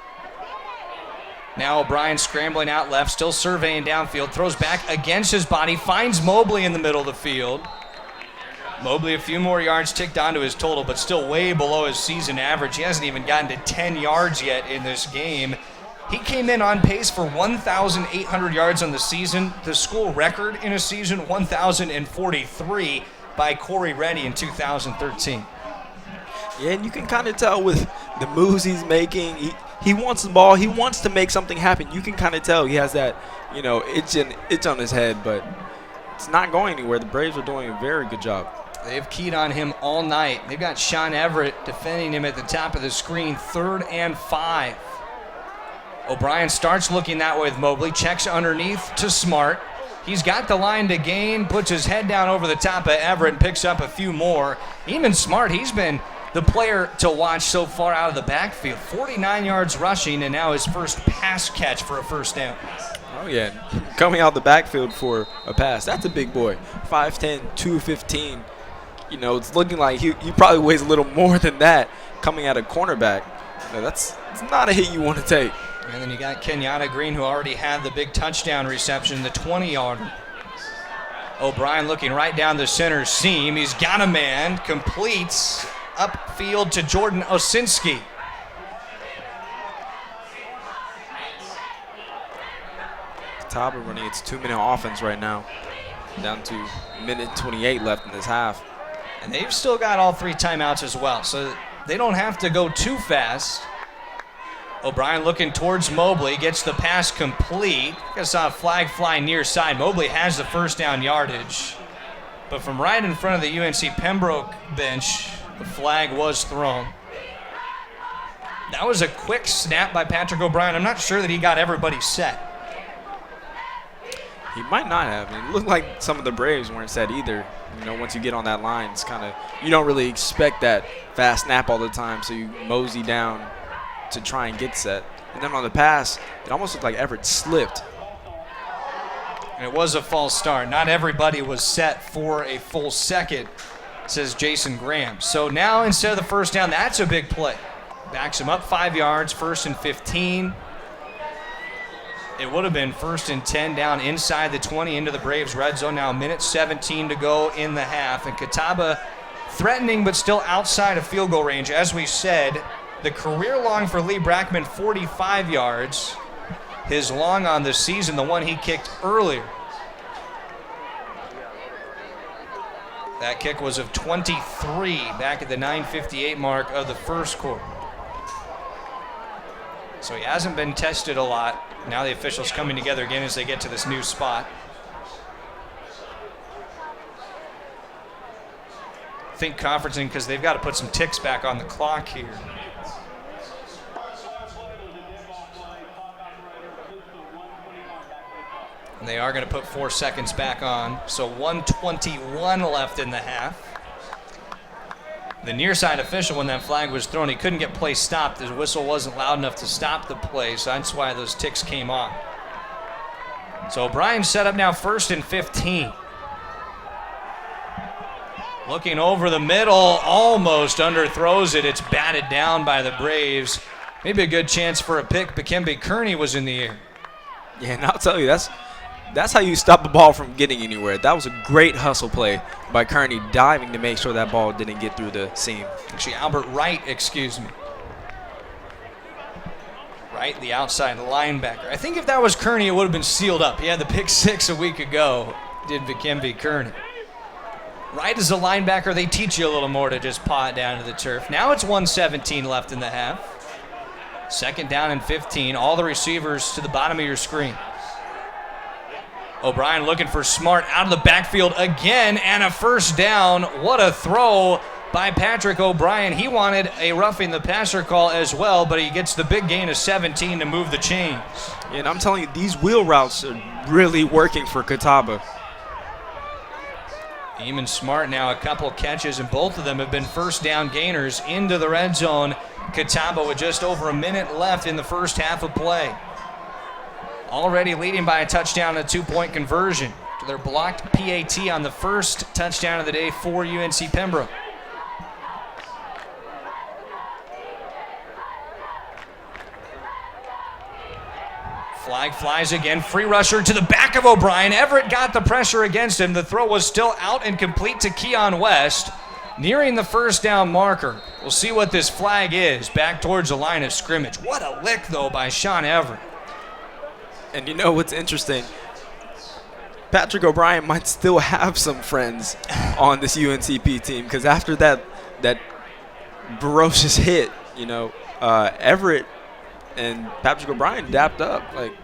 Now O'Brien scrambling out left, still surveying downfield, throws back against his body, finds Mobley in the middle of the field. Mobley a few more yards ticked onto his total, but still way below his season average. He hasn't even gotten to 10 yards yet in this game. He came in on pace for 1,800 yards on the season. The school record in a season, 1,043 by Corey Reddy in 2013. Yeah, and you can kind of tell with the moves he's making. He wants the ball. He wants to make something happen. You can kind of tell he has that, you know, itch on his head, but it's not going anywhere. The Braves are doing a very good job. They've keyed on him all night. They've got Sean Everett defending him at the top of the screen, 3rd and 5. O'Brien starts looking that way with Mobley, checks underneath to Smart. He's got the line to gain, puts his head down over the top of Everett and picks up a few more. Even Smart, he's been the player to watch so far out of the backfield. 49 yards rushing, and now his first pass catch for a first down. Oh, yeah. Coming out the backfield for a pass. That's a big boy. 5'10", 215. You know, it's looking like he probably weighs a little more than that coming out of cornerback. You know, it's not a hit you want to take. And then you got Kenyatta Green, who already had the big touchdown reception, the 20-yarder. O'Brien looking right down the center seam. He's got a man, completes upfield to Jordan Osinski. Catawba running its 2-minute offense right now, down to minute 28 left in this half. And they've still got all 3 timeouts as well, so they don't have to go too fast. O'Brien looking towards Mobley, gets the pass complete. I saw a flag fly near side. Mobley has the first down yardage. But from right in front of the UNC Pembroke bench, the flag was thrown. That was a quick snap by Patrick O'Brien. I'm not sure that he got everybody set. He might not have. It looked like some of the Braves weren't set either. You know, once you get on that line, it's kind of, you don't really expect that fast snap all the time, so you mosey down to try and get set. And then on the pass, it almost looked like Everett slipped. And it was a false start. Not everybody was set for a full second, says Jason Graham. So now instead of the first down, that's a big play. Backs him up 5 yards, 1st and 15. It would have been 1st and 10 down inside the 20 into the Braves red zone. Now a minute 17 to go in the half. And Catawba threatening but still outside of field goal range. As we said, the career long for Lee Brackman, 45 yards. His long on the season, the one he kicked earlier. That kick was of 23 back at the 9:58 mark of the first quarter. So he hasn't been tested a lot. Now the officials coming together again as they get to this new spot. I think conferencing because they've got to put some ticks back on the clock here. And they are going to put 4 seconds back on. So 1:21 left in the half. The near side official, when that flag was thrown, he couldn't get play stopped. The whistle wasn't loud enough to stop the play, so that's why those ticks came on. So O'Brien set up now 1st and 15. Looking over the middle, almost underthrows it. It's batted down by the Braves. Maybe a good chance for a pick. Bikembe Kearney was in the air. Yeah, and I'll tell you, that's how you stop the ball from getting anywhere. That was a great hustle play by Kearney, diving to make sure that ball didn't get through the seam. Actually, Albert Wright, excuse me. Wright, the outside linebacker. I think if that was Kearney, it would have been sealed up. He had the pick 6 a week ago, did Bikembe Kearney. Wright is a linebacker. They teach you a little more to just paw it down to the turf. Now it's 1:17 left in the half. 2nd down and 15. All the receivers to the bottom of your screen. O'Brien looking for Smart out of the backfield again, and a 1st down. What a throw by Patrick O'Brien. He wanted a roughing the passer call as well, but he gets the big gain of 17 to move the chains. And I'm telling you, these wheel routes are really working for Catawba. Eamon Smart now a couple catches, and both of them have been 1st down gainers into the red zone. Catawba with just over a minute left in the first half of play. Already leading by a touchdown and a 2-point conversion to their blocked PAT on the first touchdown of the day for UNC Pembroke. Flag flies again. Free rusher to the back of O'Brien. Everett got the pressure against him. The throw was still out and complete to Keon West. Nearing the 1st down marker. We'll see what this flag is. Back towards the line of scrimmage. What a lick, though, by Sean Everett. And you know what's interesting? Patrick O'Brien might still have some friends on this UNCP team, because after that ferocious hit, Everett and Patrick O'Brien dapped up. Like,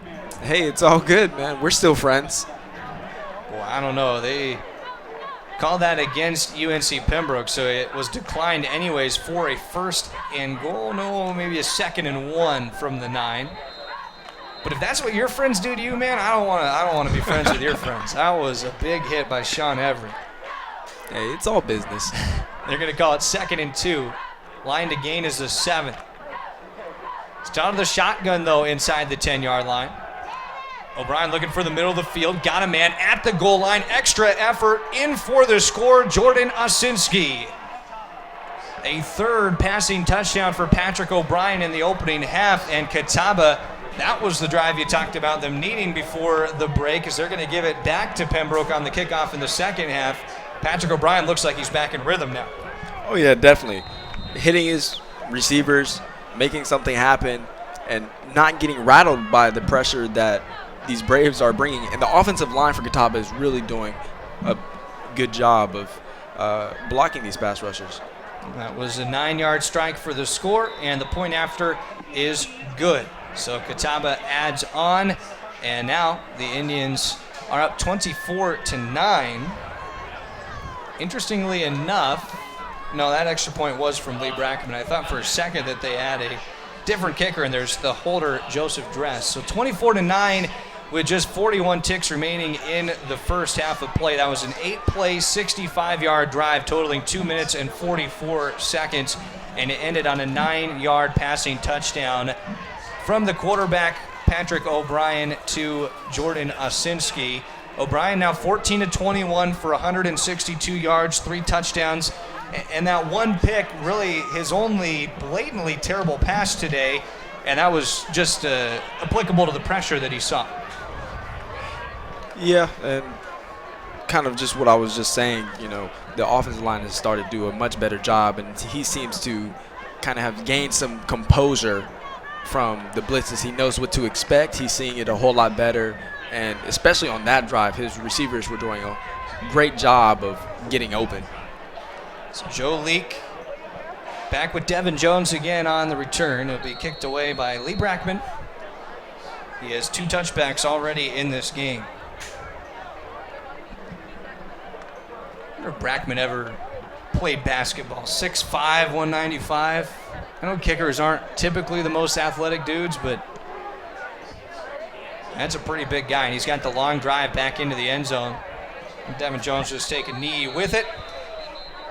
hey, it's all good, man. We're still friends. Well, I don't know. They called that against UNC Pembroke, so it was declined anyways for a 1st and goal. No, maybe a 2nd and 1 from the 9. But if that's what your friends do to you, man, I don't want to be friends with your friends. That was a big hit by Sean Everett. Hey, it's all business. They're going to call it 2nd and 2. Line to gain is the 7th. It's out of the shotgun, though, inside the 10-yard line. O'Brien looking for the middle of the field. Got a man at the goal line. Extra effort in for the score, Jordan Osinski. A 3rd passing touchdown for Patrick O'Brien in the opening half, and Catawba, that was the drive you talked about them needing before the break, as they're going to give it back to Pembroke on the kickoff in the 2nd half. Patrick O'Brien looks like he's back in rhythm now. Oh, yeah, definitely. Hitting his receivers, making something happen, and not getting rattled by the pressure that these Braves are bringing. And the offensive line for Catawba is really doing a good job of blocking these pass rushers. That was a 9-yard strike for the score, and the point after is good. So Catawba adds on, and now the Indians are up 24-9. Interestingly enough, no, that extra point was from Lee Brackman. I thought for a second that they had a different kicker, and there's the holder, Joseph Dress. So 24-9 with just 41 ticks remaining in the first half of play. That was an 8-play, 65-yard drive totaling 2 minutes and 44 seconds, and it ended on a 9-yard passing touchdown from the quarterback, Patrick O'Brien, to Jordan Osinski. O'Brien now 14-21 for 162 yards, 3 touchdowns, and that one pick, really his only blatantly terrible pass today, and that was just applicable to the pressure that he saw. Yeah, and kind of just what I was just saying, the offensive line has started to do a much better job, and he seems to kind of have gained some composure from the blitzes. He knows what to expect. He's seeing it a whole lot better, and especially on that drive, his receivers were doing a great job of getting open. So Joe Leake back with Devin Jones again on the return. It'll be kicked away by Lee Brackman. He has 2 touchbacks already in this game. I wonder if Brackman ever played basketball. 6'5", 195. I know kickers aren't typically the most athletic dudes, but that's a pretty big guy, and he's got the long drive back into the end zone. And Devin Jones just take a knee with it.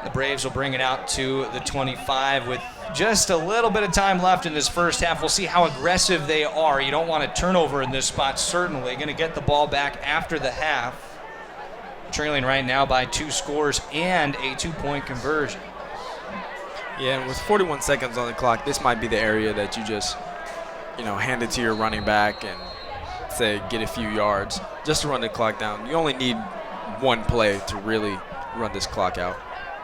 The Braves will bring it out to the 25 with just a little bit of time left in this first half. We'll see how aggressive they are. You don't want a turnover in this spot, certainly. Going to get the ball back after the half. Trailing right now by 2 scores and a 2-point conversion. Yeah, and with 41 seconds on the clock, this might be the area that you just, hand it to your running back and say get a few yards just to run the clock down. You only need one play to really run this clock out.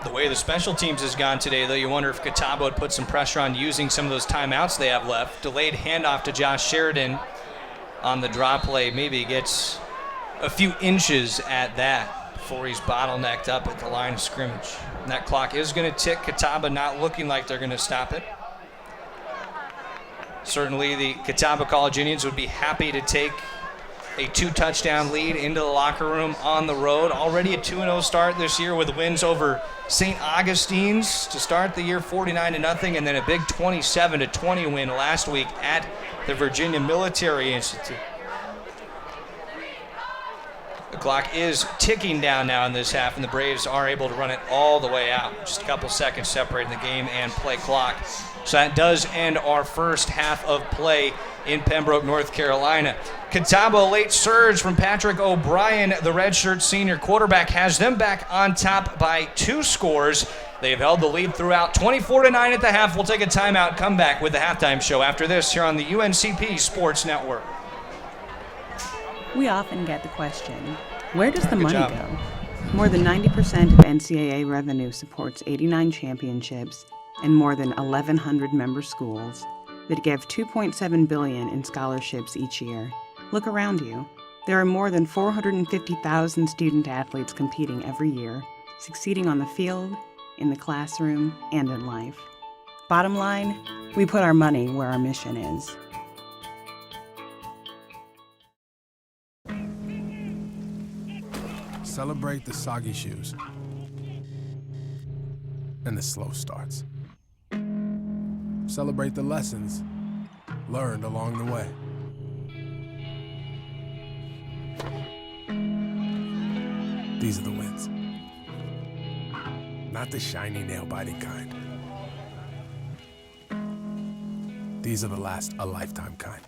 The way the special teams has gone today, though, you wonder if Catawba would put some pressure on using some of those timeouts they have left. Delayed handoff to Josh Sheridan on the draw play. Maybe gets a few inches at that before he's bottlenecked up at the line of scrimmage. And that clock is going to tick. Catawba not looking like they're going to stop it. Certainly the Catawba College Indians would be happy to take a 2-touchdown lead into the locker room on the road. Already a 2-0 start this year with wins over St. Augustine's to start the year 49-0, and then a big 27-20 win last week at the Virginia Military Institute. The clock is ticking down now in this half, and the Braves are able to run it all the way out. Just a couple seconds separating the game and play clock. So that does end our first half of play in Pembroke, North Carolina. Catawba, late surge from Patrick O'Brien, the redshirt senior quarterback, has them back on top by 2 scores. They've held the lead throughout, 24-9 at the half. We'll take a timeout, come back with the halftime show after this here on the UNCP Sports Network. We often get the question, where does the money job. go? More than 90% of NCAA revenue supports 89 championships and more than 1,100 member schools that give $2.7 billion in scholarships each year. Look around you. There are more than 450,000 student athletes competing every year, succeeding on the field, in the classroom, and in life. Bottom line, we put our money where our mission is. Celebrate the soggy shoes and the slow starts. Celebrate the lessons learned along the way. These are the wins. Not the shiny, nail-biting kind. These are the last a lifetime kind.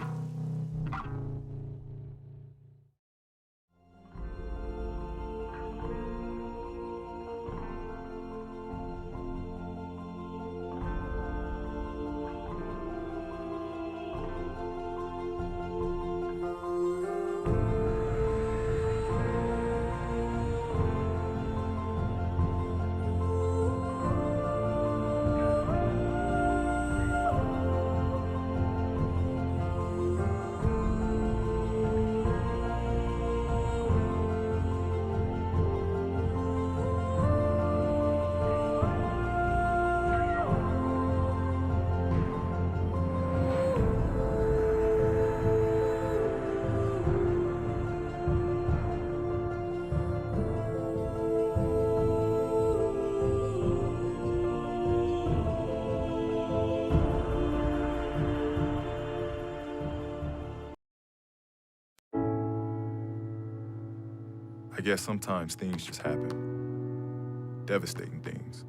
I guess sometimes things just happen. Devastating things.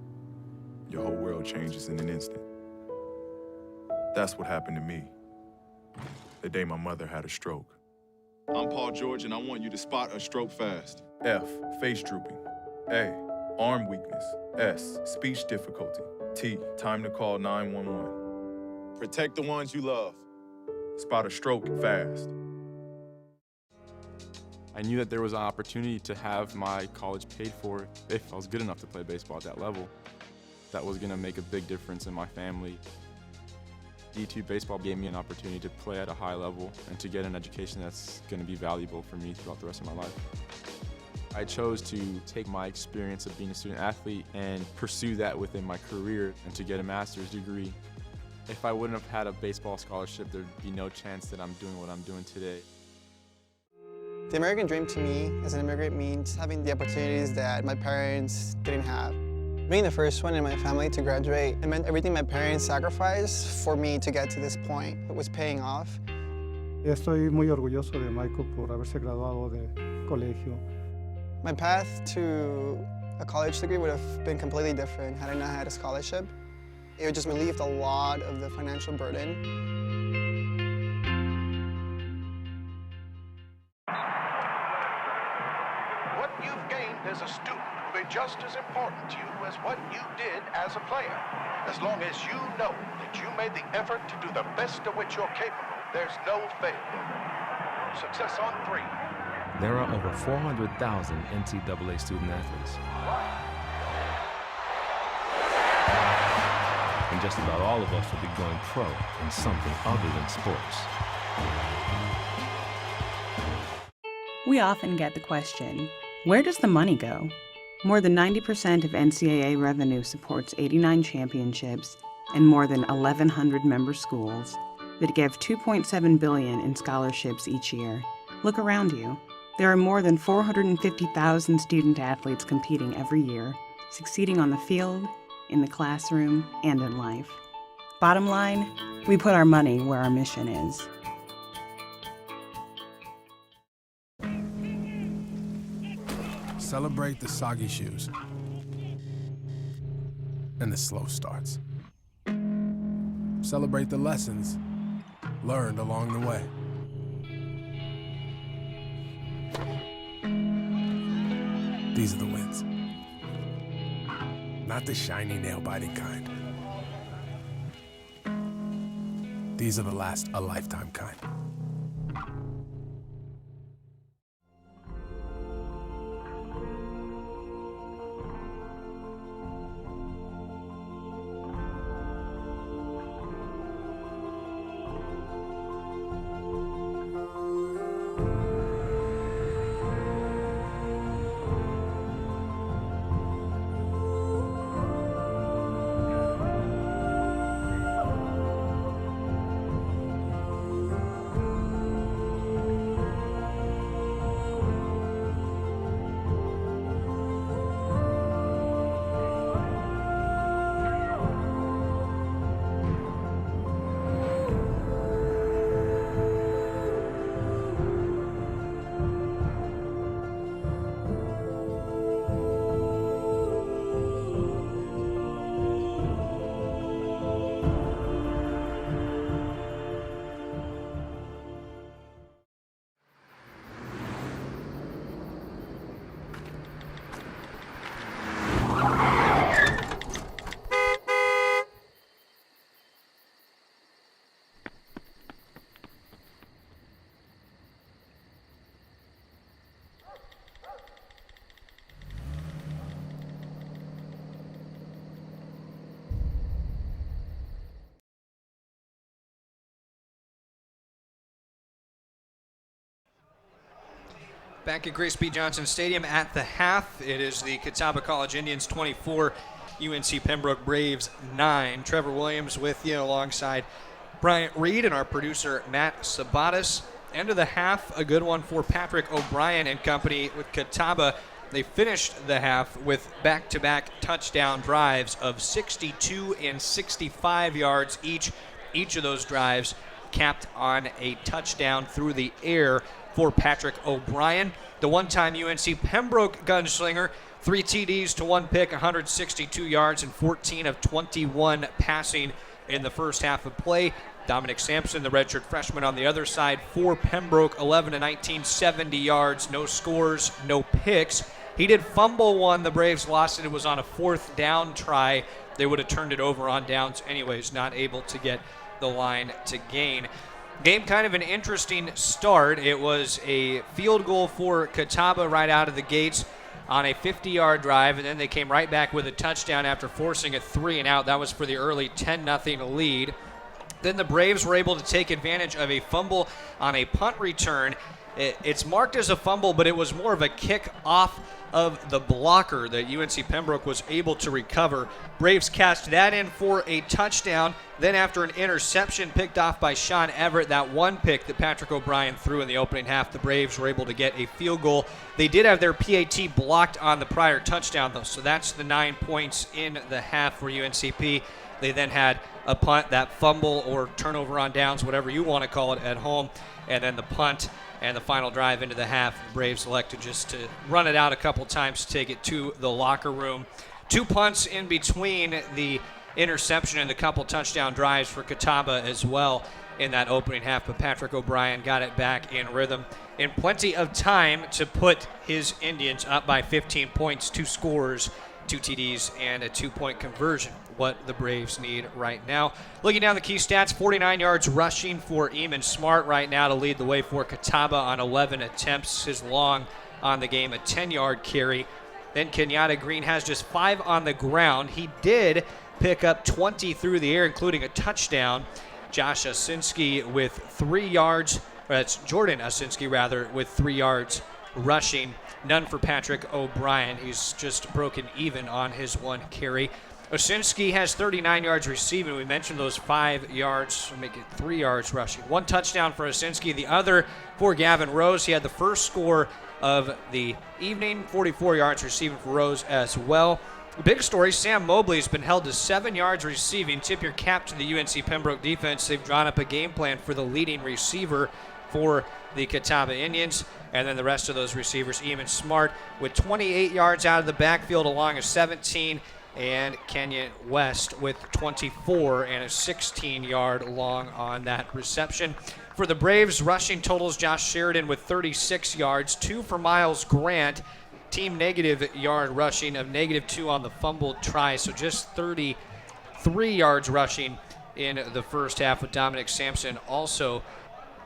Your whole world changes in an instant. That's what happened to me the day my mother had a stroke. I'm Paul George, and I want you to spot a stroke fast. F, face drooping. A, arm weakness. S, speech difficulty. T, time to call 911. Protect the ones you love. Spot a stroke fast. I knew that there was an opportunity to have my college paid for if I was good enough to play baseball at that level. That was going to make a big difference in my family. D2 baseball gave me an opportunity to play at a high level and to get an education that's going to be valuable for me throughout the rest of my life. I chose to take my experience of being a student athlete and pursue that within my career and to get a master's degree. If I wouldn't have had a baseball scholarship, there'd be no chance that I'm doing what I'm doing today. The American dream to me as an immigrant means having the opportunities that my parents didn't have. Being the first one in my family to graduate, it meant everything my parents sacrificed for me to get to this point. It was paying off. Estoy muy orgulloso de Michael por haberse graduado de colegio. My path to a college degree would have been completely different had I not had a scholarship. It would just relieved a lot of the financial burden. As a student will be just as important to you as what you did as a player. As long as you know that you made the effort to do the best of which you're capable, there's no failure. Success on 3. There are over 400,000 NCAA student athletes. And just about all of us will be going pro in something other than sports. We often get the question, where does the money go? More than 90% of NCAA revenue supports 89 championships and more than 1,100 member schools that give $2.7 billion in scholarships each year. Look around you. There are more than 450,000 student athletes competing every year, succeeding on the field, in the classroom, and in life. Bottom line, we put our money where our mission is. Celebrate the soggy shoes and the slow starts. Celebrate the lessons learned along the way. These are the wins. Not the shiny, nail-biting kind. These are the last a lifetime kind. Back at Grace B. Johnson Stadium at the half, it is the Catawba College Indians 24, UNC Pembroke Braves 9. Trevor Williams with you alongside Bryant Reed and our producer Matt Sabatis. End of the half, a good one for Patrick O'Brien and company with Catawba. They finished the half with back-to-back touchdown drives of 62 and 65 yards each. Each of those drives capped on a touchdown through the air for Patrick O'Brien. The one-time UNC Pembroke gunslinger, 3 TDs to 1 pick, 162 yards, and 14 of 21 passing in the first half of play. Dominic Sampson, the redshirt freshman on the other side for Pembroke, 11 to 19, 70 yards, no scores, no picks. He did fumble one. The Braves lost it. It was on a 4th down try. They would have turned it over on downs anyways, not able to get the line to gain. Game kind of an interesting start. It was a field goal for Catawba right out of the gates on a 50-yard drive, and then they came right back with a touchdown after forcing a 3-and-out. That was for the early 10-0 lead. Then the Braves were able to take advantage of a fumble on a punt return. It's marked as a fumble, but it was more of a kick off of the blocker that UNC Pembroke was able to recover. Braves cast that in for a touchdown. Then after an interception picked off by Sean Everett, that one pick that Patrick O'Brien threw in the opening half, the Braves were able to get a field goal. They did have their PAT blocked on the prior touchdown, though, so that's the 9 points in the half for UNCP. They then had a punt, that fumble or turnover on downs, whatever you want to call it, at home, and then the punt and the final drive into the half. The Braves elected just to run it out a couple times to take it to the locker room. 2 punts in between the interception and the couple touchdown drives for Catawba as well in that opening half, but Patrick O'Brien got it back in rhythm in plenty of time to put his Indians up by 15 points, 2 scores, 2 TDs, and a 2-point conversion. What the Braves need right now. Looking down the key stats, 49 yards rushing for Eamon Smart right now to lead the way for Catawba on 11 attempts. His long on the game, a 10-yard carry. Then Kenyatta Green has just 5 on the ground. He did pick up 20 through the air, including a touchdown. Josh Osinski with 3 yards, or that's Jordan Osinski rather, with 3 yards rushing. None for Patrick O'Brien. He's just broken even on his one carry. Osinski has 39 yards receiving. We mentioned those 5 yards, make it 3 yards rushing. 1 touchdown for Osinski, the other for Gavin Rose. He had the first score of the evening, 44 yards receiving for Rose as well. The big story, Sam Mobley has been held to 7 yards receiving. Tip your cap to the UNC Pembroke defense. They've drawn up a game plan for the leading receiver for the Catawba Indians. And then the rest of those receivers, Eamon Smart with 28 yards out of the backfield along a 17, and Kenyon West with 24 and a 16-yard long on that reception. For the Braves, rushing totals, Josh Sheridan with 36 yards, 2 for Miles Grant, team negative yard rushing of -2 on the fumbled try, so just 33 yards rushing in the first half, with Dominic Sampson also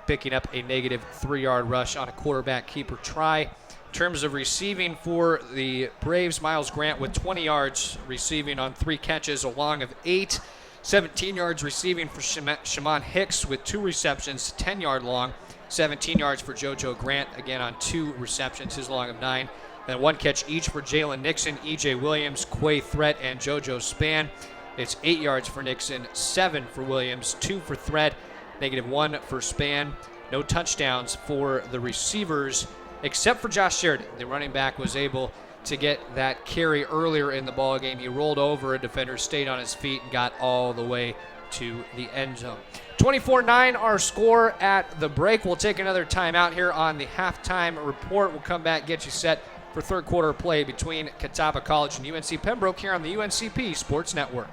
picking up a -3 yard rush on a quarterback keeper try. In terms of receiving for the Braves, Miles Grant with 20 yards receiving on 3 catches, a long of 8. 17 yards receiving for Shimon Hicks with 2 receptions, 10-yard long. 17 yards for JoJo Grant, again on 2 receptions, his long of 9. And 1 catch each for Jalen Nixon, EJ Williams, Quay Threat, and JoJo Span. It's 8 yards for Nixon, 7 for Williams, 2 for Threat, -1 for Span. No touchdowns for the receivers, except for Josh Sheridan. The running back was able to get that carry earlier in the ball game. He rolled over a defender, stayed on his feet, and got all the way to the end zone. 24-9 our score at the break. We'll take another timeout here on the halftime report. We'll come back, get you set for third quarter play between Catawba College and UNC Pembroke here on the UNCP Sports Network.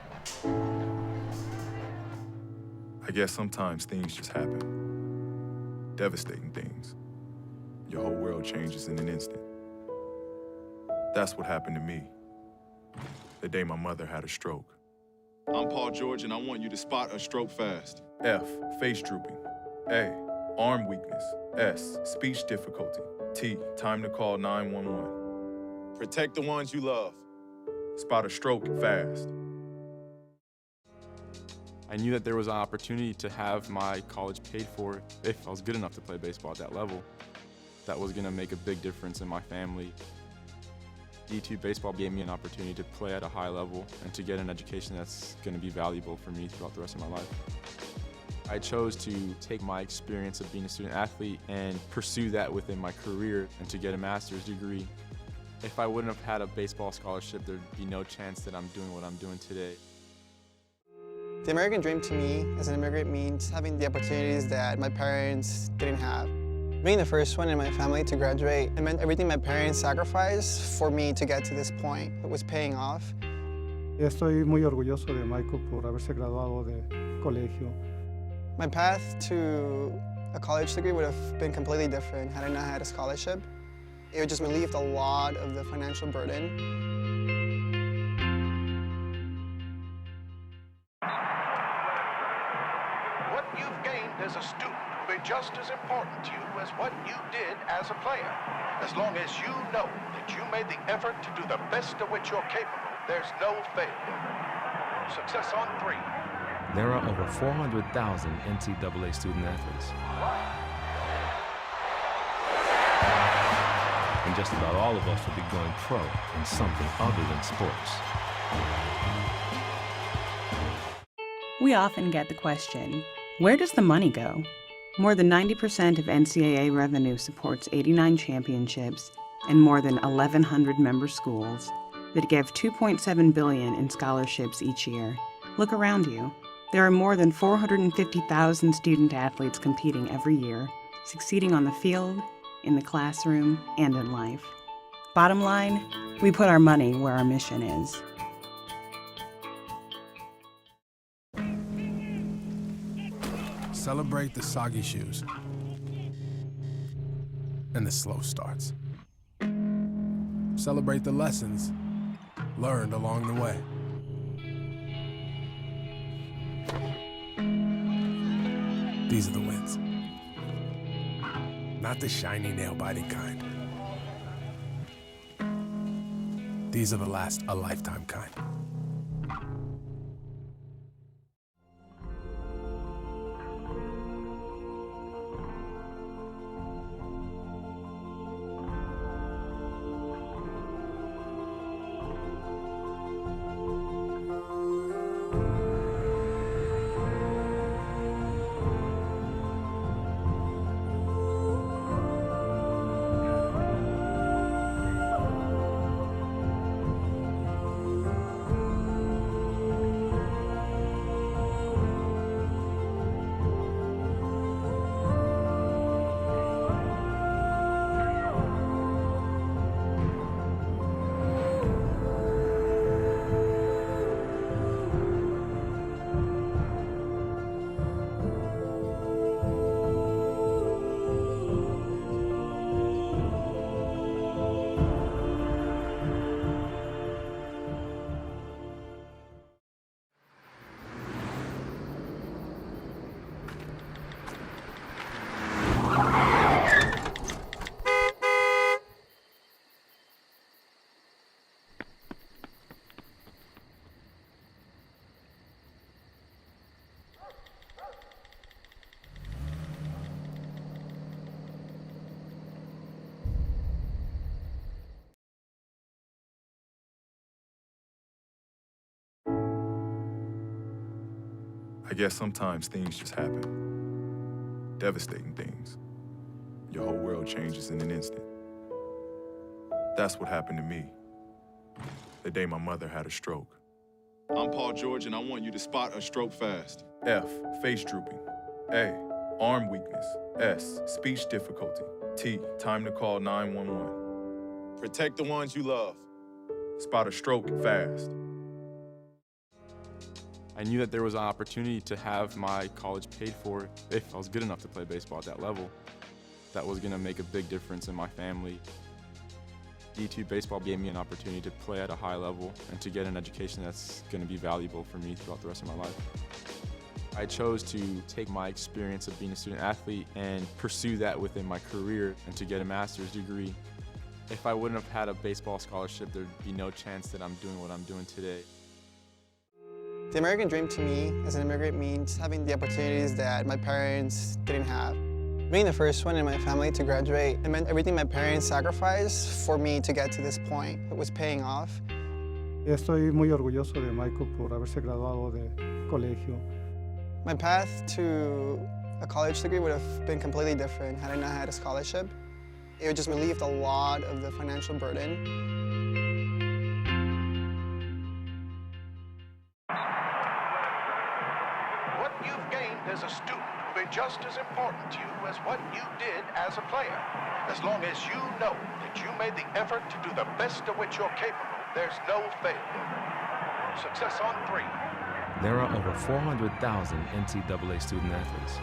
I guess sometimes things just happen. Devastating things. Your whole world changes in an instant. That's what happened to me the day my mother had a stroke. I'm Paul George, and I want you to spot a stroke fast. F, face drooping. A, arm weakness. S, speech difficulty. T, time to call 911. Protect the ones you love. Spot a stroke fast. I knew that there was an opportunity to have my college paid for if I was good enough to play baseball at that level. That was going to make a big difference in my family. D2 baseball gave me an opportunity to play at a high level and to get an education that's going to be valuable for me throughout the rest of my life. I chose to take my experience of being a student athlete and pursue that within my career and to get a master's degree. If I wouldn't have had a baseball scholarship, there'd be no chance that I'm doing what I'm doing today. The American dream to me as an immigrant means having the opportunities that my parents didn't have. Being the first one in my family to graduate, it meant everything my parents sacrificed for me to get to this point. It was paying off. Estoy muy orgulloso de Michael por haberse graduado de colegio. My path to a college degree would have been completely different had I not had a scholarship. It would just relieved a lot of the financial burden. What you've gained as a student will be just as important to you as what you did as a player. As long as you know that you made the effort to do the best of which you're capable, there's no failure. Success on 3. There are over 400,000 NCAA student athletes. And just about all of us will be going pro in something other than sports. We often get the question, where does the money go? More than 90% of NCAA revenue supports 89 championships and more than 1,100 member schools that give $2.7 billion in scholarships each year. Look around you. There are more than 450,000 student athletes competing every year, succeeding on the field, in the classroom, and in life. Bottom line, we put our money where our mission is. Celebrate the soggy shoes and the slow starts. Celebrate the lessons learned along the way. These are the wins. Not the shiny, nail-biting kind. These are the last a lifetime kind. I guess sometimes things just happen. Devastating things. Your whole world changes in an instant. That's what happened to me the day my mother had a stroke. I'm Paul George, and I want you to spot a stroke fast. F, face drooping. A, arm weakness. S, speech difficulty. T, time to call 911. Protect the ones you love. Spot a stroke fast. I knew that there was an opportunity to have my college paid for if I was good enough to play baseball at that level. That was going to make a big difference in my family. D2 baseball gave me an opportunity to play at a high level and to get an education that's going to be valuable for me throughout the rest of my life. I chose to take my experience of being a student athlete and pursue that within my career and to get a master's degree. If I wouldn't have had a baseball scholarship, there'd be no chance that I'm doing what I'm doing today. The American dream to me as an immigrant means having the opportunities that my parents didn't have. Being the first one in my family to graduate, it meant everything my parents sacrificed for me to get to this point. It was paying off. Estoy muy orgulloso de Michael por haberse graduado de colegio. My path to a college degree would have been completely different had I not had a scholarship. It would just relieved a lot of the financial burden. What you've gained as a student will be just as important to you as what you did as a player. As long as you know that you made the effort to do the best of which you're capable, there's no failure. Success on 3. There are over 400,000 NCAA student athletes.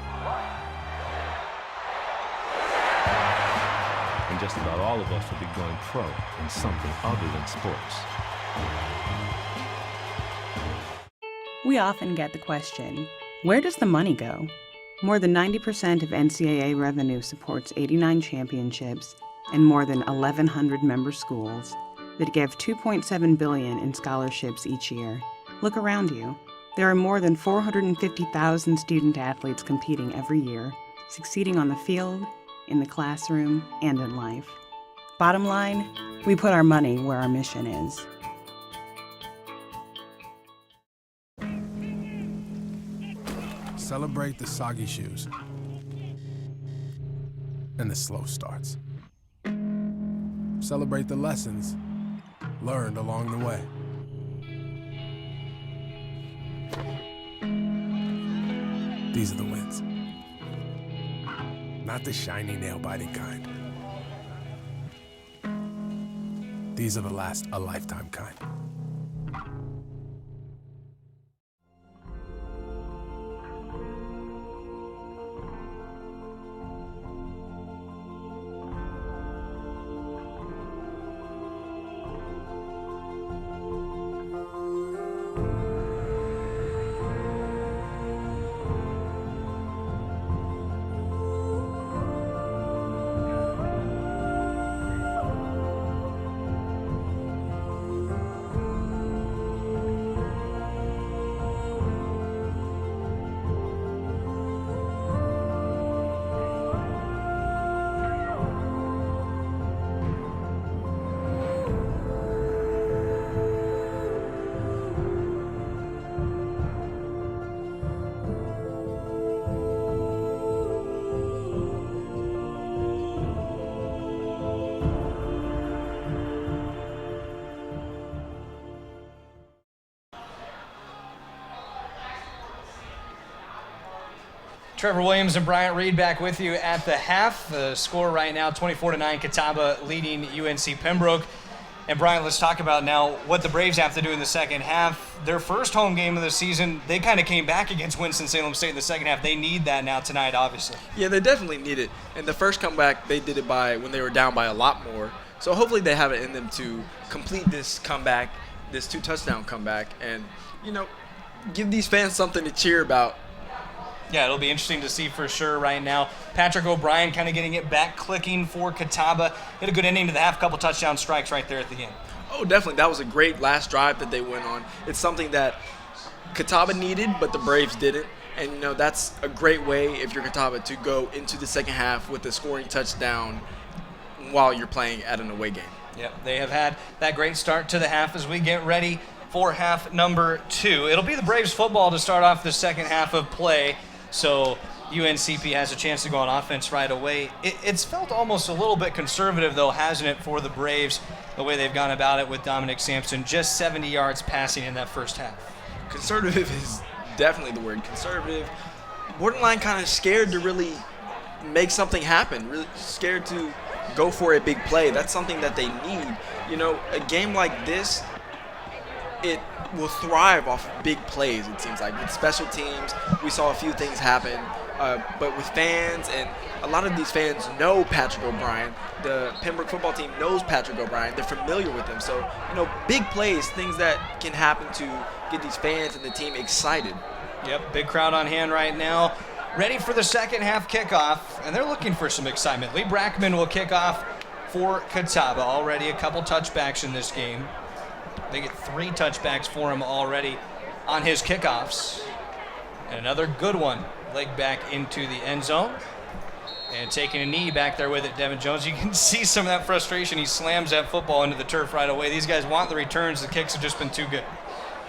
And just about all of us will be going pro in something other than sports. We often get the question, where does the money go? More than 90% of NCAA revenue supports 89 championships and more than 1,100 member schools that give $2.7 billion in scholarships each year. Look around you. There are more than 450,000 student athletes competing every year, succeeding on the field, in the classroom, and in life. Bottom line, we put our money where our mission is. Celebrate the soggy shoes and the slow starts. Celebrate the lessons learned along the way. These are the wins. Not the shiny, nail-biting kind. These are the last a lifetime kind. Trevor Williams and Bryant Reed back with you at the half. The score right now, 24-9, Catawba leading UNC Pembroke. And Bryant, let's talk about now what the Braves have to do in the second half. Their first home game of the season, they kind of came back against Winston-Salem State in the second half. They need that now tonight, obviously. Yeah, they definitely need it. And the first comeback, they did it when they were down by a lot more. So hopefully they have it in them to complete this comeback, this 2-touchdown comeback, and, give these fans something to cheer about. Yeah, it'll be interesting to see for sure right now. Patrick O'Brien kind of getting it back clicking for Catawba. Hit a good ending to the half, couple touchdown strikes right there at the end. Oh, definitely. That was a great last drive that they went on. It's something that Catawba needed, but the Braves didn't. And, that's a great way, if you're Catawba, to go into the second half with a scoring touchdown while you're playing at an away game. Yep, they have had that great start to the half as we get ready for half number 2. It'll be the Braves football to start off the second half of play, so UNCP has a chance to go on offense right away. It's felt almost a little bit conservative, though, hasn't it, for the Braves, the way they've gone about it with Dominic Sampson, just 70 yards passing in that first half. Conservative is definitely the word. Conservative. Borderline kind of scared to really make something happen, really scared to go for a big play. That's something that they need. You know, a game like this, it will thrive off big plays, it seems like. With special teams, we saw a few things happen. But with fans, and a lot of these fans know Patrick O'Brien. The Pembroke football team knows Patrick O'Brien. They're familiar with him. So, you know, big plays, things that can happen to get these fans and the team excited. Yep, big crowd on hand right now. Ready for the second half kickoff, and they're looking for some excitement. Lee Brackman will kick off for Catawba. Already a couple touchbacks in this game. They get 3 touchbacks for him already on his kickoffs. And another good one. Leg back into the end zone. And taking a knee back there with it, Devin Jones. You can see some of that frustration. He slams that football into the turf right away. These guys want the returns. The kicks have just been too good.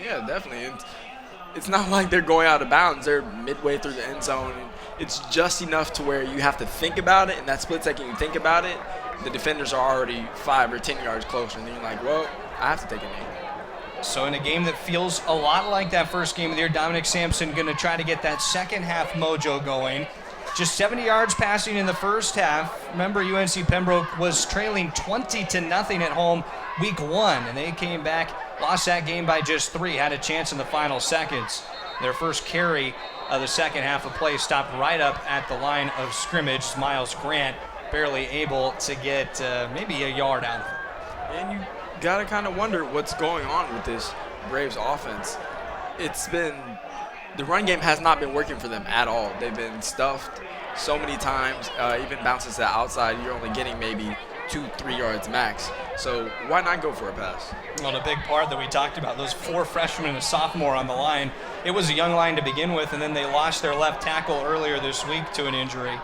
Yeah, definitely. And it's not like they're going out of bounds. They're midway through the end zone. And it's just enough to where you have to think about it. And that split second you think about it, the defenders are already 5 or 10 yards closer. And then you're like, well, I have to take a knee. So in a game that feels a lot like that first game of the year, Dominic Sampson going to try to get that second half mojo going. Just 70 yards passing in the first half. Remember, UNC Pembroke was trailing 20-0 at home week 1, and they came back, lost that game by just 3, had a chance in the final seconds. Their first carry of the second half of play stopped right up at the line of scrimmage. Miles Grant barely able to get maybe a yard out of it. And you got to kind of wonder what's going on with this Braves offense. The run game has not been working for them at all. They've been stuffed so many times. Even bounces to the outside, you're only getting maybe 2-3 yards max. So why not go for a pass? Well, the big part that we talked about, those 4 freshmen and a sophomore on the line, it was a young line to begin with, and then they lost their left tackle earlier this week to an injury.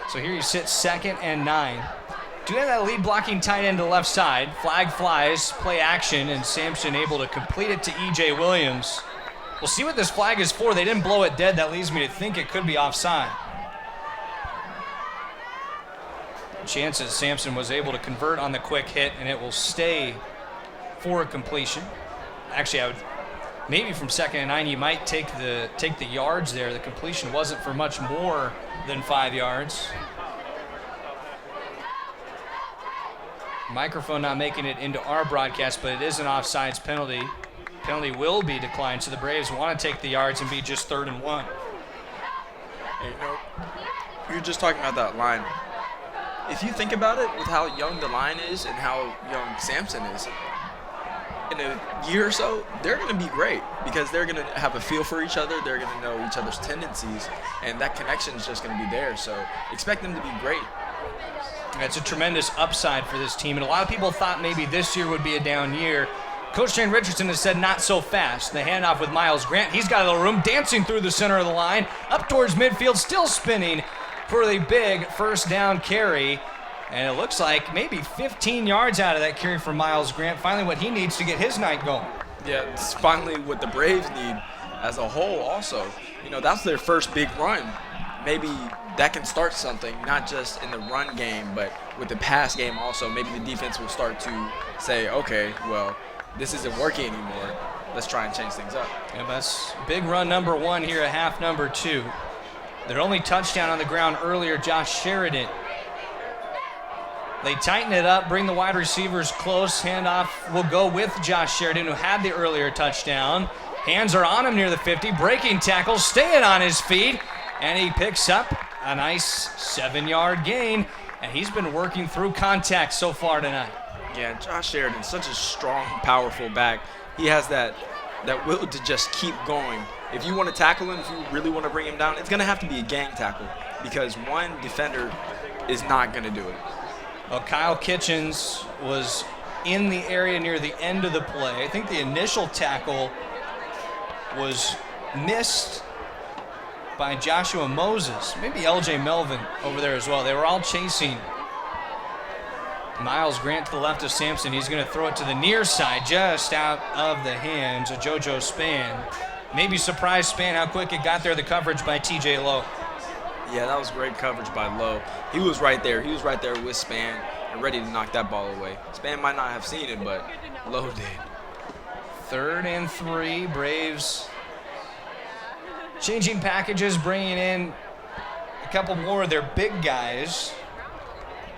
So here you sit 2nd and 9. Do you have that lead blocking tight end to the left side? Flag flies, play action, and Sampson able to complete it to E.J. Williams. We'll see what this flag is for. They didn't blow it dead. That leads me to think it could be offside. Chances Sampson was able to convert on the quick hit, and it will stay for a completion. Actually, I would maybe from 2nd and 9 you might take the yards there. The completion wasn't for much more than 5 yards. Microphone not making it into our broadcast, but it is an offsides penalty. Penalty will be declined, so the Braves want to take the yards and be just 3rd and 1. Hey, you know, you're just talking about that line. If you think about it, with how young the line is and how young Sampson is, in a year or so, they're going to be great because they're going to have a feel for each other. They're going to know each other's tendencies, and that connection is just going to be there. So expect them to be great. It's a tremendous upside for this team, and a lot of people thought maybe this year would be a down year. Coach Shane Richardson has said not so fast. The handoff with Miles Grant. He's got a little room, dancing through the center of the line, up towards midfield, still spinning for the big first down carry. And it looks like maybe 15 yards out of that carry from Miles Grant. Finally what he needs to get his night going. Yeah, it's finally what the Braves need as a whole also. You know, that's their first big run. Maybe that can start something, not just in the run game, but with the pass game also. Maybe the defense will start to say, okay, well, this isn't working anymore. Let's try and change things up. Yeah, that's big run number 1 here at half number 2. Their only touchdown on the ground earlier, Josh Sheridan. They tighten it up, bring the wide receivers close. Handoff will go with Josh Sheridan, who had the earlier touchdown. Hands are on him near the 50. Breaking tackle, staying on his feet. And he picks up a nice 7-yard gain. And he's been working through contact so far tonight. Yeah, Josh Sheridan, such a strong, powerful back. He has that will to just keep going. If you want to tackle him, if you really want to bring him down, it's going to have to be a gang tackle because one defender is not going to do it. Well, Kyle Kitchens was in the area near the end of the play. I think the initial tackle was missed by Joshua Moses. Maybe LJ Melvin over there as well. They were all chasing Miles Grant to the left of Sampson. He's going to throw it to the near side, just out of the hands of JoJo Spann. Maybe surprised Spann how quick it got there, the coverage by TJ Lowe. Yeah, that was great coverage by Lowe. He was right there. He was right there with Spann and ready to knock that ball away. Spann might not have seen it, but Lowe did. 3rd and 3, Braves changing packages, bringing in a couple more of their big guys.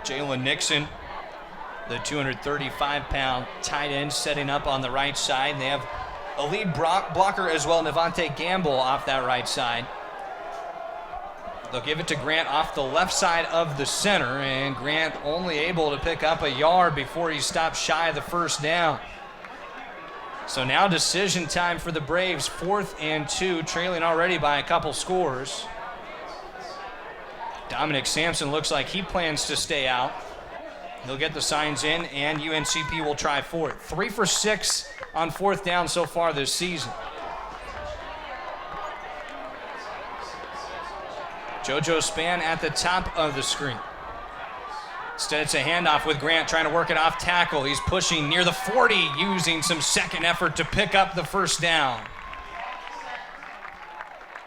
Jalen Nixon, the 235-pound tight end, setting up on the right side. And they have a lead blocker as well, Nevante Gamble, off that right side. They'll give it to Grant off the left side of the center, and Grant only able to pick up a yard before he stopped shy of the first down. So now decision time for the Braves, 4th and 2, trailing already by a couple scores. Dominic Sampson looks like he plans to stay out. He'll get the signs in, and UNCP will try for it. 3 for 6 on 4th down so far this season. JoJo Spann at the top of the screen. Instead, it's a handoff with Grant trying to work it off tackle. He's pushing near the 40, using some second effort to pick up the first down.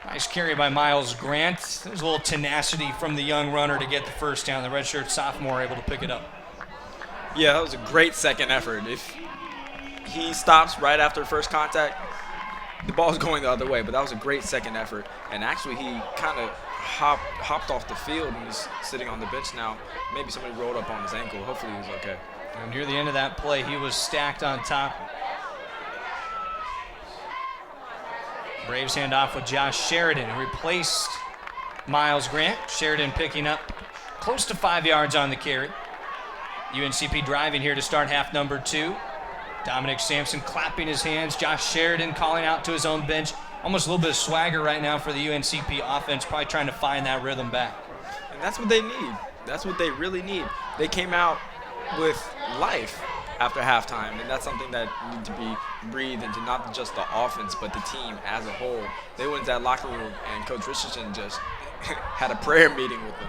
Nice carry by Miles Grant. There's a little tenacity from the young runner to get the first down. The redshirt sophomore able to pick it up. Yeah, that was a great second effort. If he stops right after first contact, the ball's going the other way, but that was a great second effort. And actually, he kind of hopped off the field and is sitting on the bench now. Maybe somebody rolled up on his ankle. Hopefully he was okay. And near the end of that play, he was stacked on top. Braves hand off with Josh Sheridan, who replaced Miles Grant. Sheridan picking up close to 5 yards on the carry. UNCP driving here to start half number 2. Dominic Sampson clapping his hands. Josh Sheridan calling out to his own bench. Almost a little bit of swagger right now for the UNCP offense, probably trying to find that rhythm back. And that's what they need. That's what they really need. They came out with life after halftime, and that's something that needs to be breathed into not just the offense, but the team as a whole. They went to that locker room, and Coach Richardson just had a prayer meeting with them.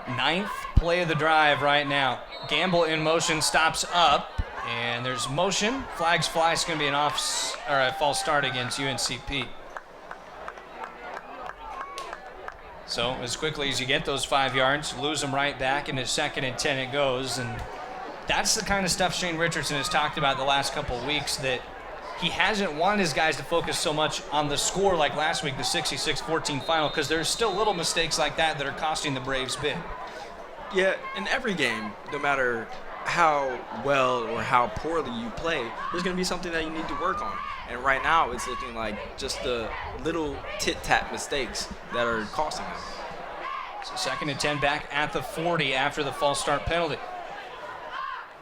9th play of the drive right now. Gamble in motion, stops up. And there's motion. Flags fly. It's going to be a false start against UNCP. So as quickly as you get those 5 yards, lose them right back. Into 2nd and 10 it goes. And that's the kind of stuff Shane Richardson has talked about the last couple of weeks, that he hasn't wanted his guys to focus so much on the score like last week, the 66-14 final, because there's still little mistakes like that are costing the Braves big. Yeah, in every game, no matter how well or how poorly you play, there's going to be something that you need to work on. And right now, it's looking like just the little tit-tat mistakes that are costing them. So 2nd and 10 back at the 40 after the false start penalty.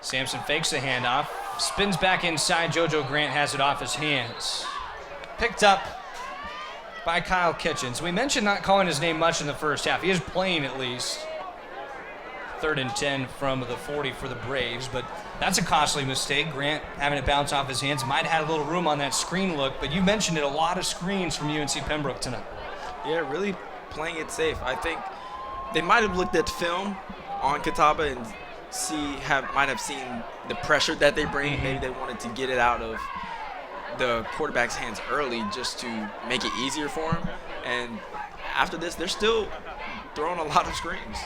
Sampson fakes the handoff, spins back inside. JoJo Grant has it off his hands. Picked up by Kyle Kitchens. We mentioned not calling his name much in the first half. He is playing at least. 3rd and 10 from the 40 for the Braves, but that's a costly mistake. Grant having it bounce off his hands. Might have had a little room on that screen look, but you mentioned it, a lot of screens from UNC Pembroke tonight. Yeah, really playing it safe. I think they might have looked at film on Catawba and might have seen the pressure that they bring. Mm-hmm. Maybe they wanted to get it out of the quarterback's hands early just to make it easier for him. And after this, they're still throwing a lot of screens.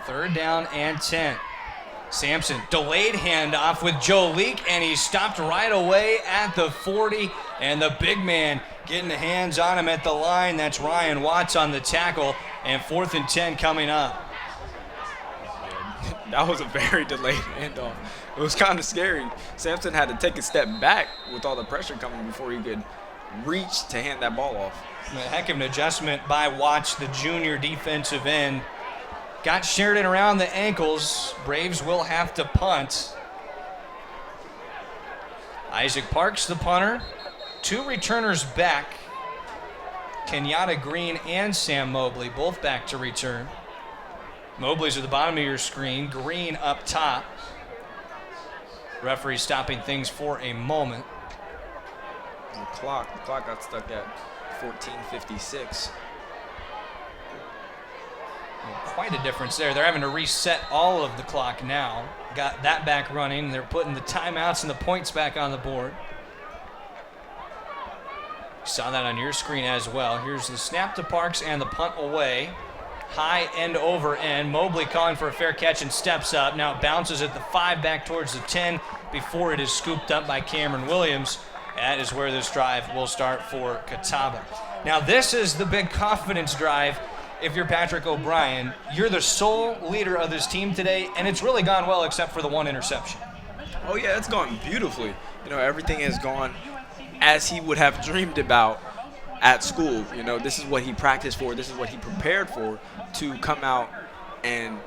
3rd down and 10. Sampson, delayed handoff with Joe Leake, and he stopped right away at the 40. And the big man getting the hands on him at the line. That's Ryan Watts on the tackle. And 4th and 10 coming up. That was a very delayed handoff. It was kind of scary. Sampson had to take a step back with all the pressure coming before he could reach to hand that ball off. A heck of an adjustment by Watts, the junior defensive end. Got Sheridan around the ankles. Braves will have to punt. Isaac Parks, the punter. 2 returners back. Kenyatta Green and Sam Mobley, both back to return. Mobley's at the bottom of your screen. Green up top. Referee stopping things for a moment. The clock got stuck at 14:56. quite a difference there. They're having to reset all of the clock now. Got that back running. They're putting the timeouts and the points back on the board. You saw that on your screen as well. Here's the snap to Parks and the punt away. High end over end. Mobley calling for a fair catch and steps up. Now it bounces at the 5 back towards the 10 before it is scooped up by Cameron Williams. That is where this drive will start for Catawba. Now this is the big confidence drive. If you're Patrick O'Brien, you're the sole leader of this team today, and it's really gone well except for the 1 interception. Oh yeah, it's gone beautifully. You know, everything has gone as he would have dreamed about at school. You know, this is what he practiced for, this is what he prepared for, to come out and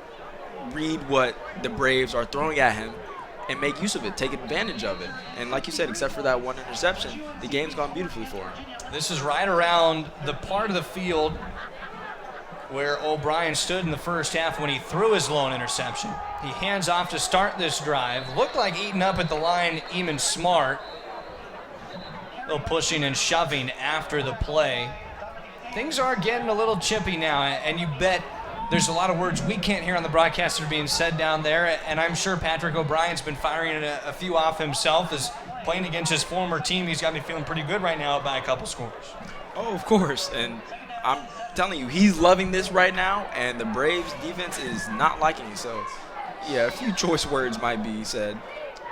read what the Braves are throwing at him and make use of it, take advantage of it. And like you said, except for that 1 interception, the game's gone beautifully for him. This is right around the part of the field where O'Brien stood in the first half when he threw his lone interception. He hands off to start this drive. Looked like eating up at the line, Eamon Smart. A little pushing and shoving after the play. Things are getting a little chippy now, and you bet there's a lot of words we can't hear on the broadcast that are being said down there, and I'm sure Patrick O'Brien's been firing a few off himself. As playing against his former team, he's got me feeling pretty good right now by a couple scores. Oh, of course, and I'm telling you, he's loving this right now, and the Braves defense is not liking it. So, yeah, a few choice words might be said.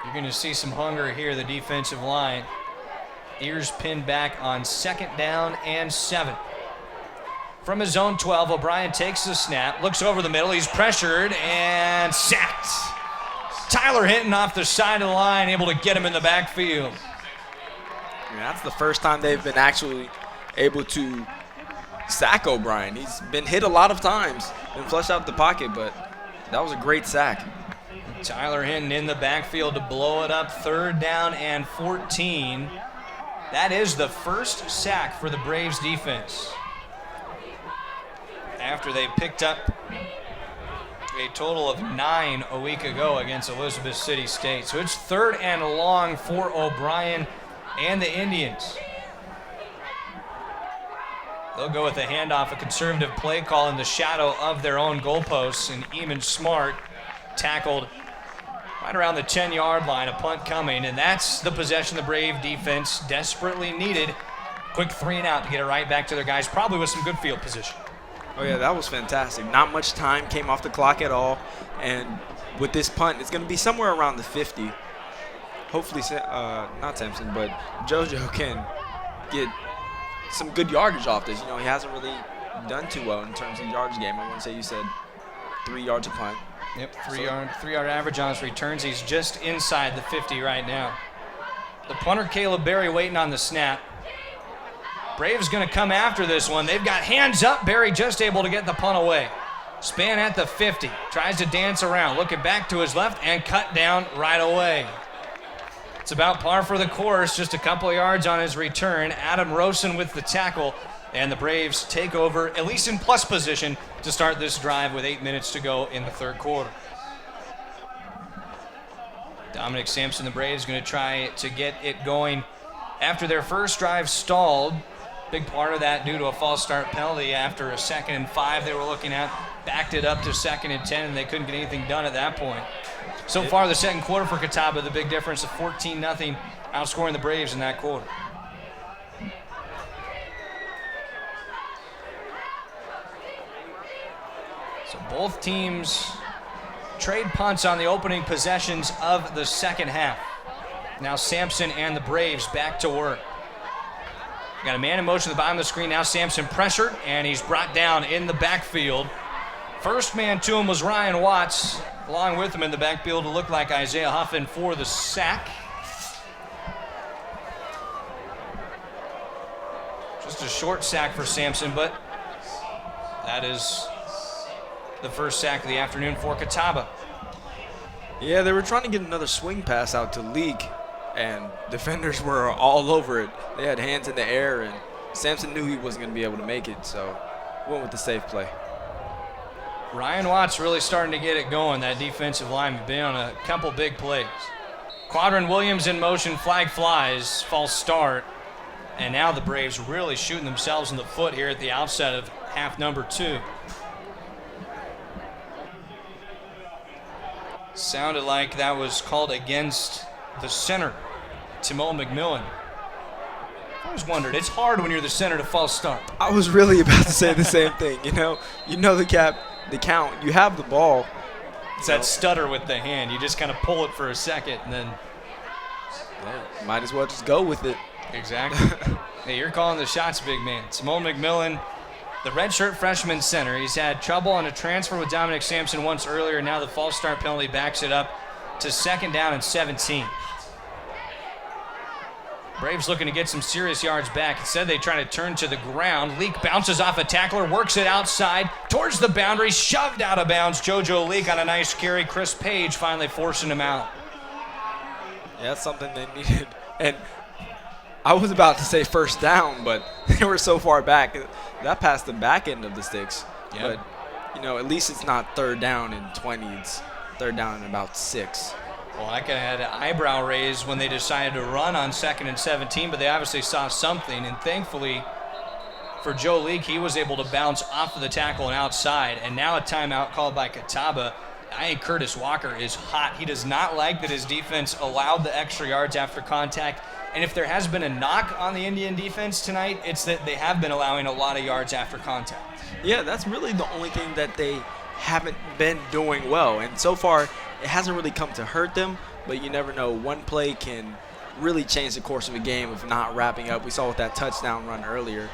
You're going to see some hunger here, the defensive line. Ears pinned back on 2nd down and 7. From his own 12, O'Brien takes the snap, looks over the middle, he's pressured and sacked. Tyler Hinton off the side of the line, able to get him in the backfield. Yeah, that's the first time they've been actually able to sack O'Brien. He's been hit a lot of times, been flushed out the pocket, but that was a great sack. Tyler Hinton in the backfield to blow it up, 3rd down and 14. That is the first sack for the Braves defense, after they picked up a total of 9 a week ago against Elizabeth City State. So it's 3rd and long for O'Brien and the Indians. They'll go with a handoff, a conservative play call in the shadow of their own goalposts, and Eamon Smart tackled right around the 10-yard line, a punt coming, and that's the possession the Brave defense desperately needed. Quick 3 and out to get it right back to their guys, probably with some good field position. Oh yeah, that was fantastic. Not much time came off the clock at all, and with this punt, it's going to be somewhere around the 50. Hopefully, not Sampson, but JoJo can get some good yardage off this. You know, he hasn't really done too well in terms of the yardage game. I want to say you said 3 yards a punt. Yep, three-yard average on his returns. He's just inside the 50 right now. The punter, Caleb Berry, waiting on the snap. Braves going to come after this one. They've got hands up. Berry just able to get the punt away. Span at the 50. Tries to dance around. Looking back to his left and cut down right away. It's about par for the course. Just a couple of yards on his return. Adam Rosen with the tackle. And the Braves take over, at least in plus position, to start this drive with 8 minutes to go in the 3rd quarter. Dominic Sampson, the Braves, going to try to get it going after their first drive stalled. Big part of that due to a false start penalty after a 2nd and 5 they were looking at. Backed it up to 2nd and 10, and they couldn't get anything done at that point. So far, the 2nd quarter for Catawba, the big difference of 14-0, outscoring the Braves in that quarter. So both teams trade punts on the opening possessions of the 2nd half. Now Sampson and the Braves back to work. Got a man in motion at the bottom of the screen. Now Sampson pressured, and he's brought down in the backfield. First man to him was Ryan Watts. Along with him in the backfield, it looked like Isaiah Huffin for the sack. Just a short sack for Sampson, but that is the first sack of the afternoon for Catawba. Yeah, they were trying to get another swing pass out to Leak, and defenders were all over it. They had hands in the air, and Sampson knew he wasn't going to be able to make it, so went with the safe play. Ryan Watts really starting to get it going, that defensive lineman, been on a couple big plays. Quadron Williams in motion, flag flies, false start, and now the Braves really shooting themselves in the foot here at the outset of half number 2. Sounded like that was called against the center, Timon McMillan. I always wondered, it's hard when you're the center to false start. I was really about to say the same thing. You know the count. You have the ball. It's that stutter with the hand. You just kind of pull it for a second and then. Yeah, might as well just go with it. Exactly. Hey, you're calling the shots, big man. Timon McMillan, the redshirt freshman center. He's had trouble on a transfer with Dominic Sampson once earlier. Now the false start penalty backs it up to 2nd down and 17. Braves looking to get some serious yards back. Instead, they try to turn to the ground. Leak bounces off a tackler, works it outside, towards the boundary, shoved out of bounds. JoJo Leak on a nice carry. Chris Page finally forcing him out. Yeah, that's something they needed. And I was about to say first down, but they were so far back. That passed the back end of the sticks. Yep. But, at least it's not 3rd down and 20. It's 3rd down and about 6. Well, I kind of had an eyebrow raised when they decided to run on 2nd and 17, but they obviously saw something. And thankfully for Joe Leak, he was able to bounce off of the tackle and outside. And now a timeout called by Catawba. I think Curtis Walker is hot. He does not like that his defense allowed the extra yards after contact. And if there has been a knock on the Indian defense tonight, it's that they have been allowing a lot of yards after contact. Yeah, that's really the only thing that they haven't been doing well. And so far, it hasn't really come to hurt them, but you never know. One play can really change the course of a game if not wrapping up. We saw with that touchdown run earlier.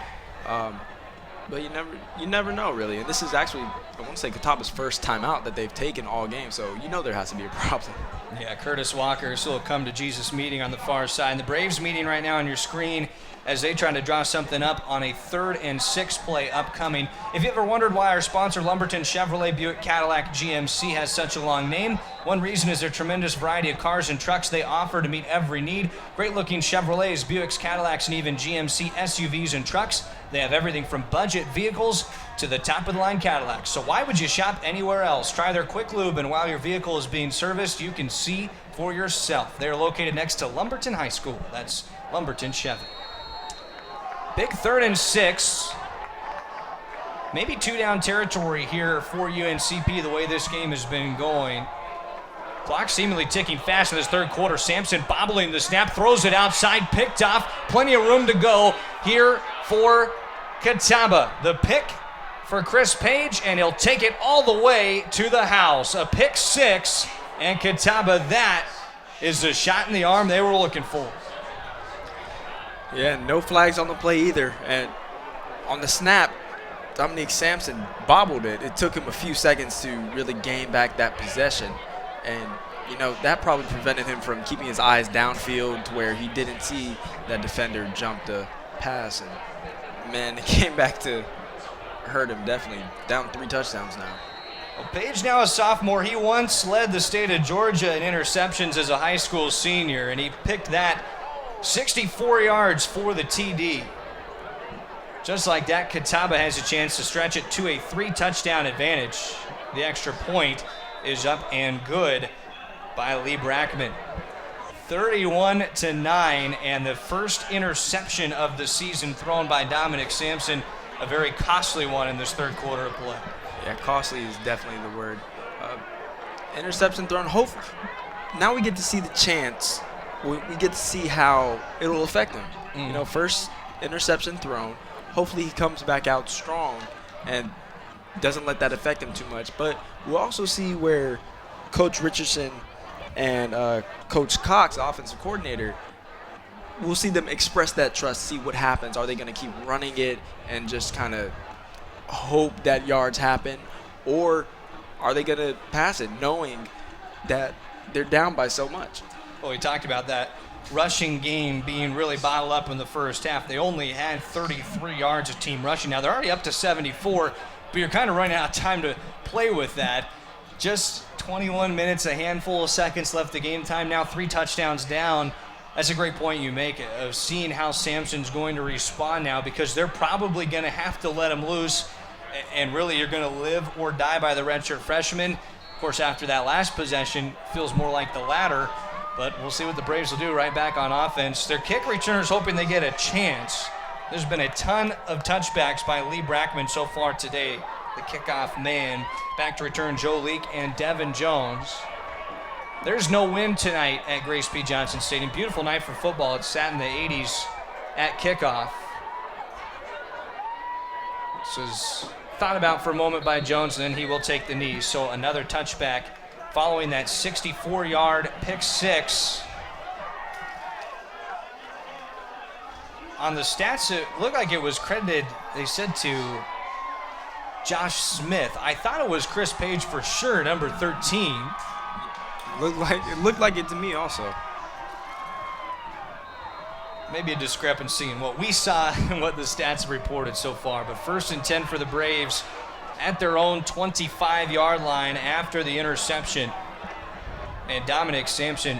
But you never know, really. And this is actually, I want to say, Catawba's first timeout that they've taken all game, so there has to be a problem. Yeah, Curtis Walker still a come-to-Jesus meeting on the far side. And the Braves meeting right now on your screen as they try to draw something up on a 3rd and 6 play upcoming. If you ever wondered why our sponsor, Lumberton Chevrolet Buick Cadillac GMC, has such a long name, one reason is their tremendous variety of cars and trucks they offer to meet every need. Great-looking Chevrolets, Buicks, Cadillacs, and even GMC SUVs and trucks. They have everything from budget vehicles to the top-of-the-line Cadillacs. So why would you shop anywhere else? Try their quick lube, and while your vehicle is being serviced, you can see for yourself. They're located next to Lumberton High School. That's Lumberton Chevy. Big 3rd and 6. Maybe 2-down territory here for UNCP, the way this game has been going. Clock seemingly ticking fast in this 3rd quarter. Sampson bobbling the snap, throws it outside, picked off. Plenty of room to go here for Catawba. The pick for Chris Page, and he'll take it all the way to the house. A pick 6, and Catawba, that is the shot in the arm they were looking for. Yeah, no flags on the play either. And on the snap, Dominique Sampson bobbled it. It took him a few seconds to really gain back that possession. And, that probably prevented him from keeping his eyes downfield to where he didn't see that defender jump the pass. And, man, it came back to hurt him definitely. Down 3 touchdowns now. Well, Page now a sophomore. He once led the state of Georgia in interceptions as a high school senior, and he picked that 64 yards for the TD. Just like that, Catawba has a chance to stretch it to a 3-touchdown advantage. The extra point is up and good by Lee Brackman. 31-9, and the first interception of the season thrown by Dominic Sampson, a very costly one in this 3rd quarter of play. Yeah, costly is definitely the word. Interception thrown. Now we get to see the chance. We get to see how it'll affect him. First interception thrown. Hopefully he comes back out strong and doesn't let that affect him too much. But we'll also see where Coach Richardson and Coach Cox, offensive coordinator, we'll see them express that trust, see what happens. Are they going to keep running it and just kind of hope that yards happen? Or are they going to pass it knowing that they're down by so much? Well, we talked about that rushing game being really bottled up in the first half. They only had 33 yards of team rushing. Now, they're already up to 74, but you're kind of running out of time to play with that. Just 21 minutes, a handful of seconds left the game time. Now 3 touchdowns down. That's a great point you make of seeing how Sampson's going to respond now, because they're probably going to have to let him loose, and really you're going to live or die by the redshirt freshman. Of course, after that last possession, feels more like the latter, but we'll see what the Braves will do right back on offense. Their kick returners hoping they get a chance. There's been a ton of touchbacks by Lee Brackman so far today, the kickoff man. Back to return Joe Leak and Devin Jones. There's no wind tonight at Grace P. Johnson Stadium. Beautiful night for football. It's sat in the 80s at kickoff. This was thought about for a moment by Jones, and then he will take the knee. So another touchback following that 64-yard pick six. On the stats, it looked like it was credited, they said, to Josh Smith. I thought it was Chris Page for sure, number 13. It looked like it to me also. Maybe a discrepancy in what we saw and what the stats have reported so far. But 1st and 10 for the Braves at their own 25-yard line after the interception. And Dominic Sampson,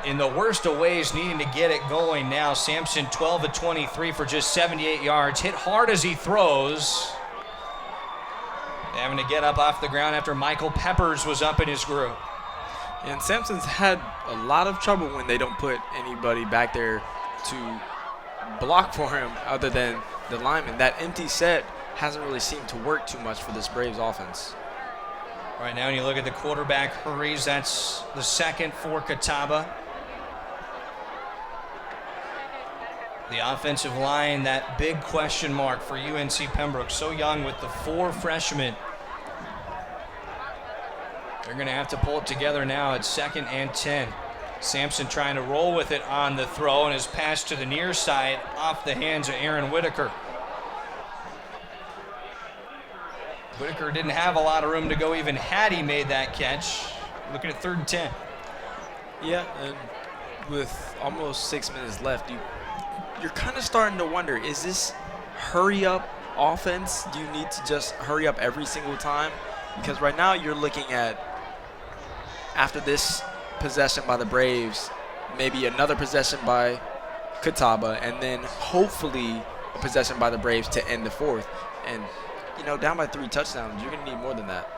in the worst of ways, needing to get it going now. Sampson 12 of 23 for just 78 yards. Hit hard as he throws. Having to get up off the ground after Michael Peppers was up in his group. And Sampson's had a lot of trouble when they don't put anybody back there to block for him other than the lineman. That empty set hasn't really seemed to work too much for this Braves offense. Right now, when you look at the quarterback hurries, that's the second for Catawba. The offensive line, that big question mark for UNC Pembroke. So young with the 4 freshmen. They're going to have to pull it together now at 2nd and 10. Sampson trying to roll with it on the throw, and his pass to the near side off the hands of Aaron Whitaker. Whitaker didn't have a lot of room to go even had he made that catch. Looking at 3rd and 10. Yeah, and with almost 6 minutes left, you're kind of starting to wonder, is this hurry-up offense? Do you need to just hurry up every single time? Because right now you're looking at, after this possession by the Braves, maybe another possession by Catawba, and then hopefully a possession by the Braves to end the 4th. And, down by 3 touchdowns, you're going to need more than that.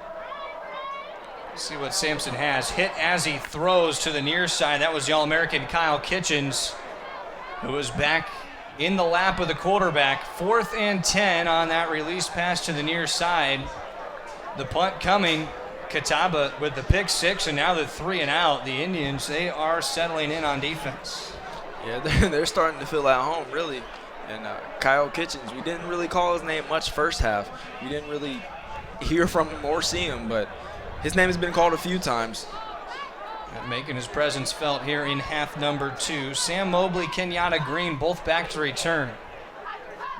See what Sampson has. Hit as he throws to the near side. That was the All-American Kyle Kitchens, who was back in the lap of the quarterback. 4th and 10 on that release pass to the near side. The punt coming. Catawba with the pick 6 and now the 3 and out. The Indians, they are settling in on defense. Yeah, they're starting to feel at home, really. And Kyle Kitchens, we didn't really call his name much first half. We didn't really hear from him or see him, but his name has been called a few times. And making his presence felt here in half number 2. Sam Mobley, Kenyatta Green, both back to return.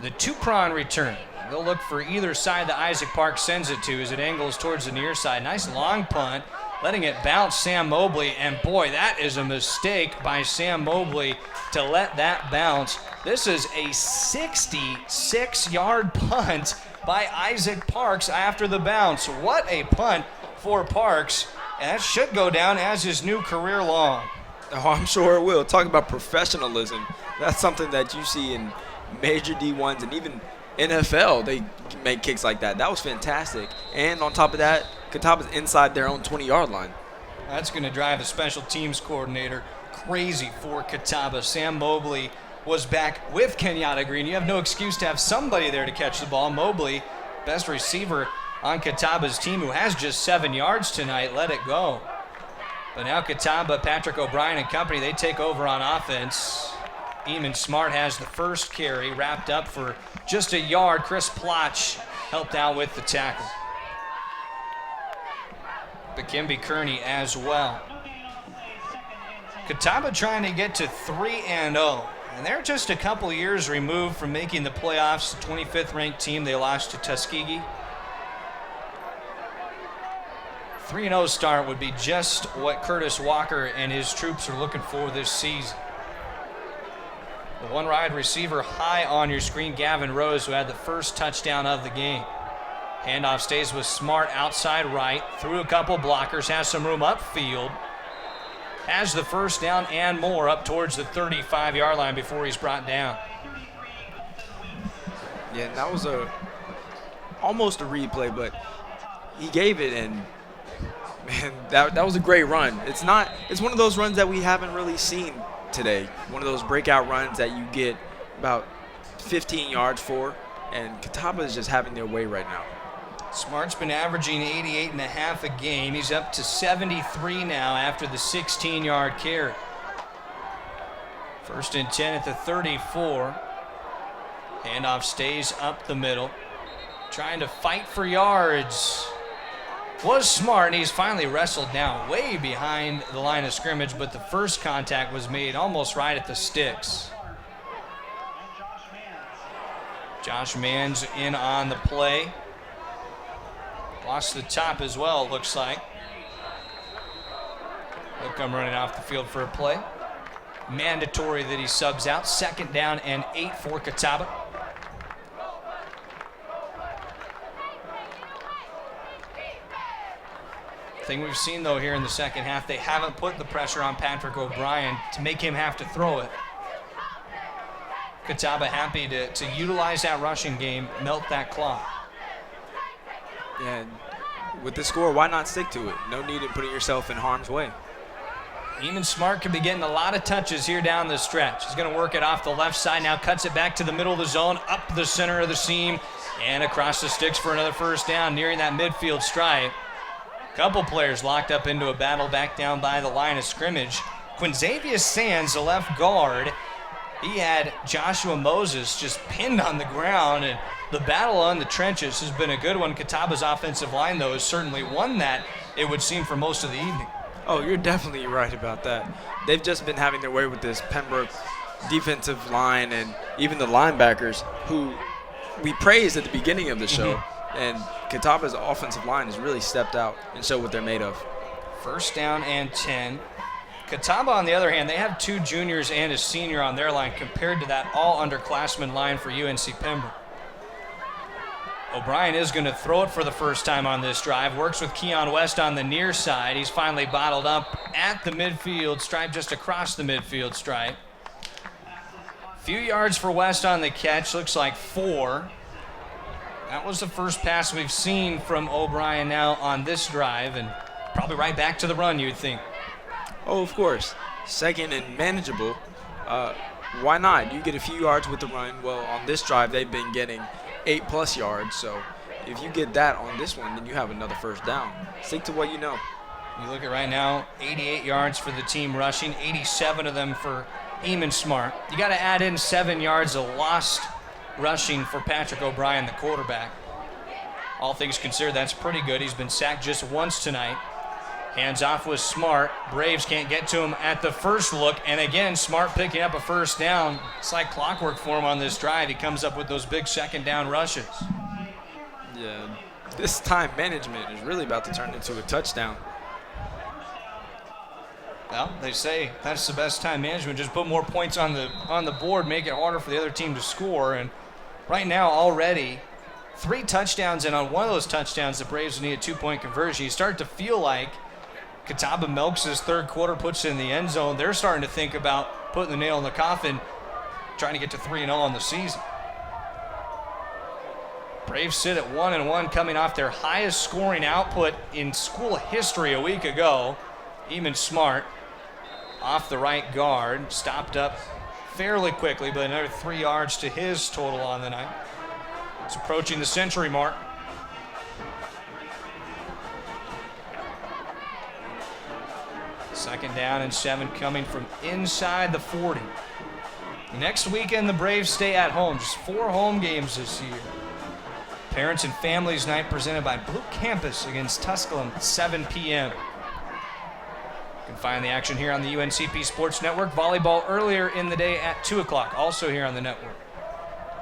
The 2-prong return. They'll look for either side that Isaac Park sends it to as it angles towards the near side. Nice long punt, letting it bounce Sam Mobley. And boy, that is a mistake by Sam Mobley to let that bounce. This is a 66-yard punt by Isaac Parks after the bounce. What a punt for Parks. And that should go down as his new career long. Oh, I'm sure it will. Talk about professionalism. That's something that you see in major D1s and even NFL. They make kicks like that. That was fantastic. And on top of that, Catawba's inside their own 20-yard line. That's going to drive the special teams coordinator crazy for Catawba. Sam Mobley was back with Kenyatta Green. You have no excuse to have somebody there to catch the ball. Mobley, best receiver on Catawba's team, who has just 7 yards tonight, let it go. But now Catawba, Patrick O'Brien and company, they take over on offense. Eamon Smart has the first carry, wrapped up for just a yard. Chris Plotch helped out with the tackle. Bakimbi Kearney as well. Catawba trying to get to 3-0. And they're just a couple years removed from making the playoffs. The 25th ranked team, they lost to Tuskegee. 3-0 start would be just what Curtis Walker and his troops are looking for this season. The one wide receiver high on your screen, Gavin Rose, who had the first touchdown of the game. Handoff stays with Smart outside right, through a couple blockers, has some room upfield. Has the first down and more up towards the 35-yard line before he's brought down. Yeah, that was almost a replay, but he gave it, and man, that was a great run. It's one of those runs that we haven't really seen today. One of those breakout runs that you get about 15 yards for, and Catawba is just having their way right now. Smart's been averaging 88.5 a game. He's up to 73 now after the 16-yard carry. 1st and 10 at the 34. Handoff stays up the middle. Trying to fight for yards. Was Smart, and he's finally wrestled down way behind the line of scrimmage, but the first contact was made almost right at the sticks. Josh Mann's in on the play. Lost the top as well, looks like. He'll come running off the field for a play. Mandatory that he subs out. 2nd down and 8 for Catawba. Thing we've seen, though, here in the second half, they haven't put the pressure on Patrick O'Brien to make him have to throw it. Catawba happy to utilize that rushing game, melt that clock. Yeah, with the score, why not stick to it? No need in putting yourself in harm's way. Eamon Smart could be getting a lot of touches here down the stretch. He's going to work it off the left side now, cuts it back to the middle of the zone, up the center of the seam, and across the sticks for another 1st down, nearing that midfield stripe. Couple players locked up into a battle back down by the line of scrimmage. Quinzavius Sands, the left guard, he had Joshua Moses just pinned on the ground, and the battle on the trenches has been a good one. Catawba's offensive line, though, has certainly won that, it would seem, for most of the evening. Oh, you're definitely right about that. They've just been having their way with this Pembroke defensive line and even the linebackers, who we praised at the beginning of the show. And Catawba's offensive line has really stepped out and showed what they're made of. 1st down and 10. Catawba, on the other hand, they have 2 juniors and a senior on their line compared to that all-underclassmen line for UNC Pembroke. O'Brien is going to throw it for the first time on this drive. Works with Keon West on the near side. He's finally bottled up at the midfield stripe, just across the midfield stripe. Few yards for West on the catch. Looks like 4. That was the first pass we've seen from O'Brien now on this drive, and probably right back to the run, you'd think. Oh, of course. 2nd and manageable. Why not? You get a few yards with the run. Well, on this drive, they've been getting 8+ yards. So if you get that on this one, then you have another 1st down. Stick to what you know. You look at right now, 88 yards for the team rushing, 87 of them for Eamon Smart. You got to add in 7 yards of lost rushing for Patrick O'Brien, the quarterback. All things considered, that's pretty good. He's been sacked just once tonight. Hands off with Smart. Braves can't get to him at the first look. And again, Smart picking up a 1st down. It's like clockwork for him on this drive. He comes up with those big 2nd down rushes. Yeah, this time management is really about to turn into a touchdown. Well, they say that's the best time management. Just put more points on the board, make it harder for the other team to score. And right now already 3 touchdowns, and on one of those touchdowns, the Braves need a 2-point conversion. You start to feel like Catawba milks his 3rd quarter, puts it in the end zone. They're starting to think about putting the nail in the coffin, trying to get to 3-0 on the season. Braves sit at 1-1, coming off their highest scoring output in school history a week ago. Eamon Smart off the right guard, stopped up fairly quickly, but another 3 yards to his total on the night. It's approaching the century mark. Second down and 7 coming from inside the 40. Next weekend, the Braves stay at home. Just 4 home games this year. Parents and Families Night presented by Blue Campus against Tusculum at 7 p.m. You can find the action here on the UNCP Sports Network. Volleyball earlier in the day at 2 o'clock, also here on the network.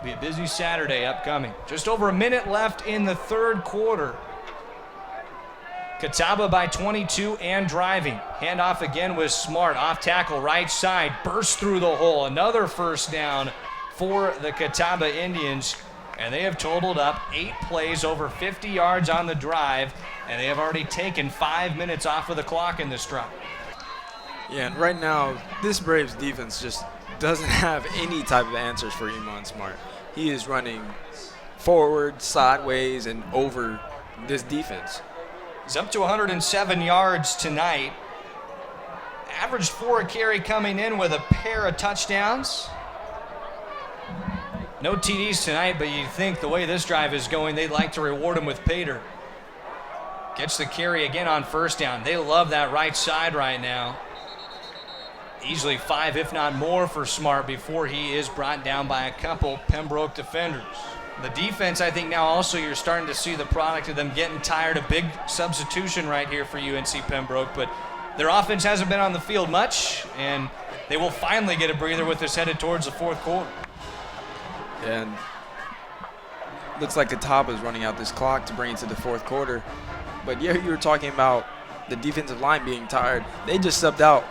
Be a busy Saturday upcoming. Just over a minute left in the 3rd quarter. Catawba by 22 and driving. Handoff again with Smart. Off tackle, right side. Burst through the hole. Another 1st down for the Catawba Indians. And they have totaled up 8 plays, over 50 yards on the drive. And they have already taken 5 minutes off of the clock in this drive. Yeah, and right now, this Braves defense just doesn't have any type of answers for Eamon Smart. He is running forward, sideways, and over this defense. He's up to 107 yards tonight. Averaged 4 a carry coming in with a pair of touchdowns. No TDs tonight, but you'd think the way this drive is going, they'd like to reward him with Pater. Gets the carry again on first down. They love that right side right now. Easily 5, if not more, for Smart before he is brought down by a couple Pembroke defenders. The defense, I think now also you're starting to see the product of them getting tired. A big substitution right here for UNC Pembroke, but their offense hasn't been on the field much, and they will finally get a breather with this headed towards the fourth quarter. And looks like Catawba is running out this clock to bring it to the fourth quarter. But yeah, you were talking about the defensive line being tired. They just subbed out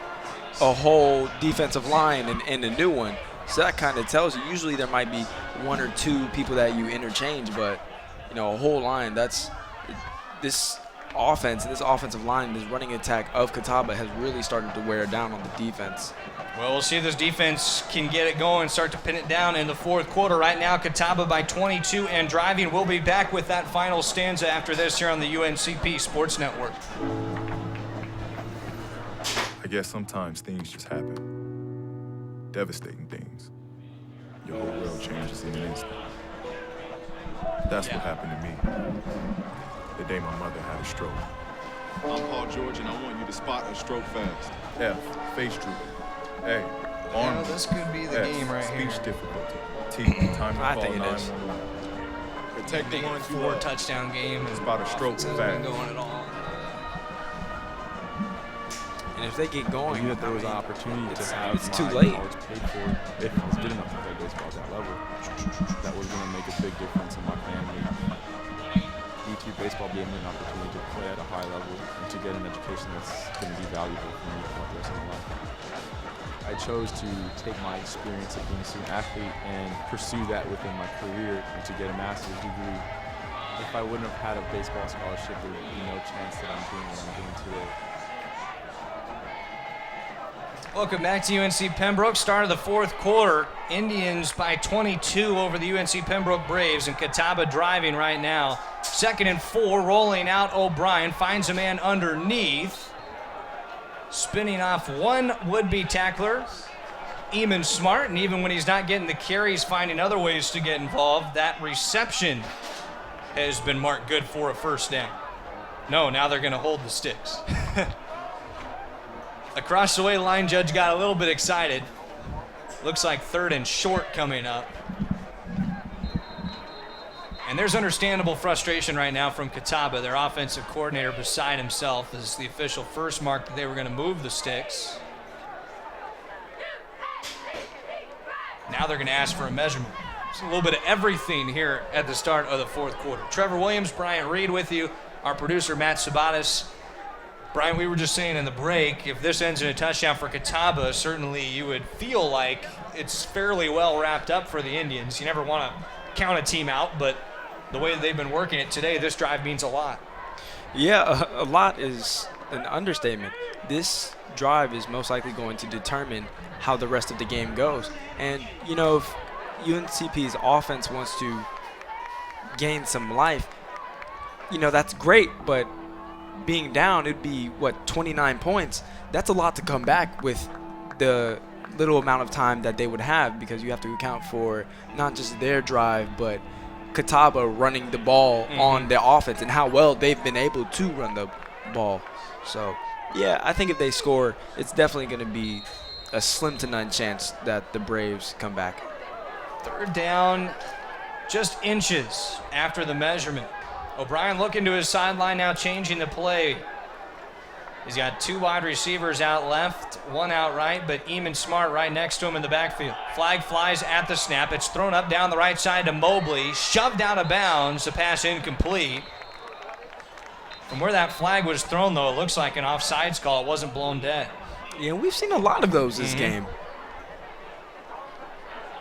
a whole defensive line and a new one. So that kind of tells you, usually there might be 1 or 2 people that you interchange, but you know, a whole line, that's this offense, this offensive line, this running attack of Catawba has really started to wear down on the defense. Well, we'll see if this defense can get it going, start to pin it down in the fourth quarter. Right now, Catawba by 22 and driving. We'll be back with that final stanza after this here on the UNCP Sports Network. I guess sometimes things just happen. Devastating things. Your whole world changes in an instant. That's what happened to me. The day my mother had a stroke. I'm Paul George, and I want you to spot a stroke fast. F, face drooping. A, arm. This could be the game right speech here. difficulty. T, time to I call think it is. 911. Protect the Big ones you 4 love. touchdown game. It's about a stroke Hasn't fast. been going at all. And if they get I going, knew that there was an opportunity to have it's too my late. college paid for if I was good enough to play baseball at that level. That was going to make a big difference in my family. D2 baseball gave me an opportunity to play at a high level and to get an education that's going to be valuable for me for the rest of my life. I chose to take my experience of being a student athlete and pursue that within my career and to get a master's degree. If I wouldn't have had a baseball scholarship, there would be no chance that I'm doing what I'm doing today. Welcome back to UNC Pembroke. Start of the fourth quarter. Indians by 22 over the UNC Pembroke Braves, and Catawba driving right now. 2nd and 4, rolling out O'Brien, finds a man underneath. Spinning off one would-be tackler, Eamon Smart, and even when he's not getting the carries, finding other ways to get involved. That reception has been marked good for a first down. No, now they're going to hold the sticks. Across the way, the line judge got a little bit excited. Looks like 3rd and short coming up. And there's understandable frustration right now from Catawba, their offensive coordinator beside himself. This is the official first mark that they were going to move the sticks. Now they're going to ask for a measurement. It's a little bit of everything here at the start of the fourth quarter. Trevor Williams, Bryant Reed with you, our producer Matt Sabatis. Brian, we were just saying in the break, if this ends in a touchdown for Catawba, certainly you would feel like it's fairly well wrapped up for the Indians. You never want to count a team out, but the way that they've been working it today, this drive means a lot. Yeah, a lot is an understatement. This drive is most likely going to determine how the rest of the game goes. And, you know, if UNCP's offense wants to gain some life, you know, that's great, but being down, it'd be, 29 points? That's a lot to come back with the little amount of time that they would have, because you have to account for not just their drive, but Catawba running the ball on their offense and how well they've been able to run the ball. So, yeah, I think if they score, it's definitely going to be a slim to none chance that the Braves come back. 3rd down, just inches after the measurement. O'Brien looking to his sideline now, changing the play. He's got 2 wide receivers out left, 1 out right, but Eamon Smart right next to him in the backfield. Flag flies at the snap. It's thrown up down the right side to Mobley, shoved out of bounds, the pass incomplete. From where that flag was thrown, though, it looks like an offsides call. It wasn't blown dead. Yeah, we've seen a lot of those this game.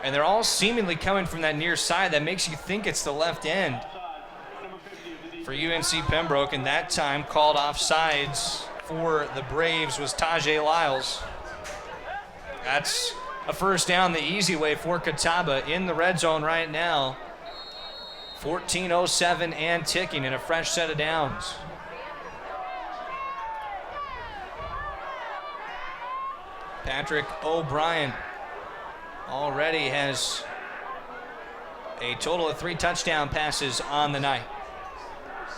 And they're all seemingly coming from that near side. That makes you think it's the left end for UNC Pembroke, and that time called offsides for the Braves was Tajay Lyles. That's a first down the easy way for Catawba in the red zone right now. 14:07 and ticking, and a fresh set of downs. Patrick O'Brien already has A total of 3 touchdown passes on the night.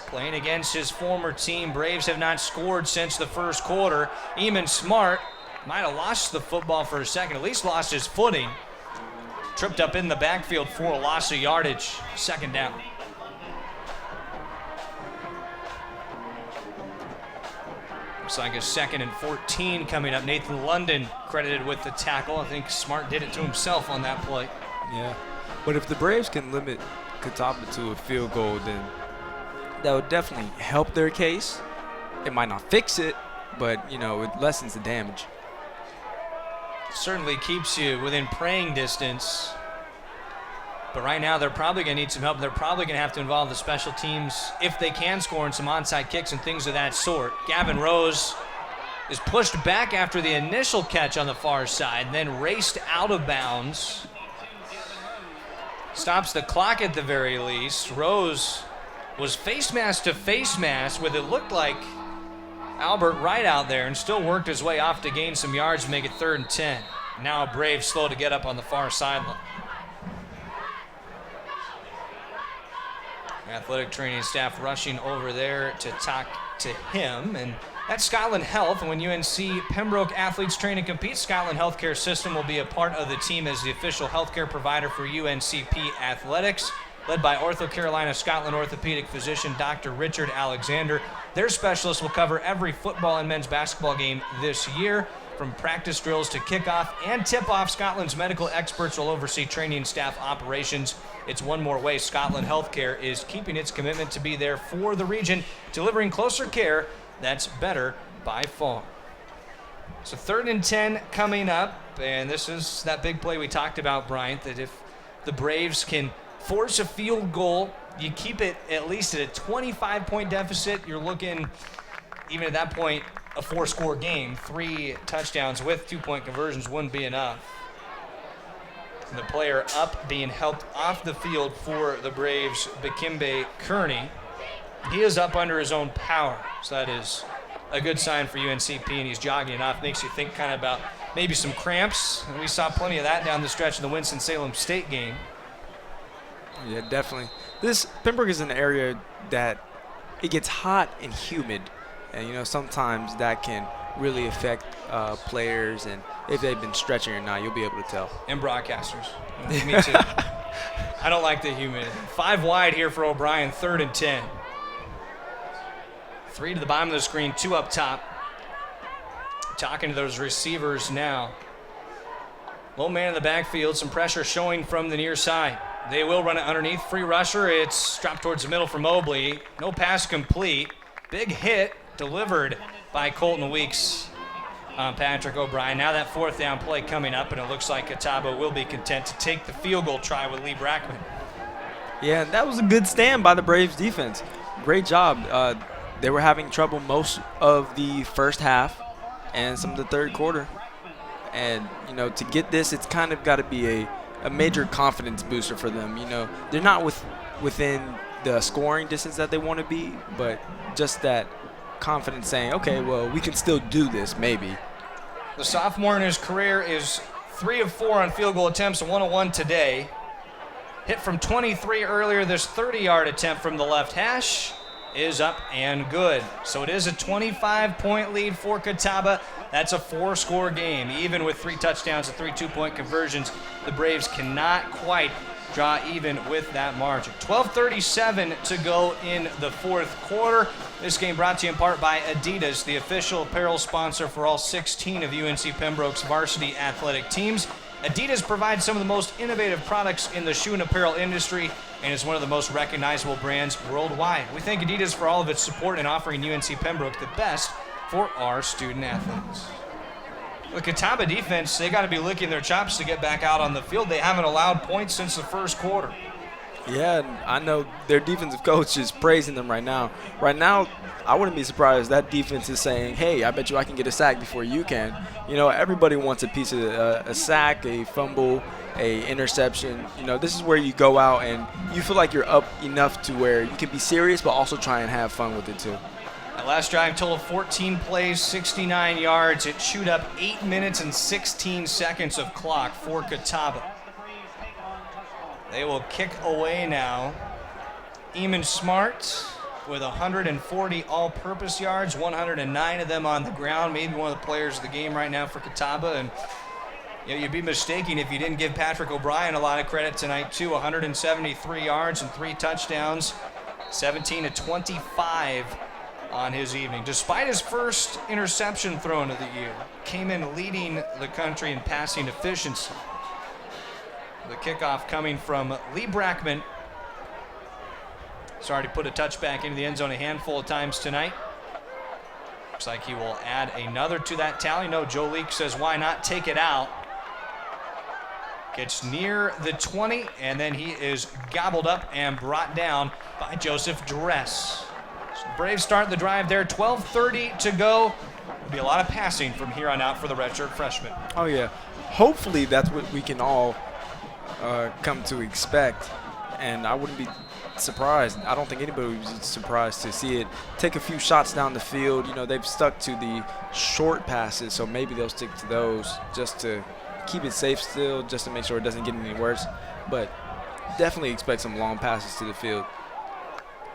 Playing against his former team, Braves have not scored since the first quarter. Eamon Smart might have lost the football for a second, at least lost his footing. Tripped up in the backfield for a loss of yardage. Second down. Looks like a 2nd and 14 coming up. Nathan London credited with the tackle. I think Smart did it to himself on that play. Yeah, but if the Braves can limit Catawba to a field goal, then that would definitely help their case. It might not fix it, but, you know, it lessens the damage. Certainly keeps you within praying distance. But right now, they're probably going to need some help. They're probably going to have to involve the special teams if they can score in some onside kicks and things of that sort. Gavin Rose is pushed back after the initial catch on the far side, then raced out of bounds. Stops the clock at the very least. Rose was face mask to face mask with it looked like Albert Wright out there and still worked his way off to gain some yards to make it 3rd and 10. Now Braves slow to get up on the far sideline. Athletic training staff rushing over there to talk to him. And that's Scotland Health. And when UNC Pembroke athletes train and compete, Scotland Healthcare System will be a part of the team as the official healthcare provider for UNCP athletics. Led by Ortho Carolina Scotland orthopedic physician Dr. Richard Alexander. Their specialists will cover every football and men's basketball game this year. From practice drills to kickoff and tip-off, Scotland's medical experts will oversee training staff operations. It's one more way Scotland Healthcare is keeping its commitment to be there for the region, delivering closer care that's better by far. So 3rd and 10 coming up, and this is that big play we talked about, Bryant, that if the Braves can force a field goal, you keep it at least at a 25-point deficit. You're looking, even at that point, a 4-score game. 3 touchdowns with 2-point conversions wouldn't be enough. And the player up being helped off the field for the Braves, Bakimbe Kearney. He is up under his own power, so that is a good sign for UNCP, and he's jogging it off. Makes you think kind of about maybe some cramps, and we saw plenty of that down the stretch in the Winston-Salem State game. Yeah, definitely. This Pembroke is an area that it gets hot and humid, and, you know, sometimes that can really affect players, and if they've been stretching or not, you'll be able to tell. And broadcasters. Me too. I don't like the humidity. 5 wide here for O'Brien, 3rd and 10. 3 to the bottom of the screen, 2 up top. Talking to those receivers now. Low man in the backfield, some pressure showing from the near side. They will run it underneath. Free rusher. It's dropped towards the middle for Mobley. No pass complete. Big hit delivered by Colton Weeks on Patrick O'Brien. Now that 4th down play coming up, and it looks like Catawba will be content to take the field goal try with Lee Brackman. Yeah, that was a good stand by the Braves defense. Great job. They were having trouble most of the first half and some of the third quarter. And, you know, to get this, it's kind of got to be a major confidence booster for them. You know, they're not within the scoring distance that they want to be, but just that confidence saying, okay, well, we can still do this maybe. The sophomore in his career is 3 of 4 on field goal attempts, 1 of 1 today. Hit from 23 earlier. This 30-yard attempt from the left hash is up and good. So it is a 25-point lead for Catawba. That's a 4-score game. Even with 3 touchdowns and 3 2-point conversions, the Braves cannot quite draw even with that margin. 12:37 to go in the 4th quarter. This game brought to you in part by Adidas, the official apparel sponsor for all 16 of UNC Pembroke's varsity athletic teams. Adidas provides some of the most innovative products in the shoe and apparel industry and is one of the most recognizable brands worldwide. We thank Adidas for all of its support in offering UNC Pembroke the best for our student athletes. The Catawba defense, they got to be licking their chops to get back out on the field. They haven't allowed points since the first quarter. Yeah, I know their defensive coach is praising them right now. Right now, I wouldn't be surprised that defense is saying, hey, I bet you I can get a sack before you can. You know, everybody wants a piece of a sack, a fumble, a interception. You know, this is where you go out and you feel like you're up enough to where you can be serious but also try and have fun with it too. That last drive total 14 plays, 69 yards. It chewed up 8 minutes and 16 seconds of clock for Catawba. They will kick away now. Eamon Smart with 140 all-purpose yards, 109 of them on the ground. Maybe one of the players of the game right now for Catawba. And you'd be mistaken if you didn't give Patrick O'Brien a lot of credit tonight, too. 173 yards and 3 touchdowns, 17 to 25 on his evening. Despite his first interception thrown of the year, came in leading the country in passing efficiency. The kickoff coming from Lee Brackman. He's already put a touchback into the end zone a handful of times tonight. Looks like he will add another to that tally. No, Joe Leake says, why not take it out? Gets near the 20, and then he is gobbled up and brought down by Joseph Dress. So the Braves start the drive there, 12:30 to go. There'll be a lot of passing from here on out for the redshirt freshman. Oh, yeah. Hopefully that's what we can all come to expect, and I wouldn't be surprised. I don't think anybody would be surprised to see it take a few shots down the field. You know, they've stuck to the short passes, so maybe they'll stick to those just to keep it safe still, just to make sure it doesn't get any worse. But definitely expect some long passes to the field.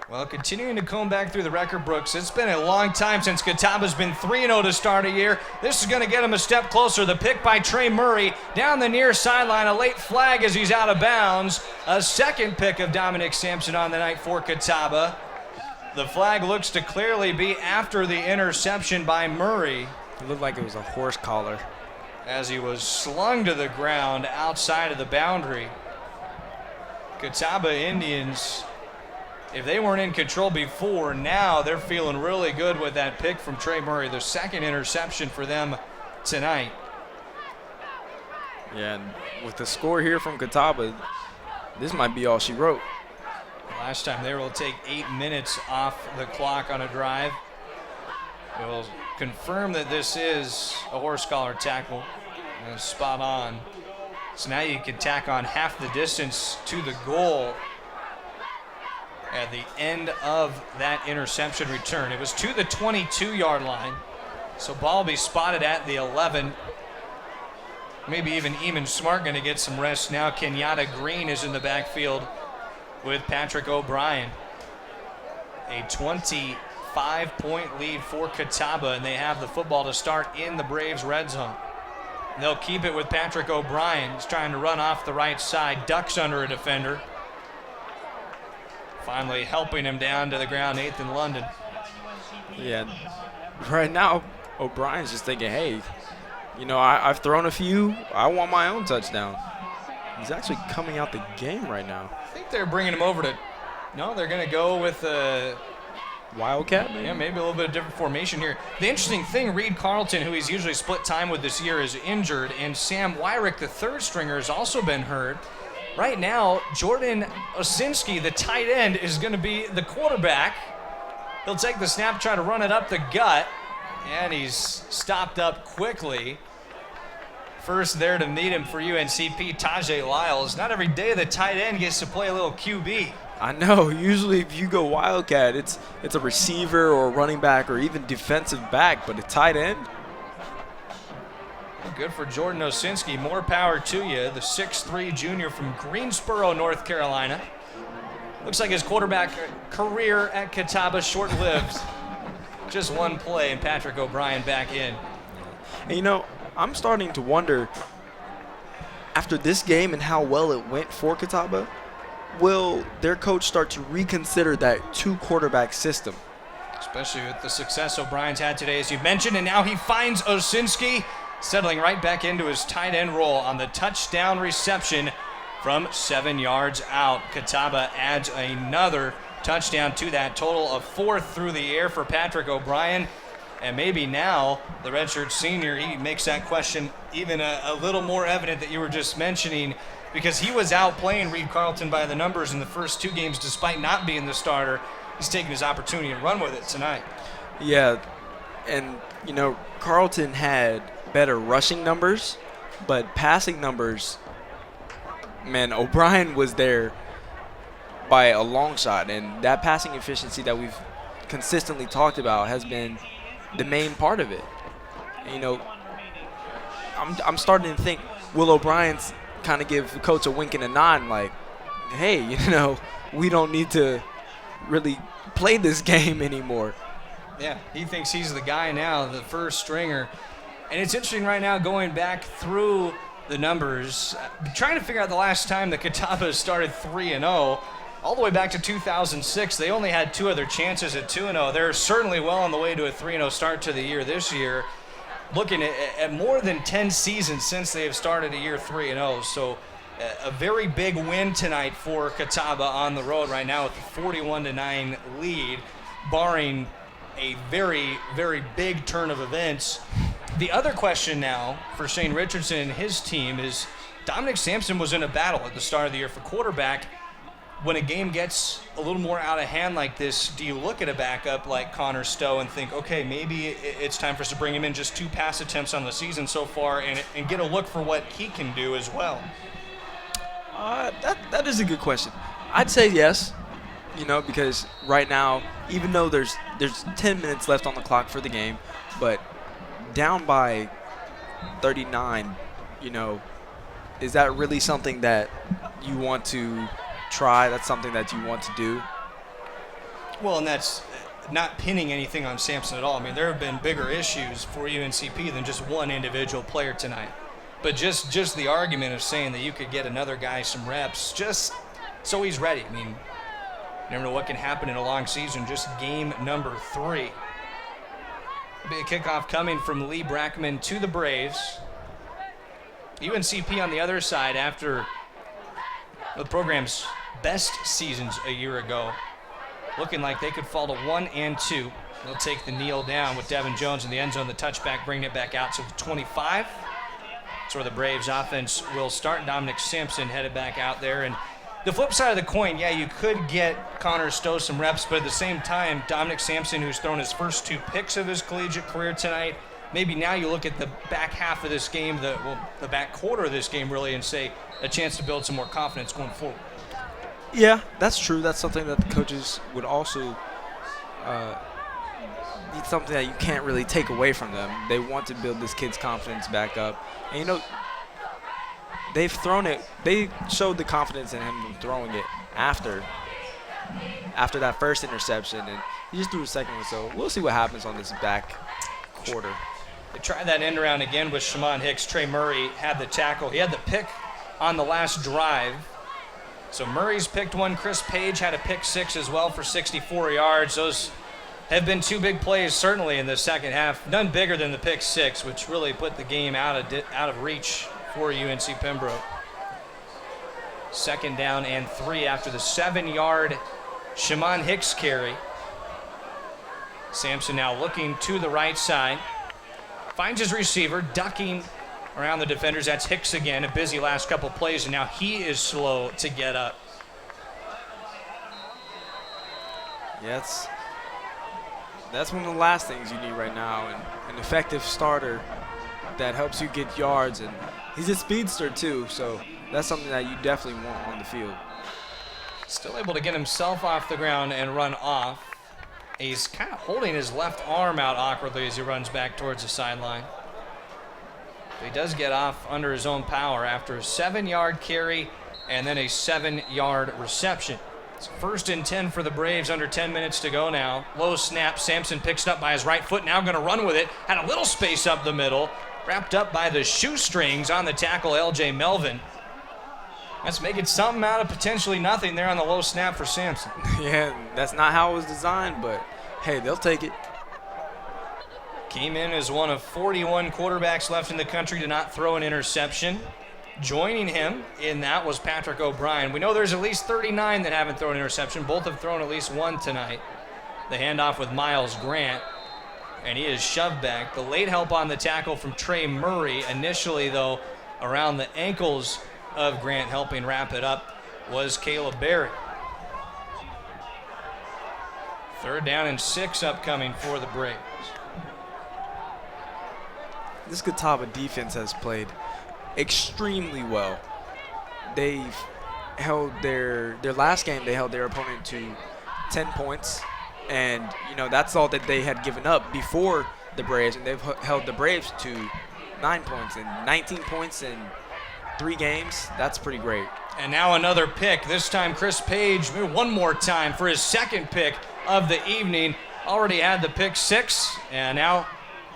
Well, continuing to comb back through the record, Brooks, it's been a long time since Catawba's been 3-0 to start a year. This is going to get him a step closer. The pick by Trey Murray down the near sideline, a late flag as he's out of bounds. A second pick of Dominic Sampson on the night for Catawba. The flag looks to clearly be after the interception by Murray. It looked like it was a horse collar. As he was slung to the ground outside of the boundary. Catawba Indians, if they weren't in control before, now they're feeling really good with that pick from Trey Murray, the second interception for them tonight. Yeah, and with the score here from Catawba, this might be all she wrote. Last time they were able to take 8 minutes off the clock on a drive. We'll confirm that this is a horse collar tackle. And spot on. So now you can tack on half the distance to the goal at the end of that interception return. It was to the 22-yard line. So ball will be spotted at the 11. Maybe even Eamon Smart going to get some rest now. Kenyatta Green is in the backfield with Patrick O'Brien. A 25-point lead for Catawba, and they have the football to start in the Braves' red zone. And they'll keep it with Patrick O'Brien. He's trying to run off the right side, ducks under a defender. Finally helping him down to the ground, Nathan London. Yeah, right now, O'Brien's just thinking, hey, you know, I've thrown a few. I want my own touchdown. He's actually coming out the game right now. I think they're bringing him over to, no, they're going to go with Wildcat, maybe? Yeah, maybe a little bit of different formation here. The interesting thing, Reed Carlton, who he's usually split time with this year, is injured, and Sam Wyrick, the third stringer, has also been hurt. Right now, Jordan Osinski, the tight end, is going to be the quarterback. He'll take the snap, try to run it up the gut, and he's stopped up quickly. First there to meet him for UNCP, Tajay Lyles. Not every day the tight end gets to play a little QB. I know. Usually if you go Wildcat, it's a receiver or a running back or even defensive back, but a tight end? Good for Jordan Osinski. More power to you. The 6'3 junior from Greensboro, North Carolina. Looks like his quarterback career at Catawba short-lived. Just one play and Patrick O'Brien back in. And you know, I'm starting to wonder, after this game and how well it went for Catawba, will their coach start to reconsider that two-quarterback system? Especially with the success O'Brien's had today, as you mentioned, and now he finds Osinski settling right back into his tight end role on the touchdown reception from 7 yards out. Catawba adds another touchdown to that, total of 4 through the air for Patrick O'Brien. And maybe now the redshirt senior, he makes that question even a little more evident that you were just mentioning, because he was out playing Reed Carlton by the numbers in the first 2 games despite not being the starter. He's taking his opportunity and run with it tonight. Yeah, and you know, Carlton had better rushing numbers, but passing numbers, man, O'Brien was there by a long shot, and that passing efficiency that we've consistently talked about has been the main part of it. And, you know, I'm starting to think, will O'Brien's kind of give the coach a wink and a nod, like, hey, we don't need to really play this game anymore. Yeah, he thinks he's the guy now, the first stringer. And it's interesting right now going back through the numbers, trying to figure out the last time the Catawba started 3-0. All the way back to 2006, they only had 2 other chances at 2-0. They're certainly well on the way to a 3-0 start to the year this year. Looking at more than 10 seasons since they have started a year 3-0. So a very big win tonight for Catawba on the road right now with a 41-9 lead, barring a very, very big turn of events. The other question now for Shane Richardson and his team is Dominic Sampson was in a battle at the start of the year for quarterback. When a game gets a little more out of hand like this, do you look at a backup like Connor Stowe and think, okay, maybe it's time for us to bring him in, just 2 pass attempts on the season so far, and get a look for what he can do as well? That is a good question. I'd say yes, because right now, even though there's 10 minutes left on the clock for the game, but down by 39, is that really something that you want to try? That's something that you want to do? Well, and that's not pinning anything on Sampson at all. I mean, there have been bigger issues for UNCP than just one individual player tonight. But just the argument of saying that you could get another guy some reps just so he's ready. I mean, you never know what can happen in a long season. Just game number 3. Big kickoff coming from Lee Brackman to the Braves. UNCP on the other side after the program's best seasons a year ago, looking like they could fall to 1-2. They'll take the kneel down with Devin Jones in the end zone. The touchback, bringing it back out to the 25. That's where the Braves offense will start. Dominic Sampson headed back out there. And the flip side of the coin, yeah, you could get Connor Stowe some reps, but at the same time, Dominic Sampson, who's thrown his first 2 picks of his collegiate career tonight, maybe now you look at the back half of this game, the back quarter of this game really, and say a chance to build some more confidence going forward. Yeah, that's true. That's something that the coaches would also need, something that you can't really take away from them. They want to build this kid's confidence back up. And, they've thrown it. They showed the confidence in him throwing it after that first interception, and he just threw a second one. So we'll see what happens on this back quarter. They tried that end around again with Shimon Hicks. Trey Murray had the tackle. He had the pick on the last drive. So Murray's picked one. Chris Page had a pick 6 as well for 64 yards. Those have been 2 big plays certainly in the second half. None bigger than the pick 6, which really put the game out of reach for UNC Pembroke. 2nd down and 3 after the 7-yard Shimon Hicks carry. Sampson now looking to the right side. Finds his receiver, ducking around the defenders. That's Hicks again, a busy last couple plays, and now he is slow to get up. Yeah, that's one of the last things you need right now, an effective starter that helps you get yards, and he's a speedster too, so that's something that you definitely want on the field. Still able to get himself off the ground and run off. He's kind of holding his left arm out awkwardly as he runs back towards the sideline. But he does get off under his own power after a 7-yard carry and then a 7-yard reception. It's 1st and 10 for the Braves, under 10 minutes to go now. Low snap, Sampson picks it up by his right foot, now going to run with it. Had a little space up the middle, wrapped up by the shoestrings on the tackle, L.J. Melvin. That's making something out of potentially nothing there on the low snap for Sampson. Yeah, that's not how it was designed, but hey, they'll take it. Came in as one of 41 quarterbacks left in the country to not throw an interception. Joining him in that was Patrick O'Brien. We know there's at least 39 that haven't thrown an interception. Both have thrown at least one tonight. The handoff with Miles Grant, and he is shoved back. The late help on the tackle from Trey Murray, initially though around the ankles of Grant, helping wrap it up, was Caleb Berry. 3rd down and 6 upcoming for the Braves. This Catawba defense has played extremely well. They've held their last game, they held their opponent to 10 points, and that's all that they had given up before the Braves, and they've held the Braves to 9 points and 19 points in 3 games. That's pretty great. And now another pick. This time Chris Page, maybe one more time for his second pick of the evening. Already had the pick 6, and now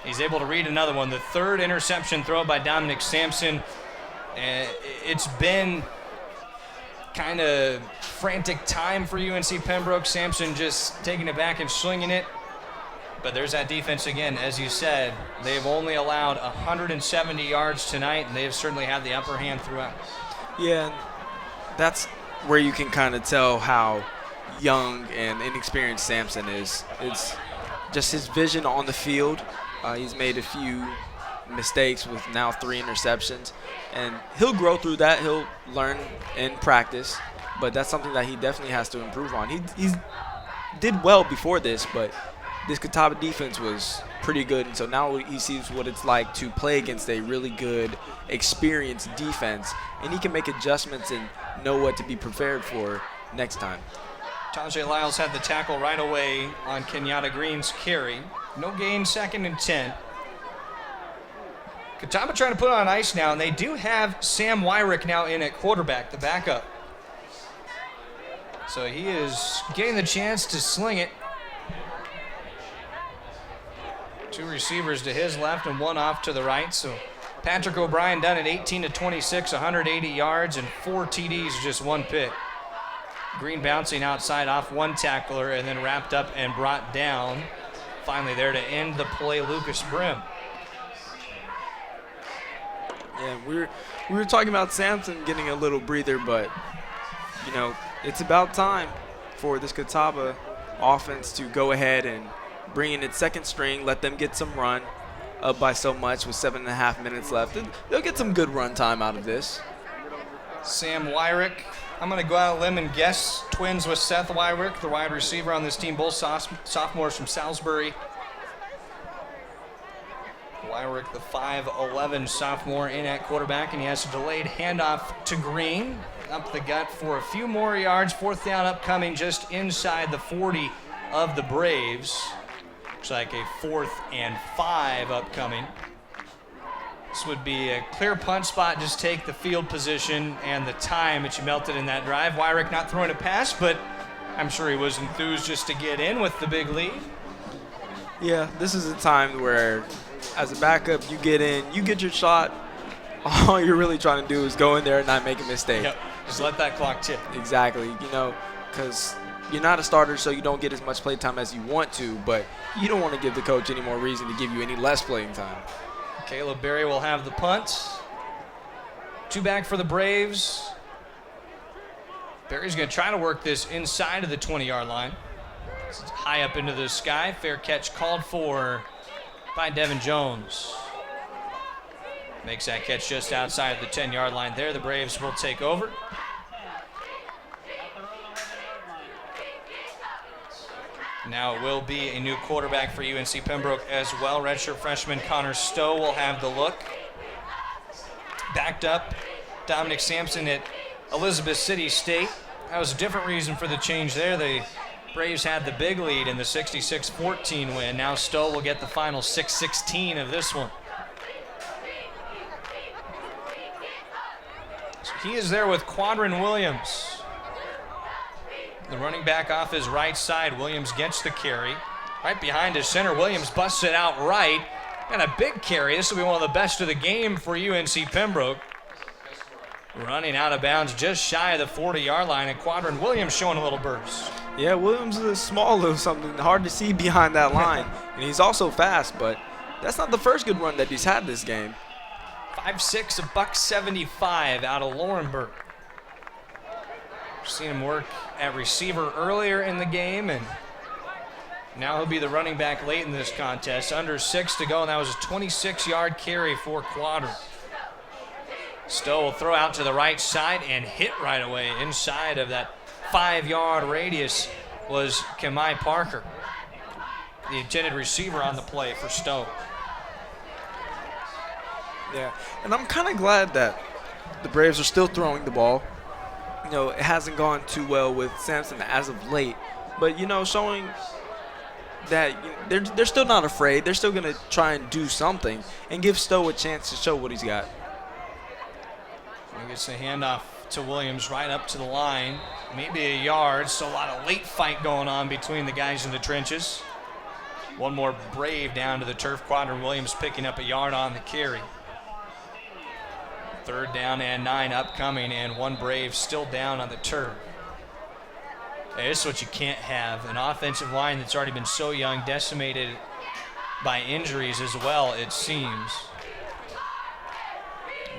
he's able to read another one. The third interception throw by Dominic Sampson. It's been kind of frantic time for UNC Pembroke. Sampson just taking it back and slinging it. But there's that defense again. As you said, they've only allowed 170 yards tonight, and they've certainly had the upper hand throughout. Yeah, that's where you can kind of tell how young and inexperienced Sampson is. It's just his vision on the field. He's made a few mistakes with now 3 interceptions, and he'll grow through that. He'll learn in practice, but that's something that he definitely has to improve on. He did well before this, but this Catawba defense was pretty good, and so now he sees what it's like to play against a really good, experienced defense, and he can make adjustments and know what to be prepared for next time. Tajay Lyles had the tackle right away on Kenyatta Green's carry. No gain, 2nd and 10. Catawba trying to put on ice now, and they do have Sam Wyrick now in at quarterback, the backup. So he is getting the chance to sling it. 2 receivers to his left and 1 off to the right. So Patrick O'Brien done it 18-26, 180 yards and 4 TDs, just 1 pick. Green bouncing outside off 1 tackler and then wrapped up and brought down. Finally there to end the play, Lucas Brim. Yeah, we were talking about Sampson getting a little breather, but, you know, it's about time for this Catawba offense to go ahead and bring in its second string, let them get some run, up by so much with 7.5 minutes left. They'll get some good run time out of this. Sam Wyrick, I'm going to go out on a limb and guess twins with Seth Wyrick, the wide receiver on this team, both sophomores from Salisbury. Wyrick, the 5'11 sophomore, in at quarterback, and he has a delayed handoff to Green. Up the gut for a few more yards. 4th down upcoming just inside the 40 of the Braves. Looks like a 4th and 5 upcoming. This would be a clear punt spot. Just take the field position and the time that you melted in that drive. Wyrick not throwing a pass, but I'm sure he was enthused just to get in with the big lead. Yeah, this is a time where, as a backup, you get in, you get your shot. All you're really trying to do is go in there and not make a mistake. Yep, just let that clock tick. Exactly, you know, because you're not a starter, so you don't get as much play time as you want to, but you don't want to give the coach any more reason to give you any less playing time. Caleb Berry will have the punt. 2 back for the Braves. Berry's going to try to work this inside of the 20-yard line. It's high up into the sky. Fair catch called for by Devin Jones. Makes that catch just outside the 10-yard line there. The Braves will take over. Now it will be a new quarterback for UNC Pembroke as well. Redshirt freshman Connor Stowe will have the look. Backed up Dominic Sampson at Elizabeth City State. That was a different reason for the change there. The Braves had the big lead in the 66-14 win. Now Stowe will get the final 6-16 of this one. So he is there with Quadrin Williams. The running back off his right side. Williams gets the carry. Right behind his center. Williams busts it out right. And a big carry. This will be one of the best of the game for UNC Pembroke. Running out of bounds just shy of the 40-yard line. And Quadrin Williams showing a little burst. Yeah, Williams is a small little something. Hard to see behind that line. And he's also fast, but that's not the first good run that he's had this game. 5'6", $175 out of Laurinburg. Seen him work at receiver earlier in the game, and now he'll be the running back late in this contest. Under 6 to go, and that was a 26-yard carry for Quadrin. Stowe will throw out to the right side and hit right away. Inside of that 5-yard radius was Kemai Parker, the intended receiver on the play for Stowe. Yeah, and I'm kind of glad that the Braves are still throwing the ball. You know, it hasn't gone too well with Sampson as of late, but, you know, showing that they're still not afraid. They're still going to try and do something and give Stowe a chance to show what he's got. He gets the handoff to Williams, right up to the line. Maybe a yard, so a lot of late fight going on between the guys in the trenches. One more Brave down to the turf quadrant. Williams picking up a yard on the carry. 3rd down and 9 upcoming, and one Brave still down on the turf. Hey, this is what you can't have. An offensive line that's already been so young, decimated by injuries as well, it seems.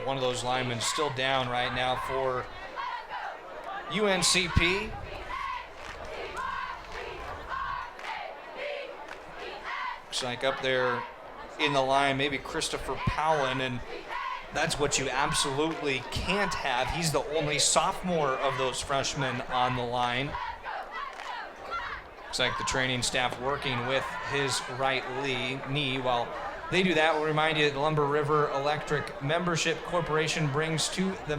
One of those linemen still down right now for UNCP. Looks like up there in the line, maybe Christopher Powlin, and that's what you absolutely can't have. He's the only sophomore of those freshmen on the line. Looks like the training staff working with his right knee. While they do that, we'll remind you that the Lumber River Electric Membership Corporation belongs to the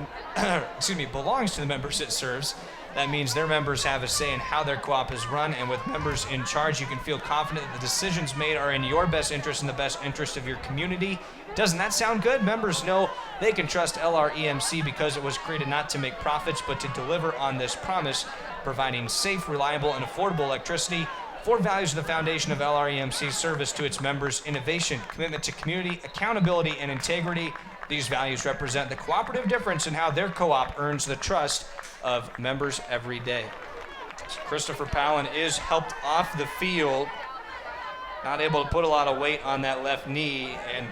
members it serves. That means their members have a say in how their co-op is run, and with members in charge, you can feel confident that the decisions made are in your best interest and the best interest of your community. Doesn't that sound good? Members know they can trust LREMC because it was created not to make profits, but to deliver on this promise, providing safe, reliable, and affordable electricity. 4 values are the foundation of LREMC's service to its members: innovation, commitment to community, accountability, and integrity. These values represent the cooperative difference in how their co-op earns the trust of members every day. So Christopher Powlin is helped off the field, not able to put a lot of weight on that left knee, and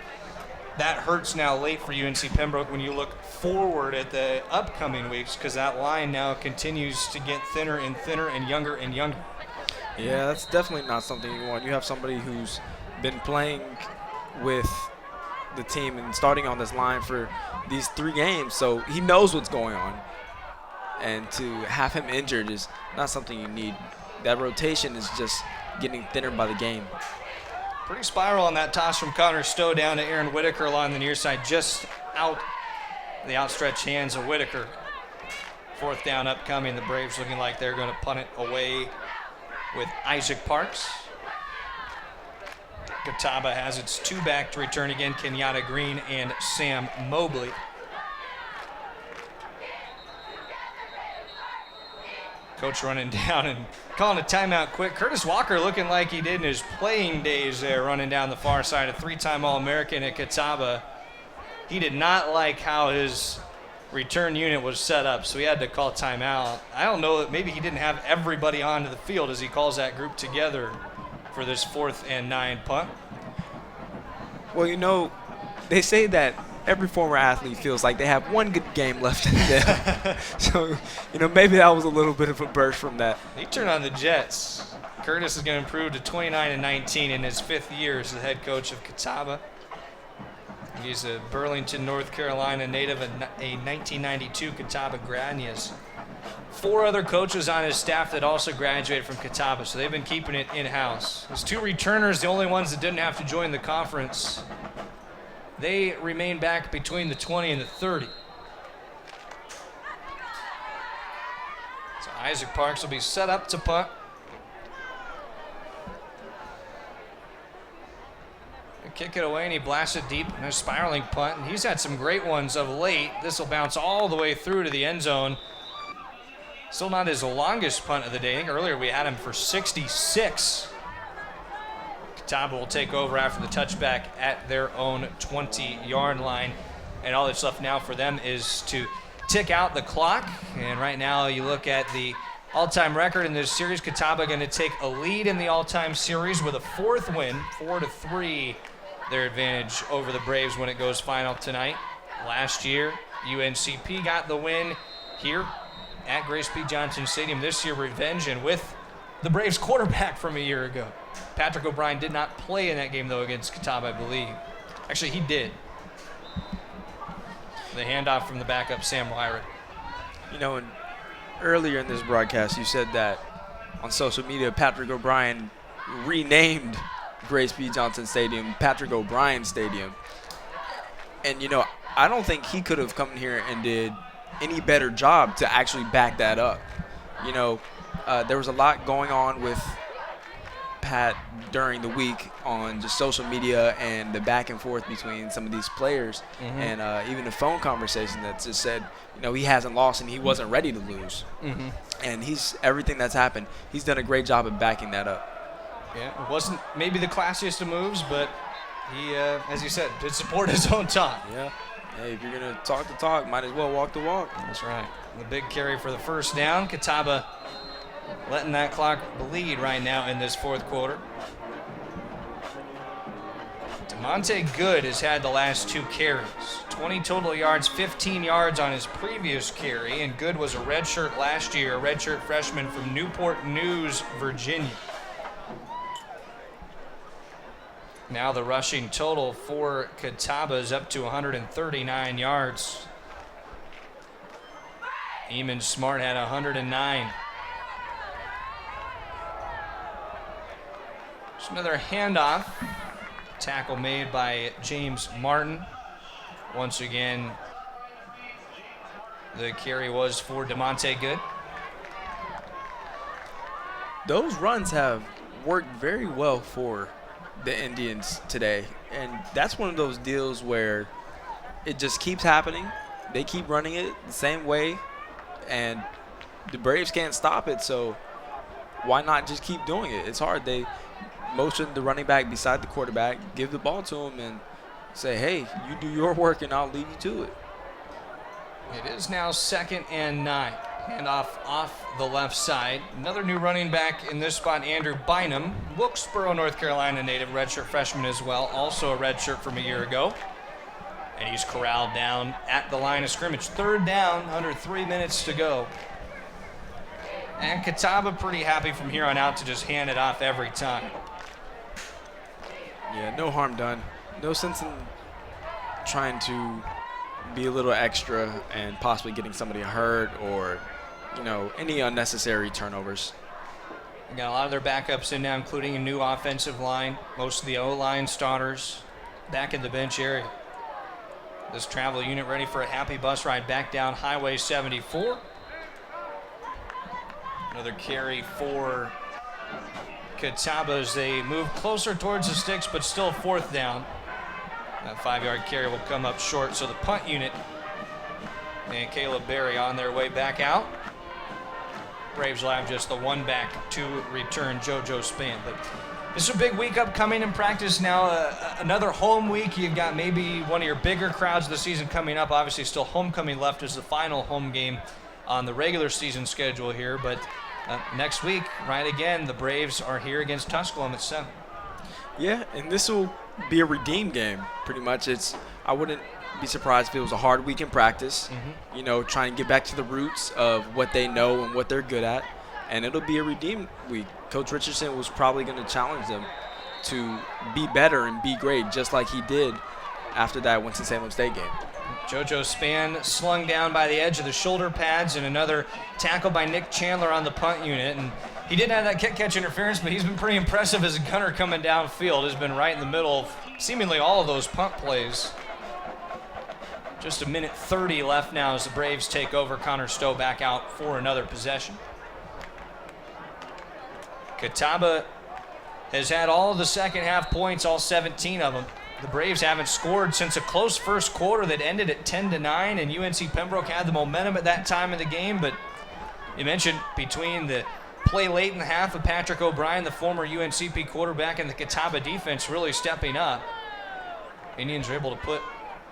that hurts now late for UNC Pembroke when you look forward at the upcoming weeks, because that line now continues to get thinner and thinner and younger and younger. Yeah, that's definitely not something you want. You have somebody who's been playing with the team and starting on this line for these 3 games, so he knows what's going on. And to have him injured is not something you need. That rotation is just getting thinner by the game. Pretty spiral on that toss from Connor Stowe down to Aaron Whitaker along the near side, just out the outstretched hands of Whitaker. 4th down upcoming. The Braves looking like they're going to punt it away with Isaac Parks. Catawba has its 2 back to return again, Kenyatta Green and Sam Mobley. Coach running down and calling a timeout quick. Curtis Walker looking like he did in his playing days there, running down the far side, a 3-time All-American at Catawba. He did not like how his return unit was set up, so he had to call timeout. I don't know, maybe he didn't have everybody onto the field as he calls that group together for this 4th and 9 punt. Well, you know, they say that every former athlete feels like they have one good game left in them. So, you know, maybe that was a little bit of a burst from that. He turned on the Jets. Curtis is going to improve to 29-19 in his 5th year as the head coach of Catawba. He's a Burlington, North Carolina native, a 1992 Catawba grad, and he has 4 other coaches on his staff that also graduated from Catawba, so they've been keeping it in-house. His 2 returners, the only ones that didn't have to join the conference, they remain back between the 20 and the 30. So Isaac Parks will be set up to punt. Kick it away, and he blasts it deep in a spiraling punt. And he's had some great ones of late. This will bounce all the way through to the end zone. Still not his longest punt of the day. I think earlier we had him for 66. Catawba will take over after the touchback at their own 20-yard line. And all that's left now for them is to tick out the clock. And right now you look at the all-time record in this series. Catawba going to take a lead in the all-time series with a 4th win, 4-3. Their advantage over the Braves when it goes final tonight. Last year, UNCP got the win here at Grace P. Johnson Stadium. This year, revenge, and with the Braves quarterback from a year ago. Patrick O'Brien did not play in that game, though, against Catawba, I believe. Actually, he did. The handoff from the backup, Sam Lyra. You know, earlier in this broadcast, you said that on social media, Patrick O'Brien renamed Grace P. Johnson Stadium Patrick O'Brien Stadium. And, you know, I don't think he could have come here and did any better job to actually back that up. You know, there was a lot going on with had during the week on just social media and the back and forth between some of these players, and even the phone conversation that just said, he hasn't lost and he wasn't ready to lose. And everything that's happened, he's done a great job of backing that up. Yeah, it wasn't maybe the classiest of moves, but he, as you said, did support his own talk. Yeah. Hey, if you're going to talk the talk, might as well walk the walk. That's right. The big carry for the first down. Catawba letting that clock bleed right now in this fourth quarter. Demonte Good has had the last 2 carries. 20 total yards, 15 yards on his previous carry, and Good was a redshirt last year, a redshirt freshman from Newport News, Virginia. Now the rushing total for Catawba is up to 139 yards. Eamon Smart had 109. Just another handoff. Tackle made by James Martin. Once again, the carry was for Demonte Good. Those runs have worked very well for the Indians today, and that's one of those deals where it just keeps happening. They keep running it the same way, and the Braves can't stop it, so why not just keep doing it? It's hard. They motion the running back beside the quarterback, give the ball to him, and say, hey, you do your work and I'll leave you to it. It is now 2nd and 9. Handoff off the left side. Another new running back in this spot, Andrew Bynum, Wilkesboro, North Carolina native, redshirt freshman as well, also a redshirt from a year ago. And he's corralled down at the line of scrimmage. 3rd down, under 3 minutes to go. And Catawba pretty happy from here on out to just hand it off every time. Yeah, no harm done. No sense in trying to be a little extra and possibly getting somebody hurt or, any unnecessary turnovers. We got a lot of their backups in now, including a new offensive line. Most of the O-line starters back in the bench area. This travel unit ready for a happy bus ride back down Highway 74. Another carry for Catawba as they move closer towards the sticks, but still 4th down. That 5-yard carry will come up short, so the punt unit and Caleb Berry on their way back out. Braves will have just the one back to return, JoJo Spann. But this is a big week upcoming in practice now. Another home week. You've got maybe one of your bigger crowds of the season coming up. Obviously, still homecoming left as the final home game on the regular season schedule here. But next week, right again, the Braves are here against Tusculum at 7. Yeah, and this will be a redeem game, pretty much. I wouldn't be surprised if it was a hard week in practice, trying to get back to the roots of what they know and what they're good at, and it'll be a redeem week. Coach Richardson was probably going to challenge them to be better and be great, just like he did after that Winston-Salem State game. JoJo Spann slung down by the edge of the shoulder pads, and another tackle by Nick Chandler on the punt unit. And he didn't have that kick-catch interference, but he's been pretty impressive as a gunner coming downfield. Has been right in the middle of seemingly all of those punt plays. Just a minute 30 left now as the Braves take over. Connor Stowe back out for another possession. Catawba has had all of the second half points, all 17 of them. The Braves haven't scored since a close first quarter that ended at 10-9, and UNC Pembroke had the momentum at that time in the game. But you mentioned between the play late in the half of Patrick O'Brien, the former UNCP quarterback, and the Catawba defense really stepping up. Indians are able to put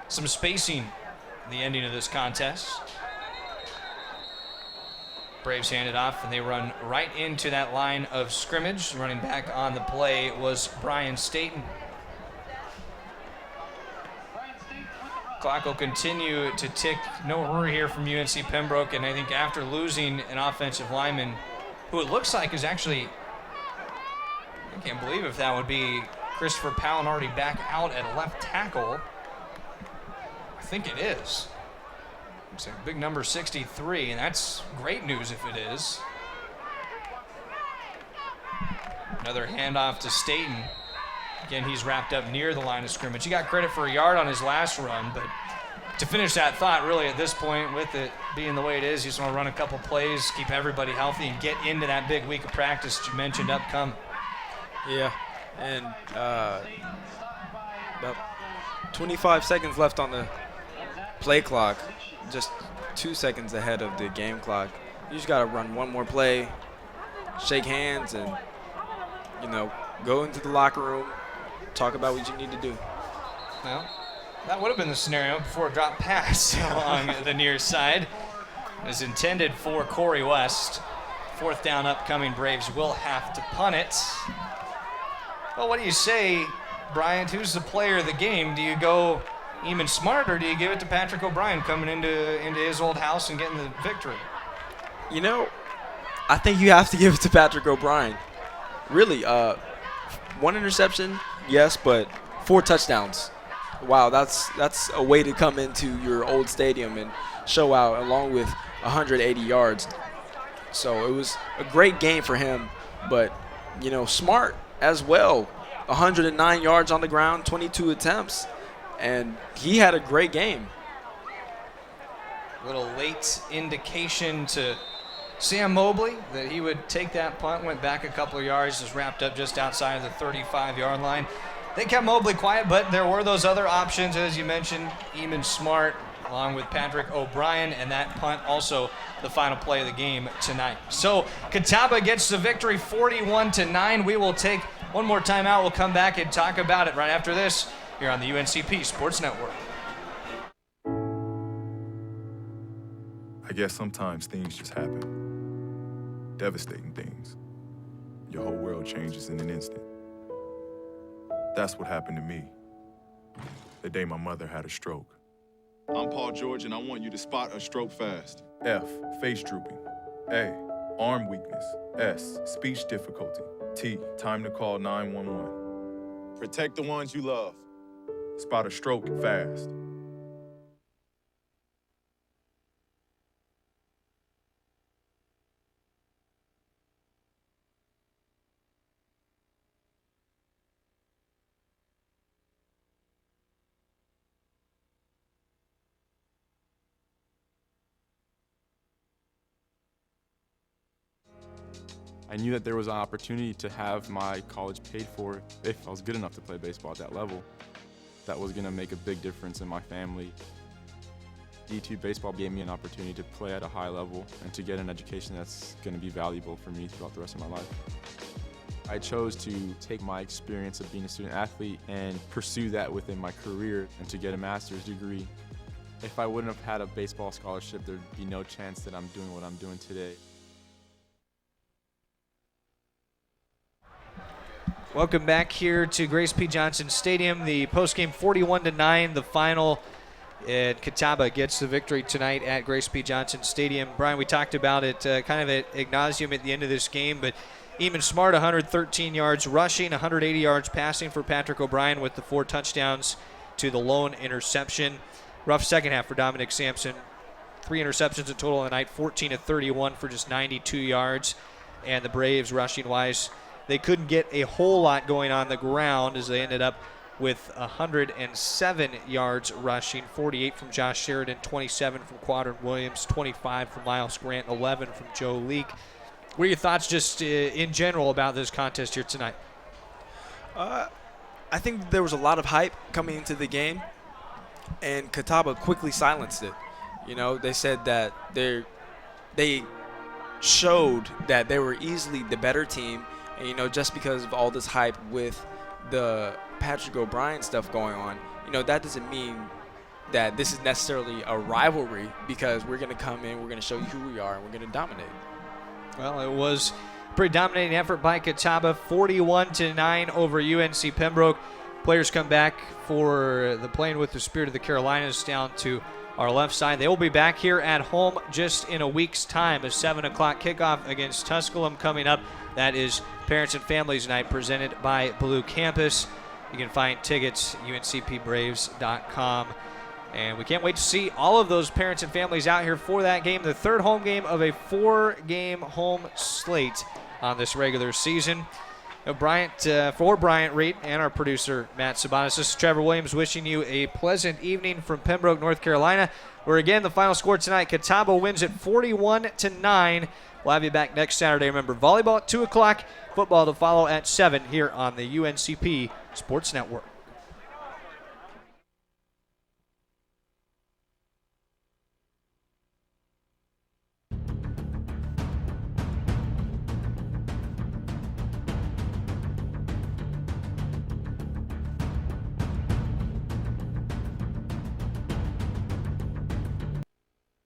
some spacing in the ending of this contest. Braves hand it off, and they run right into that line of scrimmage. Running back on the play was Brian Staten. Clock will continue to tick. No hurry here from UNC Pembroke, and I think after losing an offensive lineman who it looks like is actually, I can't believe if that would be Christopher Palinardi back out at left tackle. I think it is. It's a big number 63, and that's great news if it is. Another handoff to Staten. Again, he's wrapped up near the line of scrimmage. He got credit for a yard on his last run, but to finish that thought, really at this point, with it being the way it is, you just want to run a couple plays, keep everybody healthy, and get into that big week of practice that you mentioned upcoming. Yeah, and about 25 seconds left on the play clock, just 2 seconds ahead of the game clock. You just got to run one more play, shake hands, and, go into the locker room, talk about what you need to do. Well, that would have been the scenario before a drop pass along the near side. It was intended for Corey West. 4th down upcoming. Braves will have to punt it. Well, what do you say, Bryant? Who's the player of the game? Do you go Eamon Smart, or do you give it to Patrick O'Brien coming into his old house and getting the victory? I think you have to give it to Patrick O'Brien. Really, 1 interception, yes, but 4 touchdowns. Wow, that's a way to come into your old stadium and show out along with 180 yards. So it was a great game for him, but, Smart as well. 109 yards on the ground, 22 attempts, and he had a great game. A little late indication to Sam Mobley that he would take that punt, went back a couple of yards, just wrapped up just outside of the 35-yard line. They kept Mobley quiet, but there were those other options, as you mentioned, Eamon Smart, along with Patrick O'Brien, and that punt also the final play of the game tonight. So Catawba gets the victory 41-9. We will take one more timeout. We'll come back and talk about it right after this here on the UNCP Sports Network. I guess sometimes things just happen. Devastating things. Your whole world changes in an instant. That's what happened to me the day my mother had a stroke. I'm Paul George, and I want you to spot a stroke fast. F, face drooping. A, arm weakness. S, speech difficulty. T, time to call 911. Protect the ones you love. Spot a stroke fast. I knew that there was an opportunity to have my college paid for if I was good enough to play baseball at that level. That was going to make a big difference in my family. D2 baseball gave me an opportunity to play at a high level and to get an education that's going to be valuable for me throughout the rest of my life. I chose to take my experience of being a student athlete and pursue that within my career and to get a master's degree. If I wouldn't have had a baseball scholarship, there'd be no chance that I'm doing what I'm doing today. Welcome back here to Grace P. Johnson Stadium. The postgame 41-9, the final. And Catawba gets the victory tonight at Grace P. Johnson Stadium. Brian, we talked about it kind of at ad nauseum at the end of this game, but Eamon Smart, 113 yards rushing, 180 yards passing for Patrick O'Brien with the 4 touchdowns to the lone interception. Rough second half for Dominic Sampson. 3 interceptions in total on the night, 14 of 31 for just 92 yards. And the Braves, rushing-wise, they couldn't get a whole lot going on the ground as they ended up with 107 yards rushing, 48 from Josh Sheridan, 27 from Quadrant Williams, 25 from Miles Grant, 11 from Joe Leake. What are your thoughts just in general about this contest here tonight? I think there was a lot of hype coming into the game, and Catawba quickly silenced it. They said that they showed that they were easily the better team. And, just because of all this hype with the Patrick O'Brien stuff going on, that doesn't mean that this is necessarily a rivalry, because we're going to come in, we're going to show you who we are, and we're going to dominate. Well, it was a pretty dominating effort by Catawba, 41-9 over UNC Pembroke. Players come back for the Playing with the Spirit of the Carolinas down to our left side. They will be back here at home just in a week's time. A 7 o'clock kickoff against Tusculum coming up. That is Parents and Families Night presented by Blue Campus. You can find tickets at uncpbraves.com. And we can't wait to see all of those parents and families out here for that game, the third home game of a 4-game home slate on this regular season. For Bryant Reed and our producer, Matt Sabanis, this is Trevor Williams wishing you a pleasant evening from Pembroke, North Carolina, where, again, the final score tonight, Catawba wins it 41-9. We'll have you back next Saturday. Remember, volleyball at 2 o'clock, football to follow at 7 here on the UNCP Sports Network.